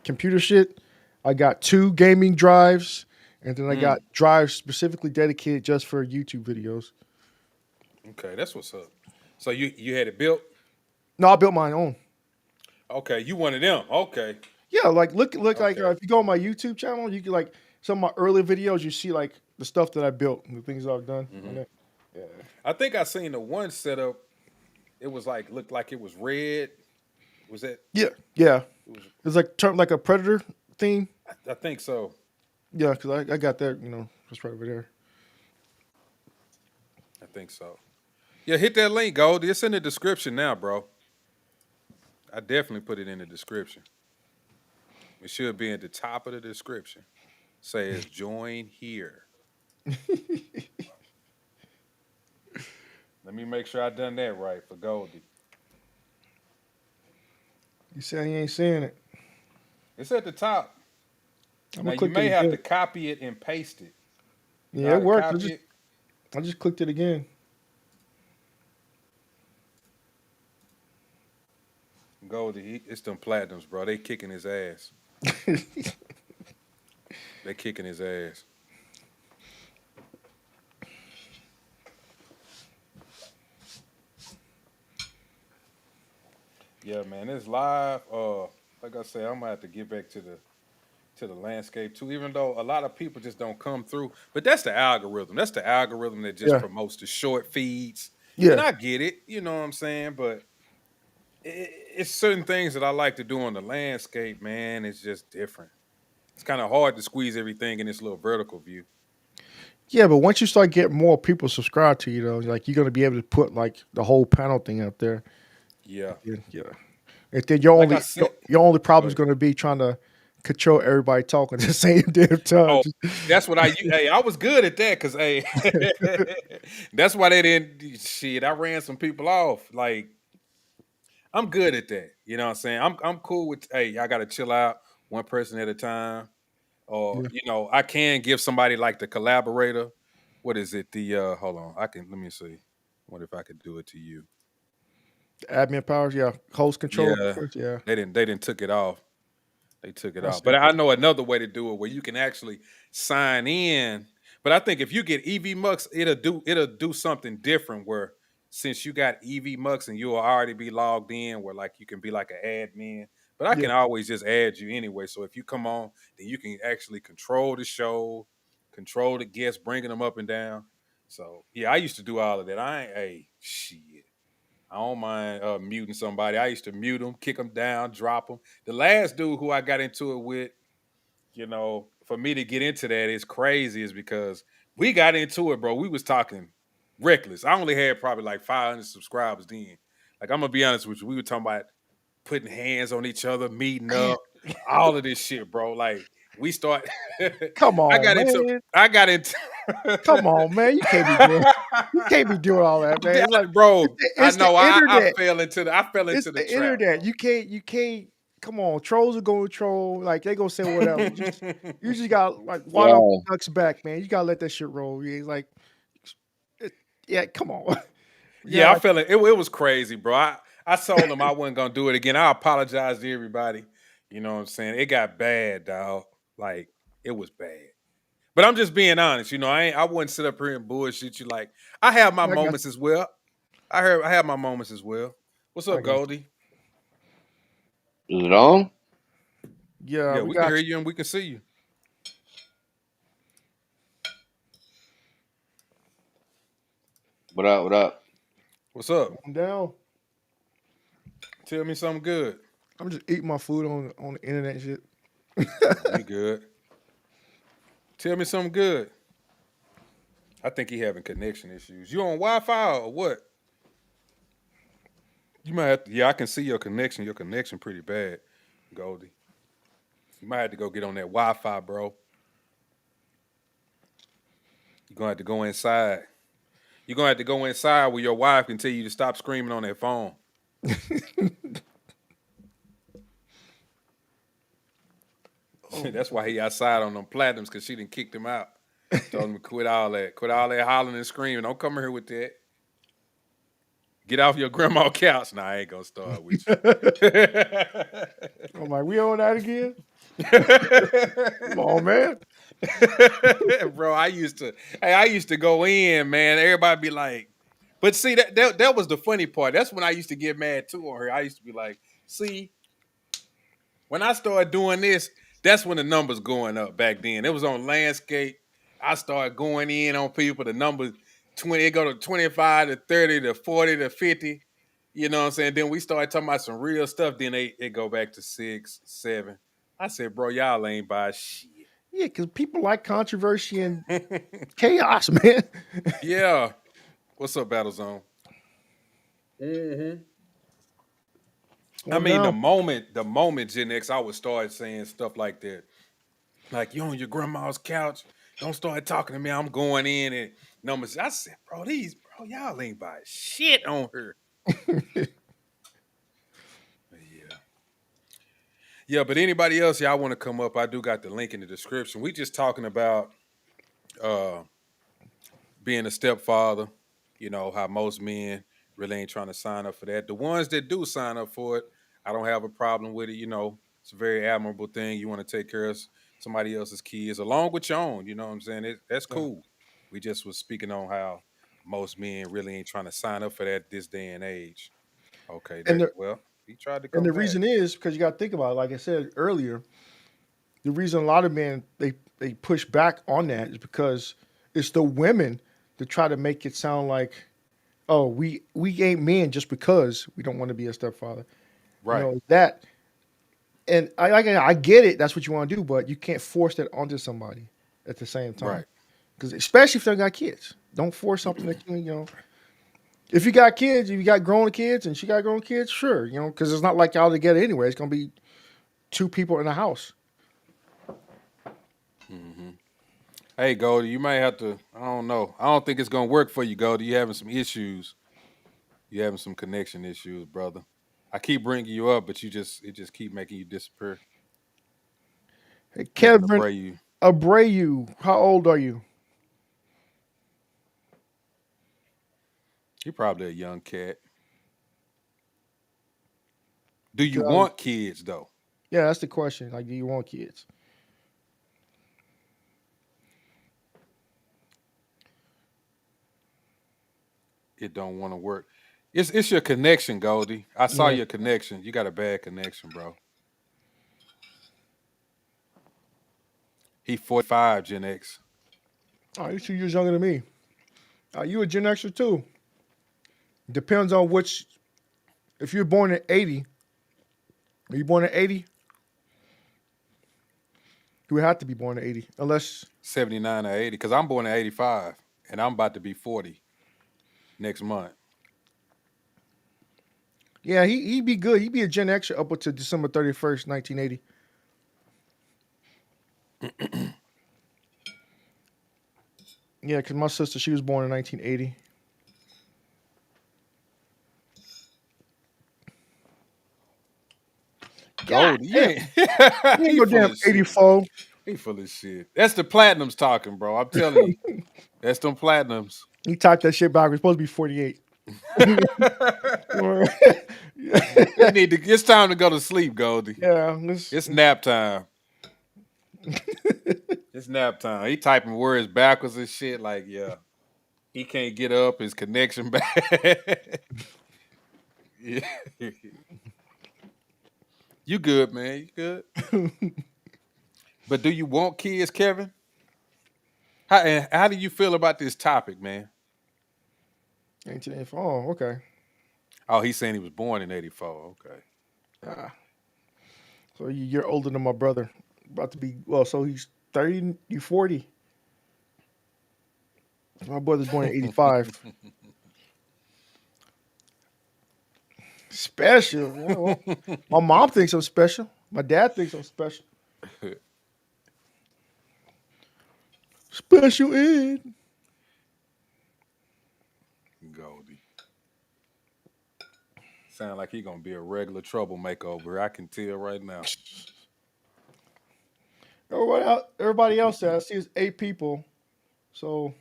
computer shit. I got 2 gaming drives, and then I got drives specifically dedicated just for YouTube videos. Okay, that's what's up. So you had it built? No, I built my own. Okay, you one of them. Okay. Yeah, like look like if you go on my YouTube channel, you can like some of my early videos. You see like the stuff that I built, the things I've done. On it. Yeah, I think I seen the one setup. It was like looked like it was red. Was that? yeah. It's like a Predator theme. I think so. Yeah, because I got that. Just right over there. I think so. Yeah, hit that link, Goldie. It's in the description now, bro. I definitely put it in the description. It should be at the top of the description. Says join here. Let me make sure I done that right for Goldie. You say you ain't seeing it. It's at the top. I'm Now gonna you click may it have again. to copy it and paste it. You know Yeah, how it to worked. copy it? I just clicked it again. Goldie, it's them platinums, bro. They kicking his ass. They kicking his ass. Yeah, man, it's live. Like I said, I'm gonna have to get back to the landscape too. Even though a lot of people just don't come through, but that's the algorithm. That's the algorithm that just promotes the short feeds. Yeah. And I get it. You know what I'm saying? But it's certain things that I like to do on the landscape, man. It's just different. It's kind of hard to squeeze everything in this little vertical view. Yeah, but once you start getting more people subscribed to you, though, like you're gonna be able to put like the whole panel thing up there. Yeah. Yeah. And then your Like only I said- your only problem is gonna be trying to control everybody talking at the same damn time. Oh, that's what I was good at that because that's why they didn't shit. I ran some people off. Like I'm good at that. You know what I'm saying? I'm cool with I gotta chill out one person at a time. Or I can give somebody like the collaborator. What is it? The hold on. Let me see. What if I could do it to you? Admin powers, yeah. Host control. Yeah. They didn't took it off. They took it I off. see. But I know another way to do it where you can actually sign in. But I think if you get EV Mux, it'll do something different where since you got EV Mux and you'll already be logged in where like you can be like an admin. But I can always just add you anyway. So if you come on, then you can actually control the show, control the guests, bringing them up and down. So yeah, I used to do all of that. Shit. I don't mind muting somebody. I used to mute them, kick them down, drop them. The last dude who I got into it with, for me to get into that is crazy, is because we got into it, bro. We was talking reckless. I only had probably like 500 subscribers then. Like, I'm gonna be honest with you, we were talking about putting hands on each other, meeting up, all of this shit, bro. Like, we start. Come on, I got man. into. Come on, man. You can't be doing all that, man. It's like, bro, it's I know. the I internet. fell into the It's the the trap. internet. You can't. Come on, trolls are going to troll. Like, they gonna say whatever. You just got like water off the duck's back, man. You gotta let that shit roll. Yeah, like, yeah. Come on. Yeah, I felt it. It was crazy, bro. I told him I wasn't gonna do it again. I apologize to everybody. You know what I'm saying? It got bad, dog. Like, it was bad. But I'm just being honest. I wouldn't sit up here and bullshit you. Like, I have my moments as well. I have my moments as well. What's up, Goldie? Is it on? Yeah, we can hear you and we can see you. What up? What up? What's up? I'm down. Tell me something good. I'm just eating my food on the internet and shit. You good? Tell me something good. I think he having connection issues. You on Wi-Fi or what? You might have to, yeah, I can see your connection. Your connection pretty bad, Goldie. You might have to go get on that Wi-Fi, bro. You're gonna have to go inside. You're gonna have to go inside where your wife can tell you to stop screaming on that phone. That's why he outside on them platinums, because she done kicked him out. Told him to quit all that hollering and screaming. Don't come here with that. Get off your grandma couch. Nah, I ain't gonna start with you. I'm like, we on that again? Come on, man. Bro, I used to go in, man. Everybody be like, but see, that was the funny part. That's when I used to get mad too on her. I used to be like, see, when I started doing this, that's when the numbers going up back then. It was on Landscape. I started going in on people. The numbers 20, it go to 25 to 30 to 40 to 50. You know what I'm saying? Then we started talking about some real stuff. Then it go back to 6, 7. I said, bro, y'all ain't buy shit. Yeah, because people like controversy and chaos, man. Yeah. What's up, Battlezone? Mm-hmm. I mean, the moment Gen X, I would start saying stuff like that. Like, you on your grandma's couch, don't start talking to me. I'm going in and numbers. I said, bro, y'all ain't buy shit on her. Yeah, but anybody else, y'all want to come up, I do got the link in the description. We just talking about being a stepfather, how most men really ain't trying to sign up for that. The ones that do sign up for it, I don't have a problem with it. It's a very admirable thing. You want to take care of somebody else's kids along with your own. You know what I'm saying? That's cool. We just was speaking on how most men really ain't trying to sign up for that this day and age. Okay, he tried to come And the back. reason is because you got to think about it. Like I said earlier, the reason a lot of men they push back on that is because it's the women that try to make it sound like, oh, we ain't men just because we don't want to be a stepfather, right? That, and I get it. That's what you want to do, but you can't force that onto somebody at the same time, right? Because especially if they got kids, don't force something that If you got kids, if you got grown kids and she got grown kids, sure, because it's not like y'all together anyway. It's gonna be 2 people in the house. Mm-hmm. Hey, Goldie, you might have to. I don't know. I don't think it's gonna work for you, Goldie. You having some issues. You having some connection issues, brother. I keep bringing you up, but it just keep making you disappear. Hey, Kevin Abreu, how old are you? You're probably a young cat. Do you want kids, though? Yeah, that's the question. Like, do you want kids? It don't want to work. It's your connection, Goldie. I saw your connection. You got a bad connection, bro. He 45, Gen X. Oh, you're 2 years younger than me. You a Gen Xer too. Depends on which. If you're born in 80, are you born in 80? You would have to be born in 80, unless 79 or 80, because I'm born in 85, and I'm about to be 40 next month. yeah, he'd be good. He'd be a Gen Xer up until December 31st, 1980. Yeah, because my sister, she was born in 1980. Gold, yeah. You ain't no damn 84. He full of shit. That's the platinums talking, bro. I'm telling you. That's them platinums. He typed that shit backwards. It's supposed to be 48. It's time to go to sleep, Goldie. Yeah. It's nap time. It's nap time. He typing words backwards and shit. Like, yeah. He can't get up. His connection back. Yeah. You good, man. You good. But do you want kids, Kevin? How do you feel about this topic, man? 1984. Oh, okay. Oh, he's saying he was born in 84. Okay. So you're older than my brother. About to be, well, so he's 30, you 40. My brother's born in 85. Special. Yeah, well, my mom thinks I'm special. My dad thinks I'm special. Special ed. Goldie. Sound like he gonna be a regular troublemaker over. I can tell right now. Everybody else there, I see is 8 people. So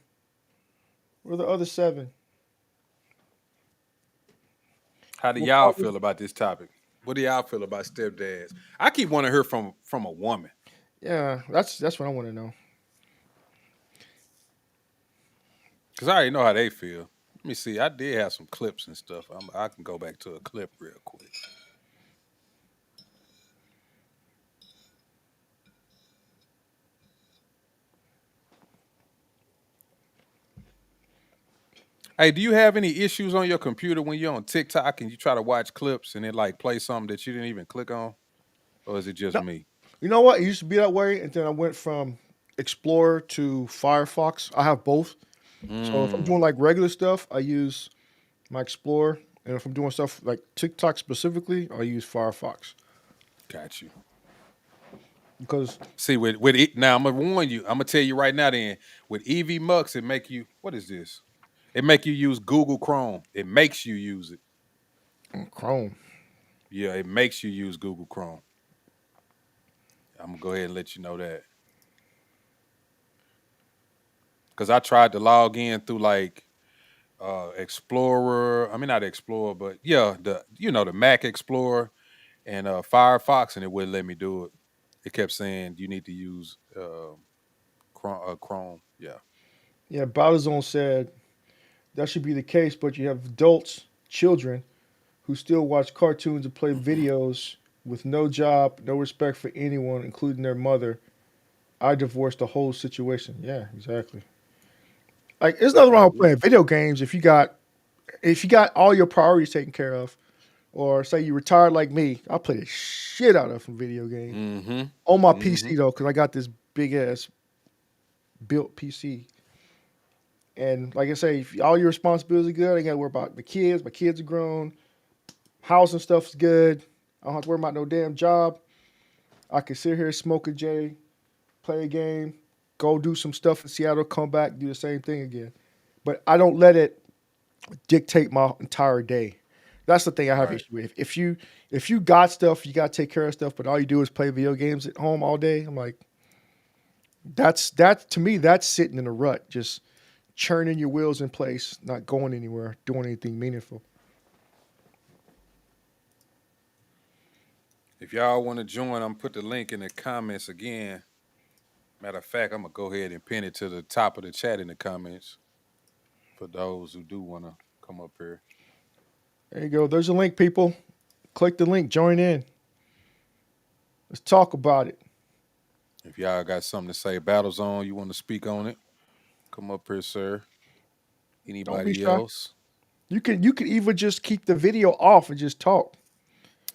where are the other 7? How do y'all feel about this topic? What do y'all feel about stepdads? I keep wanting to hear from a woman. Yeah, that's what I want to know. Because I already know how they feel. Let me see. I did have some clips and stuff. I can go back to a clip real quick. Hey, do you have any issues on your computer when you're on TikTok and you try to watch clips and it like play something that you didn't even click on? Or is it just No. me? You know what? It used to be that way, and then I went from Explorer to Firefox. I have both. So if I'm doing like regular stuff, I use my Explorer, and if I'm doing stuff like TikTok specifically, I use Firefox. Got you. Because see with it now, I'm gonna warn you. I'm gonna tell you right now. Then with EV Mux, it make you. What is this? It make you use Google Chrome. It makes you use it. Chrome. Yeah, it makes you use Google Chrome. I'm gonna go ahead and let you know that. Because I tried to log in through like Explorer. I mean not Explorer, but yeah, the Mac Explorer and Firefox, and it wouldn't let me do it. It kept saying you need to use Chrome. Yeah. Yeah, Battlezone said that should be the case, but you have adults, children, who still watch cartoons and play videos with no job, no respect for anyone, including their mother. I divorced the whole situation. Yeah, exactly. Like, there's nothing wrong with playing video games if you got all your priorities taken care of, or say you retired like me. I play the shit out of some video games on my PC though, because I got this big ass built PC. And like I say, if all your responsibilities are good, I ain't got to worry about the kids. My kids are grown. House and stuff is good. I don't have to worry about no damn job. I can sit here, smoke a J, play a game, go do some stuff in Seattle, come back, do the same thing again. But I don't let it dictate my entire day. That's the thing I have issue with. If you got stuff, you got to take care of stuff, but all you do is play video games at home all day, I'm like, that's to me, that's sitting in a rut, just churning your wheels in place, not going anywhere, doing anything meaningful. If y'all want to join, I'm put the link in the comments again. Matter of fact, I'm gonna go ahead and pin it to the top of the chat in the comments for those who do want to come up here. There you go. There's a link, people. Click the link. Join in. Let's talk about it. If y'all got something to say, Battlezone, you want to speak on it? Come up here, sir. Don't be Anybody shy. else? You could even just keep the video off and just talk.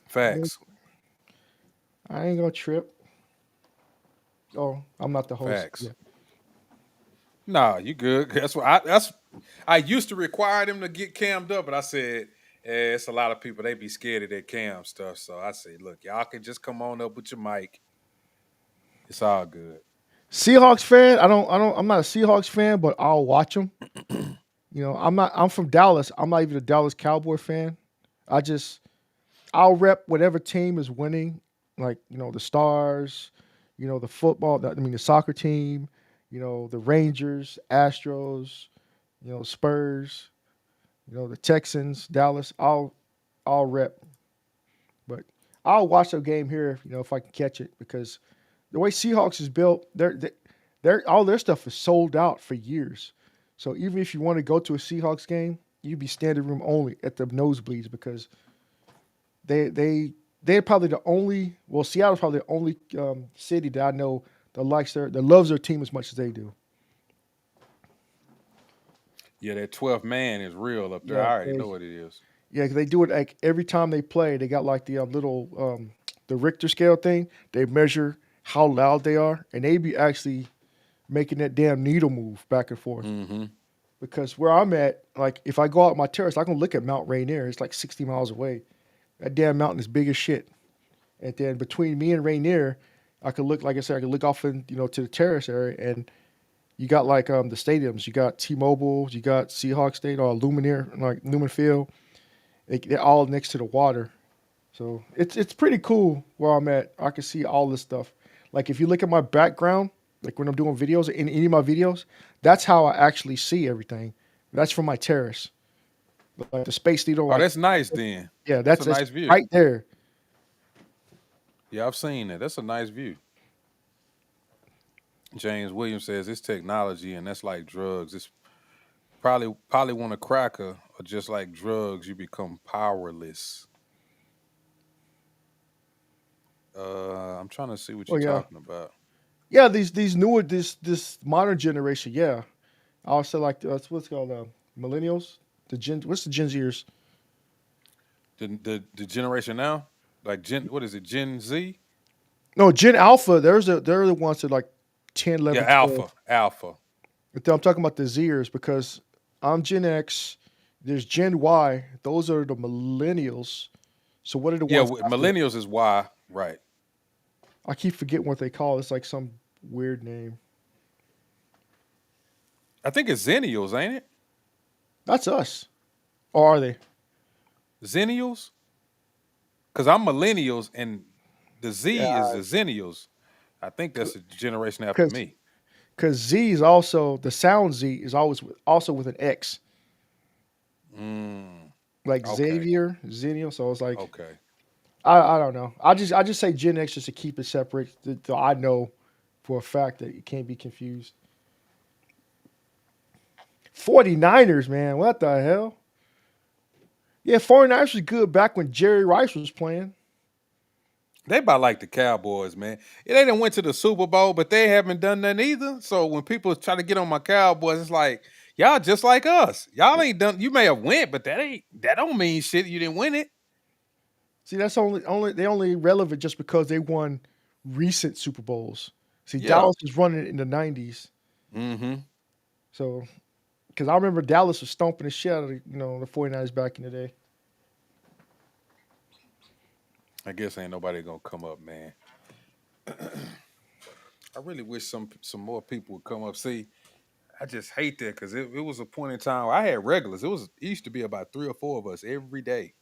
Facts. I ain't gonna trip. Oh, I'm not the host. Facts. Yeah. Nah, you good. I used to require them to get cammed up, but I said, it's a lot of people, they be scared of that cam stuff. So I say, look, y'all can just come on up with your mic. It's all good. Seahawks fan. I'm not a Seahawks fan, but I'll watch them. I'm from Dallas. I'm not even a Dallas Cowboy fan. I'll rep whatever team is winning, like, the Stars, the football, the soccer team, the Rangers, Astros, Spurs, the Texans, Dallas. I'll rep. But I'll watch a game here, if I can catch it, because the way Seahawks is built, they're all their stuff is sold out for years. So even if you want to go to a Seahawks game, you'd be standing room only at the nosebleeds, because they're probably the only. Well, Seattle's probably the only city that I know that loves their team as much as they do. Yeah, that 12th man is real up there. Yeah, I already know what it is. Yeah, 'cause they do it like every time they play. They got like the little the Richter scale thing. They measure how loud they are, and they be actually making that damn needle move back and forth. Mm-hmm. Because where I'm at, like if I go out my terrace, I can look at Mount Rainier. It's like 60 miles away. That damn mountain is big as shit. And then between me and Rainier, I could look, like I said, I could look off in, to the terrace area, and you got like the stadiums. You got T-Mobile, you got Seahawks Stadium, or Lumineer, like Lumen Field. They're all next to the water. So it's pretty cool where I'm at. I can see all this stuff. Like if you look at my background, like when I'm doing videos, in any of my videos, that's how I actually see everything. That's from my terrace. Like the Space Needle. Oh, that's nice then. Yeah, that's a nice view. Right there. Yeah, I've seen it. That's a nice view. James Williams says it's technology, and that's like drugs. It's probably want a cracker, or just like drugs, you become powerless. I'm trying to see what you're talking about. Yeah, these newer this modern generation. Yeah, I also like that's what's called millennials. What's the Gen Zers? The generation now, like what is it? Gen Z? No, Gen Alpha. They're the ones that like 10, 11, yeah, 12. Alpha. But I'm talking about the Zers, because I'm Gen X. There's Gen Y. Those are the millennials. So what are the ones? Yeah, millennials is Y, right? I keep forgetting what they call it. It's like some weird name. I think it's Zennials, ain't it? That's us. Or are they? Zennials? Because I'm millennials, and the Z is the Zennials. I think that's a generation after me. Because Z is also, the sound Z is also with an X. Like okay. Xavier, Zennial. So it's like, okay. I don't know. I just say Gen X just to keep it separate. So I know for a fact that it can't be confused. 49ers, man. What the hell? Yeah, 49ers was good back when Jerry Rice was playing. They about like the Cowboys, man. Yeah, they done went to the Super Bowl, but they haven't done nothing either. So when people try to get on my Cowboys, it's like, y'all just like us. Y'all ain't done. You may have went, but that don't mean shit. You didn't win it. See, that's only relevant just because they won recent Super Bowls. See, Dallas was running it in the 90s. Mm-hmm. So, because I remember Dallas was stomping the shit out of the 49ers back in the day. I guess ain't nobody gonna come up, man. I really wish some more people would come up. See, I just hate that because it was a point in time where I had regulars. It used to be about 3 or 4 of us every day.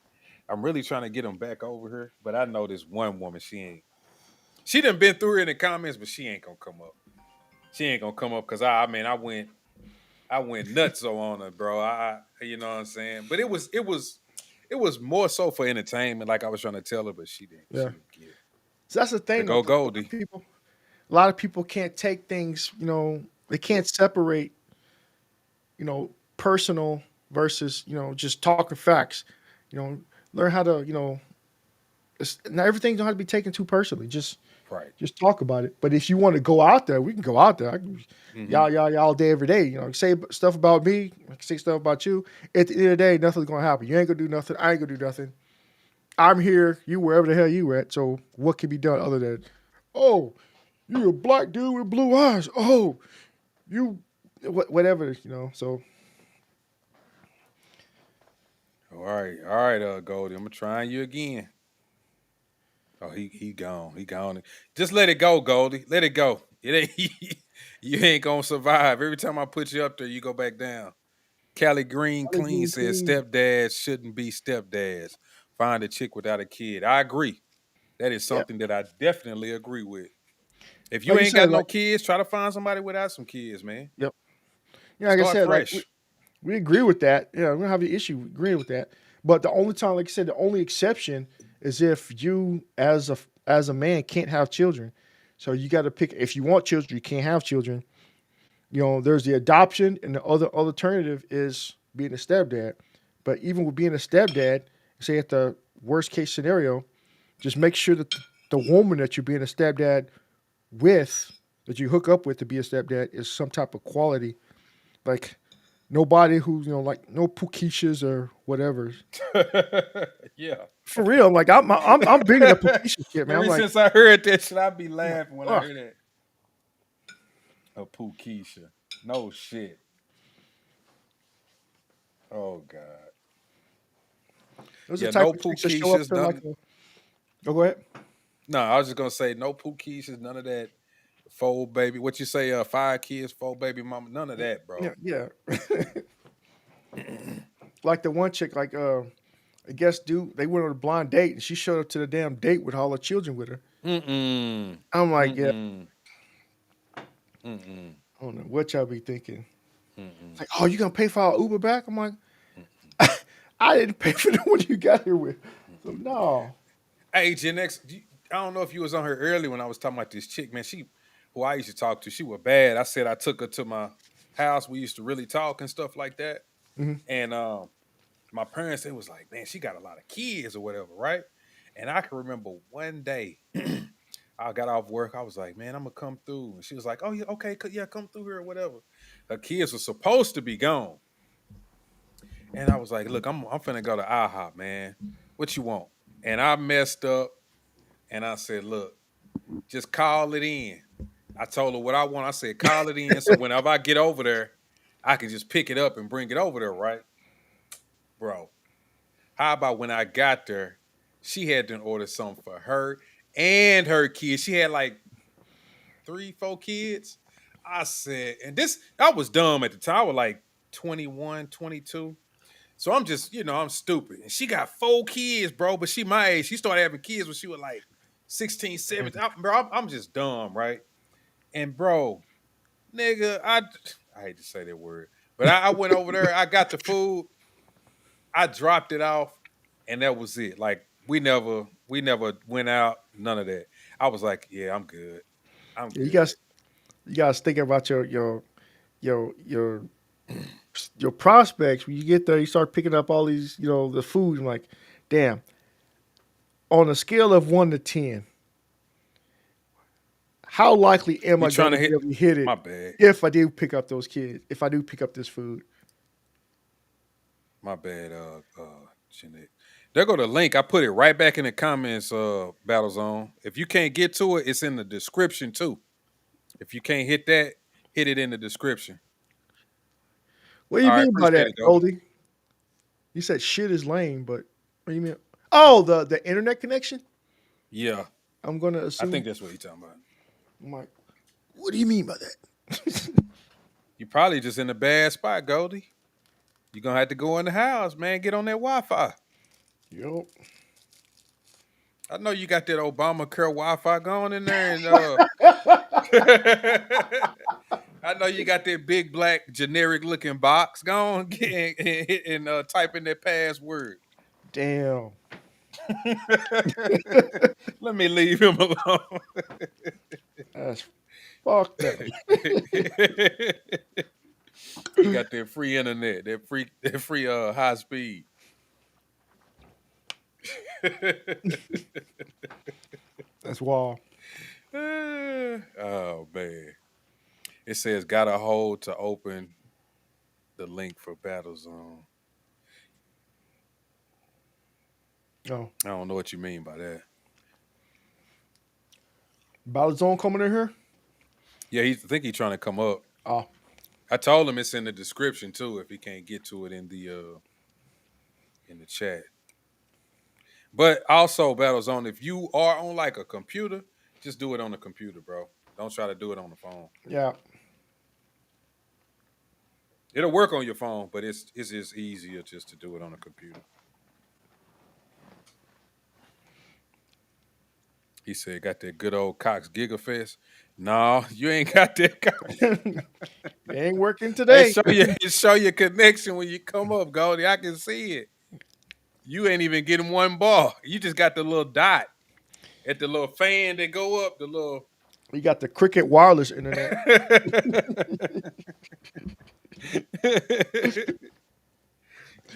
I'm really trying to get them back over here, but I know this one woman. She done been through it in the comments, but she ain't gonna come up. She ain't gonna come up because I went nuts on her, bro. You know what I'm saying? But it was more so for entertainment, like I was trying to tell her, but she didn't. Yeah. She didn't get it. So that's the thing. Go Goldie. A lot of people can't take things. They can't separate. Personal versus just talking facts. Learn how to Not everything don't have to be taken too personally. Just Right. talk about it. But if you want to go out there, we can go out there. Mhm. Y'all all day every day. You know, say stuff about me. I can say stuff about you. At the end of the day, nothing's gonna happen. You ain't gonna do nothing. I ain't gonna do nothing. I'm here. You wherever the hell you at. So what can be done other than, oh, you a black dude with blue eyes. Oh, you whatever. You know. So All right, Goldie. I'm gonna try you again. Oh, he gone. He gone. Just let it go, Goldie. Let it go. It ain't you ain't gonna survive. Every time I put you up there, you go back down. Callie Green Callie Clean Green says Clean. stepdads shouldn't be stepdads. Find a chick without a kid. I agree. That is Yeah. something that I definitely agree with. If you Like you ain't said, got no like kids, try to find somebody without some kids, man. yep. Yeah, like I Start said, like fresh. we agree with that. Yeah, we don't have the issue agreeing with that. But the only time, like I said, the only exception is if you, as a man, can't have children. So you got to pick. If you want children, you can't have children. You know, there's the adoption, and the other alternative is being a stepdad. But even with being a stepdad, say at the worst case scenario, just make sure that the woman that you're being a stepdad with, that you hook up with to be a stepdad, is some type of quality. Like nobody who, like no Pukishas or whatever. Yeah. For real, like I'm big in the Pukisha shit, man. I'm Ever like, since I heard that shit, I be I'm like, laughing when I ugh. hear that. A Pookeisha. No shit. Oh God. Those Yeah, are the type no of chicks that show up Pookeishas, to like nothing. oh, go ahead. No, I was just gonna say no Pookeishas, none of that. Four baby. What you say? 5 kids, 4 baby mama. None of that, bro. Yeah. Like the one chick, like I guess dude, they went on a blind date and she showed up to the damn date with all her children with her. Mm-mm. I'm like, yeah, Mm-mm. Mm-mm. I don't know what y'all be thinking. Mm-mm. Like, oh, you gonna pay for our Uber back? I'm like, I didn't pay for the one you got here with. So no. Hey, Gen X, I don't know if you was on her early when I was talking about this chick, man. Who I used to talk to, she was bad. I said I took her to my house. We used to really talk and stuff like that. Mhm. And my parents, it was like, man, she got a lot of kids or whatever, right? And I can remember one day I got off work. I was like, man, I'm gonna come through. And she was like, oh yeah, okay, yeah, come through here or whatever. Her kids were supposed to be gone. And I was like, look, I'm finna go to IHOP, man. What you want? And I messed up. And I said, look, just call it in. I told her what I want. I said, call it in. So whenever I get over there, I can just pick it up and bring it over there, right? Bro, how about when I got there, she had to order something for her and her kids. She had like 3, 4 kids. I said, and I was dumb at the time. I was like 21, 22. So I'm just, I'm stupid. And she got 4 kids, bro, but she my age. She started having kids when she was like 16, 17. Bro, I'm just dumb, right? And bro, nigga, I hate to say that word, but I went over there. I got the food. I dropped it off, and that was it. Like we never went out. None of that. I was like, yeah, I'm good. I'm Yeah, good. you guys think about your prospects. When you get there, you start picking up all these, the food. I'm like, damn. On a scale of 1 to 10, how likely am You I trying going to to be able to hit it my bad. if I do pick up those kids? If I do pick up this food? My bad, Jeanette. There go the link. I put it right back in the comments, Battle Zone. If you can't get to it, it's in the description too. If you can't hit that, hit it in the description. What do you All right, mean by appreciate that, it, Goldie. Goldie? You said shit is lame, but what do you mean? Oh, the internet connection? Yeah, I'm going to I assume. think that's what you're talking about. I'm like, what do you mean by that? You probably just in a bad spot, Goldie. You're going to have to go in the house, man. Get on that Wi-Fi. Yup. I know you got that Obamacare Wi-Fi going in there. And I know you got that big black generic looking box. Go on and type in that password. Damn. Let me leave him alone. That's fucked up. You got that free internet, that free high speed. That's wild. Oh man. It says got a hold to open the link for Battlezone. Oh, I don't know what you mean by that. Battlezone coming in here. Yeah, I think he's trying to come up. Oh, I told him it's in the description too if he can't get to it in the chat. But also, Battlezone, if you are on like a computer, just do it on the computer, bro. Don't try to do it on the phone. yeah. It'll work on your phone, but it's just easier just to do it on a computer. He said, got that good old Cox Gigafest. No, you ain't got that. It ain't working Hey, today. show your connection when you come up, Goldie. I can see it. You ain't even getting one ball. You just got the little dot at the little fan that go up, the little. You got the Cricket wireless internet.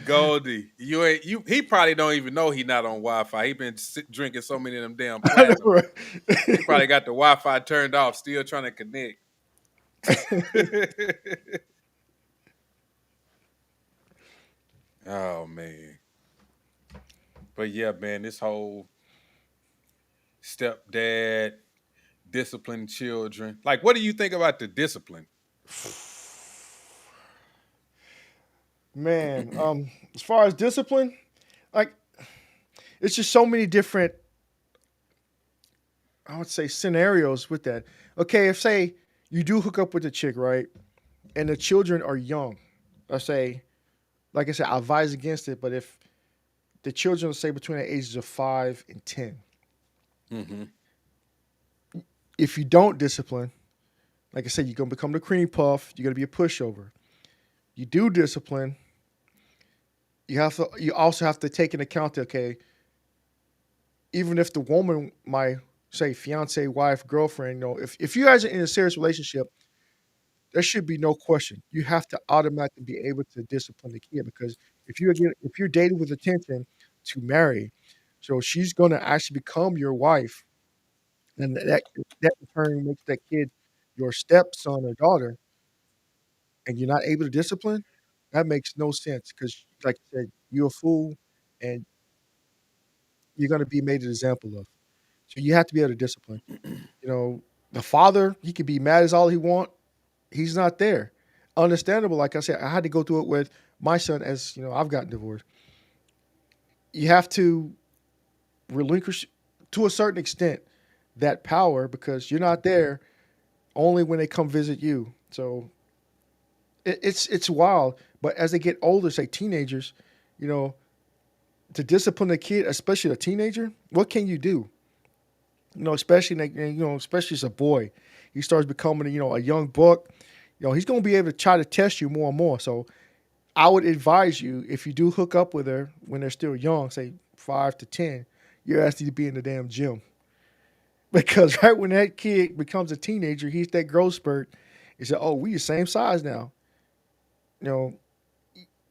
Goldie, he probably don't even know he not on Wi-Fi. He been drinking so many of them damn platinum. He probably got the Wi-Fi turned off, still trying to connect. Oh man. But yeah, man, this whole stepdad discipline children. Like, what do you think about the discipline? Man, as far as discipline, like it's just so many different, I would say, scenarios with that. Okay, if say you do hook up with the chick, right, and the children are young, I say, like I said, I advise against it. But if the children are say between the ages of 5 and 10, if you don't discipline, like I said, you're gonna become the cream puff. You're gonna be a pushover. You do discipline. You also have to take into account that, okay, even if the woman, my say fiance, wife, girlfriend, if you guys are in a serious relationship, there should be no question. You have to automatically be able to discipline the kid, because if you're dating with intention to marry, so she's going to actually become your wife, and that in turn makes that kid your stepson or daughter, and you're not able to discipline. That makes no sense, because, like you said, you're a fool, and you're going to be made an example of. So you have to be able to discipline. The father, he could be mad as all he want. He's not there. Understandable. Like I said, I had to go through it with my son as, I've gotten divorced. You have to relinquish, to a certain extent, that power, because you're not there only when they come visit you. So it's wild. But as they get older, say teenagers, to discipline a kid, especially a teenager, what can you do? Especially as a boy, he starts becoming, a young buck. He's going to be able to try to test you more and more. So I would advise you, if you do hook up with her when they're still young, say 5 to 10, you're asking to be in the damn gym. Because right when that kid becomes a teenager, he's that growth spurt. He said, oh, we the same size now.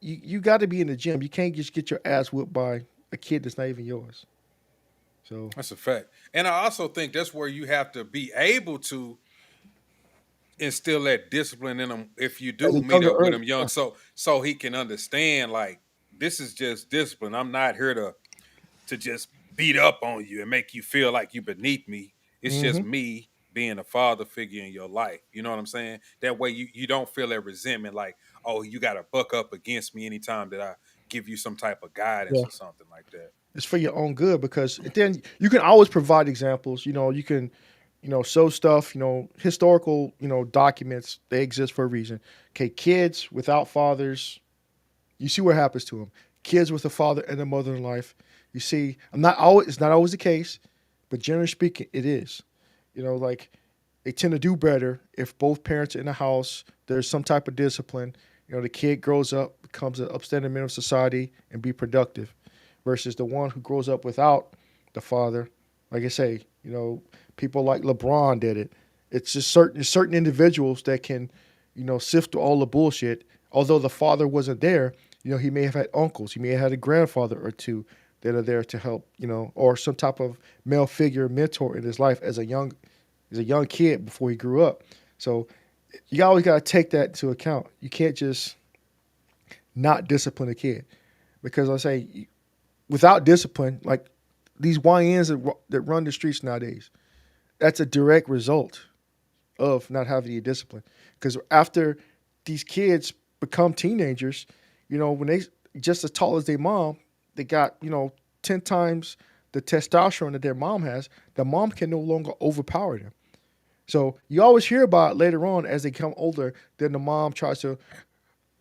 You got to be in the gym. You can't just get your ass whipped by a kid that's not even yours. So that's a fact. And I also think that's where you have to be able to instill that discipline in them if you do meet up with him young, so he can understand, like, this is just discipline. I'm not here to just beat up on you and make you feel like you beneath me. It's just me being a father figure in your life. You know what I'm saying? That way you don't feel that resentment, like, oh, you got to buck up against me anytime that I give you some type of guidance or something like that. It's for your own good, because then you can always provide examples. You can, show stuff, historical, documents, they exist for a reason. Okay, kids without fathers, you see what happens to them. Kids with a father and a mother in life, you see, it's not always the case, but generally speaking, it is. Like, they tend to do better if both parents are in the house, there's some type of discipline. The kid grows up, becomes an upstanding member of society, and be productive. Versus the one who grows up without the father. Like I say, people like LeBron did it. It's just certain individuals that can, sift through all the bullshit. Although the father wasn't there, he may have had uncles, he may have had a grandfather or two that are there to help, or some type of male figure mentor in his life as a young kid before he grew up. So you always got to take that into account. You can't just not discipline a kid, because I say without discipline, like these YNs that run the streets nowadays, that's a direct result of not having any discipline. Because after these kids become teenagers, when they just as tall as their mom, they got 10 times the testosterone that their mom has. The mom can no longer overpower them. So you always hear about later on as they become older, then the mom tries to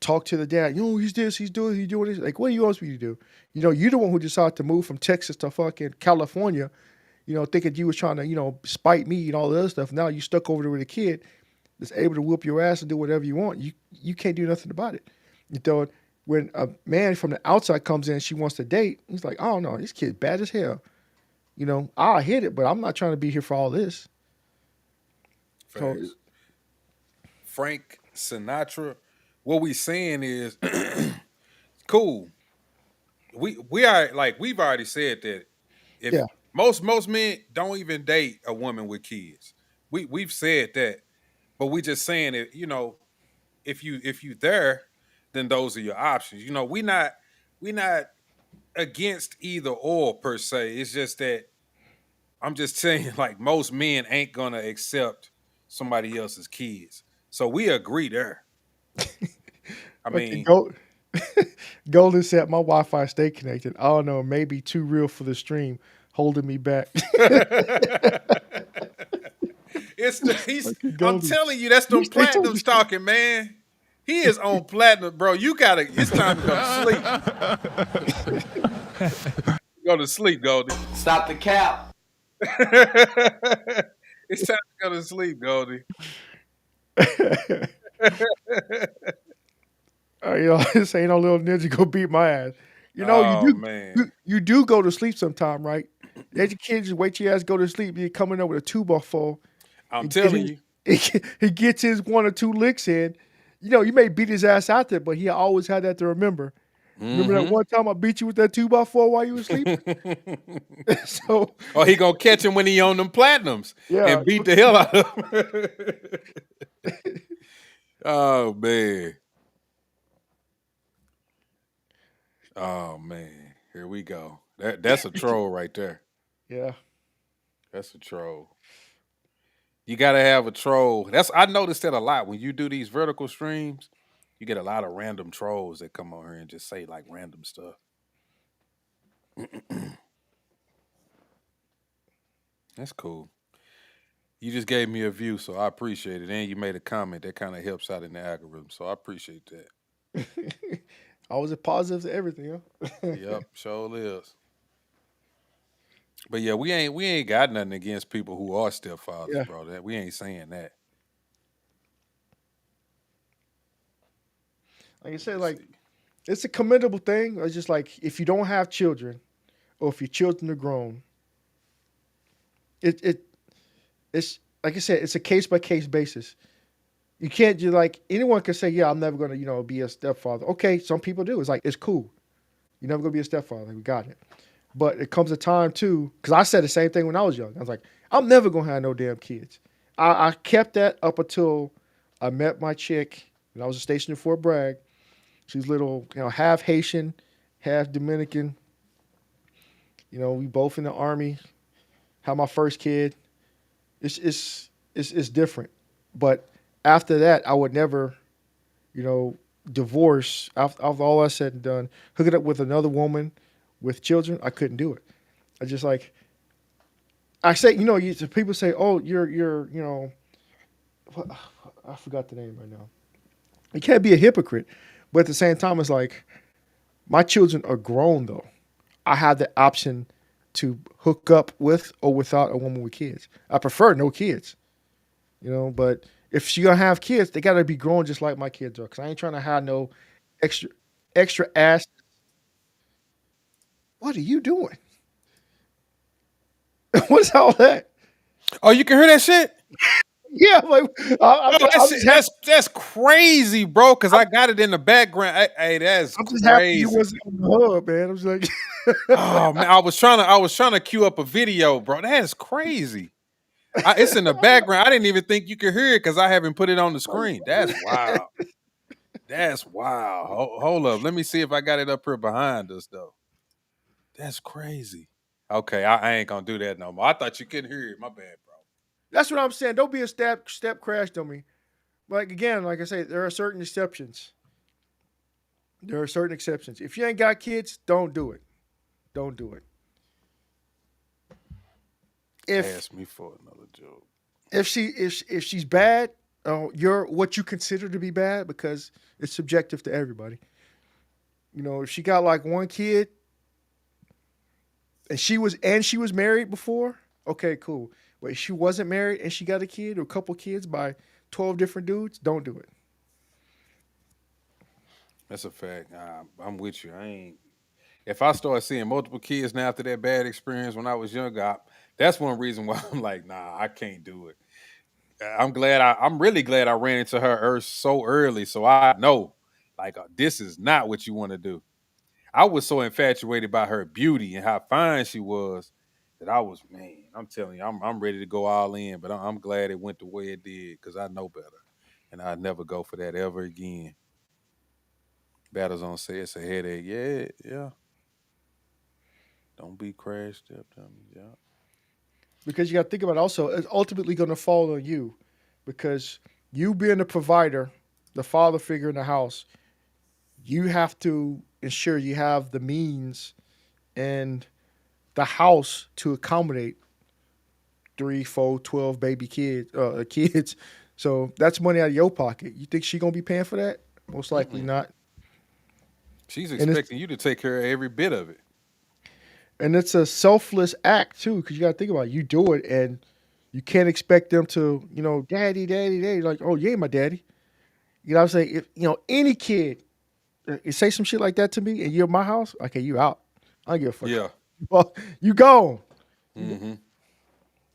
talk to the dad. He's this, he's doing this. Like, what do you want me to do? You're the one who decided to move from Texas to fucking California, thinking you was trying to, spite me and all the other stuff. Now you stuck over there with a kid that's able to whoop your ass and do whatever you want. You can't do nothing about it. When a man from the outside comes in, she wants to date, he's like, oh no, this kid's bad as hell. I'll hit it, but I'm not trying to be here for all this. So, Frank Sinatra, what we saying is, cool. We are like, we've already said that if most men don't even date a woman with kids. We've said that, but we just saying that, if you there, then those are your options. We not against either or per se. It's just that I'm just saying, like, most men ain't gonna accept somebody else's kids. So we agree there. I mean, Golden said my Wi-Fi stay connected. I don't know, maybe too real for the stream, holding me back. I'm telling you, that's them platinum stalking, man. He is on platinum, bro. It's time to go to sleep. Go to sleep, Goldie. Stop the cap. It's time to go to sleep, Goldie. This ain't no little ninja go beat my ass. You do go to sleep sometime, right? Let your kids just wait your ass go to sleep. You're coming up with a 2-ball full. I'm telling you. He gets his 1 or 2 licks in. You may beat his ass out there, but he always had that to remember. Remember that one time I beat you with that 2x4 while you were sleeping? He gonna catch him when he on them platinums and beat the hell out of him. Oh man. Oh man. Here we go. That's a troll right there. Yeah. That's a troll. You gotta have a troll. I noticed that a lot when you do these vertical streams. You get a lot of random trolls that come on here and just say like random stuff. That's cool. You just gave me a view, so I appreciate it. And you made a comment that kind of helps out in the algorithm, so I appreciate that. Always a positive to everything, huh? Yep, sure is. But yeah, we ain't got nothing against people who are stepfathers, bro. That we ain't saying that. Like I said, like it's a commendable thing. It's just like if you don't have children, or if your children are grown, it's like I said, it's a case by case basis. You can't just like anyone can say, yeah, I'm never gonna be a stepfather. Okay, some people do. It's like it's cool. You're never gonna be a stepfather. We got it. But it comes a time too, because I said the same thing when I was young. I was like, I'm never gonna have no damn kids. I kept that up until I met my chick, and I was stationed in Fort Bragg. She's little, half Haitian, half Dominican. We both in the Army. Had my first kid. It's different. But after that, I would never, divorce. After all I said and done, hook it up with another woman with children, I couldn't do it. I just like, I say, people say, oh, you're I forgot the name right now. You can't be a hypocrite. But at the same time, it's like, my children are grown, though. I have the option to hook up with or without a woman with kids. I prefer no kids, but if she's going to have kids, they got to be grown just like my kids are, because I ain't trying to have no extra ass. What are you doing? What's all that? Oh, you can hear that shit? Yeah, like Oh, I'm just happy. that's crazy, bro. Because I got it in the background. Hey, that's I'm just happy you crazy. wasn't on the hub, man. I was like, Oh man, I was trying to queue up a video, bro. That's crazy. It's in the background. I didn't even think you could hear it because I haven't put it on the screen. That's wild. That's wild. Hold up. Let me see if I got it up here behind us though. That's crazy. Okay, I ain't gonna do that no more. I thought you couldn't hear it. My bad, bro. that's what I'm saying. Don't be a step crash dummy. Like again, like I say, there are certain exceptions. There are certain exceptions. If you ain't got kids, don't do it. Don't do it. If Ask me for another joke. if she's bad, you're what you consider to be bad because it's subjective to everybody. You know, if she got like one kid and she was married before, okay, cool. But if she wasn't married and she got a kid or a couple kids by 12 different dudes, don't do it. That's a fact. I'm with you. If I start seeing multiple kids now after that bad experience when I was younger, that's one reason why I'm like, nah, I can't do it. I'm really glad I ran into her so early, so I know, like, this is not what you want to do. I was so infatuated by her beauty and how fine she was that I'm telling you, I'm ready to go all in. But I'm glad it went the way it did because I know better, and I'd never go for that ever again. Battlezone say it's a headache. Yeah. Don't be crash step dummies. Yeah. Because you got to think about it also, it's ultimately going to fall on you because you being the provider, the father figure in the house, you have to ensure you have the means and the house to accommodate 3, 4, 12 baby kids. So that's money out of your pocket. You think she going to be paying for that? Most likely not. She's expecting you to take care of every bit of it. And it's a selfless act too, because you got to think about it. You do it, and you can't expect them to, daddy, like, oh, you ain't my daddy. You know what I'm saying? If any kid, you say some shit like that to me, and you're in my house, okay, you out. I don't give a fuck. Yeah. Well, you gone. Mm-hmm.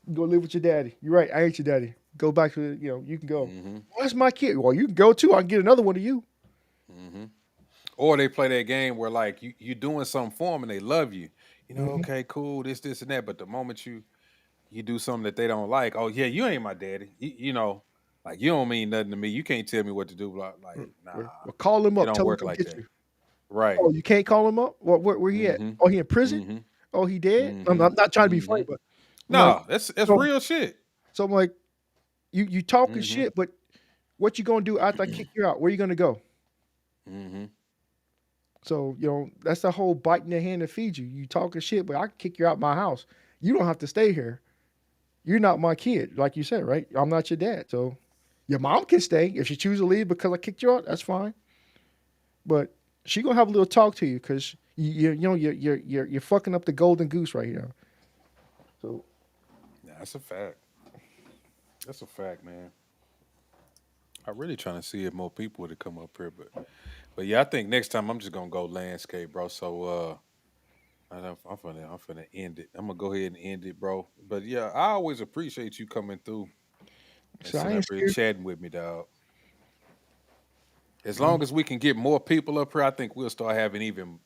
You go live with your daddy. You're right. I ain't your daddy. Go back to you can go. Mm-hmm. Well, that's my kid. Well, you can go too. I can get another one of you. Mm-hmm. Or they play that game where like you doing something for them and they love you. Okay, cool, this and that. But the moment you do something that they don't like, oh yeah, you ain't my daddy. Like you don't mean nothing to me. You can't tell me what to do. Like, nah, Well, call him it up. don't Tell him work to like get that. you. Right. Oh, you can't call him up? Where he at? Oh, he in prison? Mm-hmm. Oh, he dead? Mm-hmm. I'm not trying to be funny, but No, that's real shit. So I'm like, you talking Mm-hmm. shit, but what you gonna do after I kick you out? Where you gonna go? Mm-hmm. So that's the whole biting the hand that feeds you. You talking shit, but I can kick you out my house. You don't have to stay here. You're not my kid, like you said, right? I'm not your dad. So your mom can stay if she chooses to leave because I kicked you out. That's fine. But she gonna have a little talk to you because you're fucking up the golden goose right here. So Yeah, that's a fact. That's a fact, man. I'm really trying to see if more people would come up here, but yeah, I think next time I'm just gonna go landscape, bro. So I'm finna end it. I'm gonna go ahead and end it, bro. But yeah, I always appreciate you coming through and So I sitting ain't up here scared. chatting with me, dog. As long as we can get more people up here, I think we'll start having even.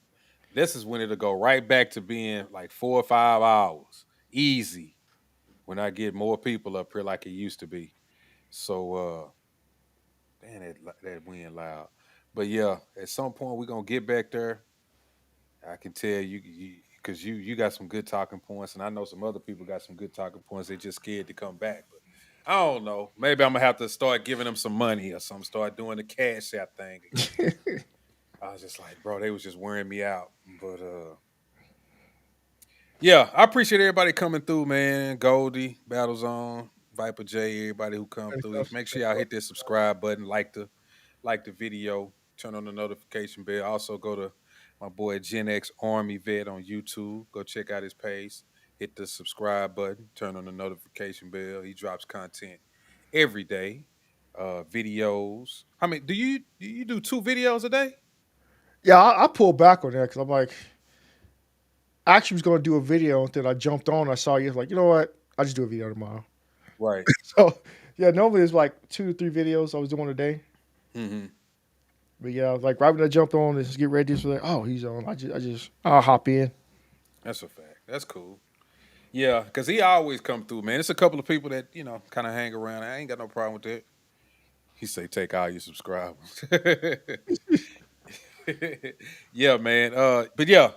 This is when it'll go right back to being like 4 or 5 hours, easy. When I get more people up here like it used to be. So, damn, that wind loud. But yeah, at some point we're gonna get back there. I can tell you because you got some good talking points, and I know some other people got some good talking points. They just scared to come back. But I don't know. Maybe I'm gonna have to start giving them some money or something. Start doing the cash app thing again. I was just like, bro, they was just wearing me out. But yeah, I appreciate everybody coming through, man. Goldie, Battlezone, Viper J, everybody who come through. Make sure y'all hit that subscribe button, like the video, turn on the notification bell. Also go to my boy Gen X Army Vet on YouTube. Go check out his page. Hit the subscribe button, turn on the notification bell. He drops content every day. Videos. I mean, do you do 2 videos a day? Yeah, I pulled back on that because I'm like, I actually was going to do a video, and then I jumped on. I saw you. Like, you know what? I'll just do a video tomorrow. Right. Yeah, normally it's like 2 to 3 videos I was doing a day. Mm-hmm. But yeah, like right when I jumped on and just get ready, so like, oh, he's on. I'll hop in. That's a fact. That's cool. Yeah, because he always come through, man. It's a couple of people that, kind of hang around. I ain't got no problem with that. He say, take all your subscribers. Yeah, man. But yeah,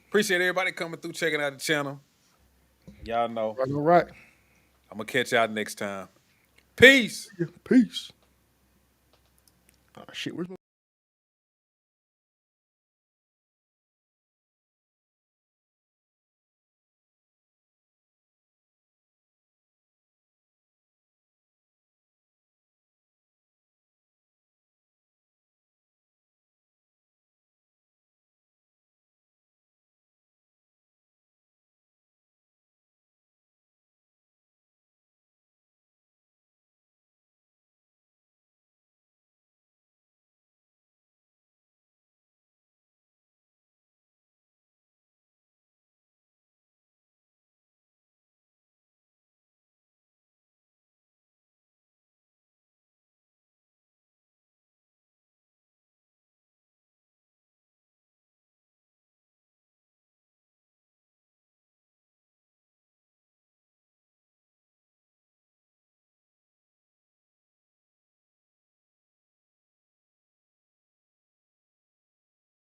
appreciate everybody coming through, checking out the channel. Y'all know. All right. I'm going to catch y'all next time. Peace. Peace. Oh, shit, where's my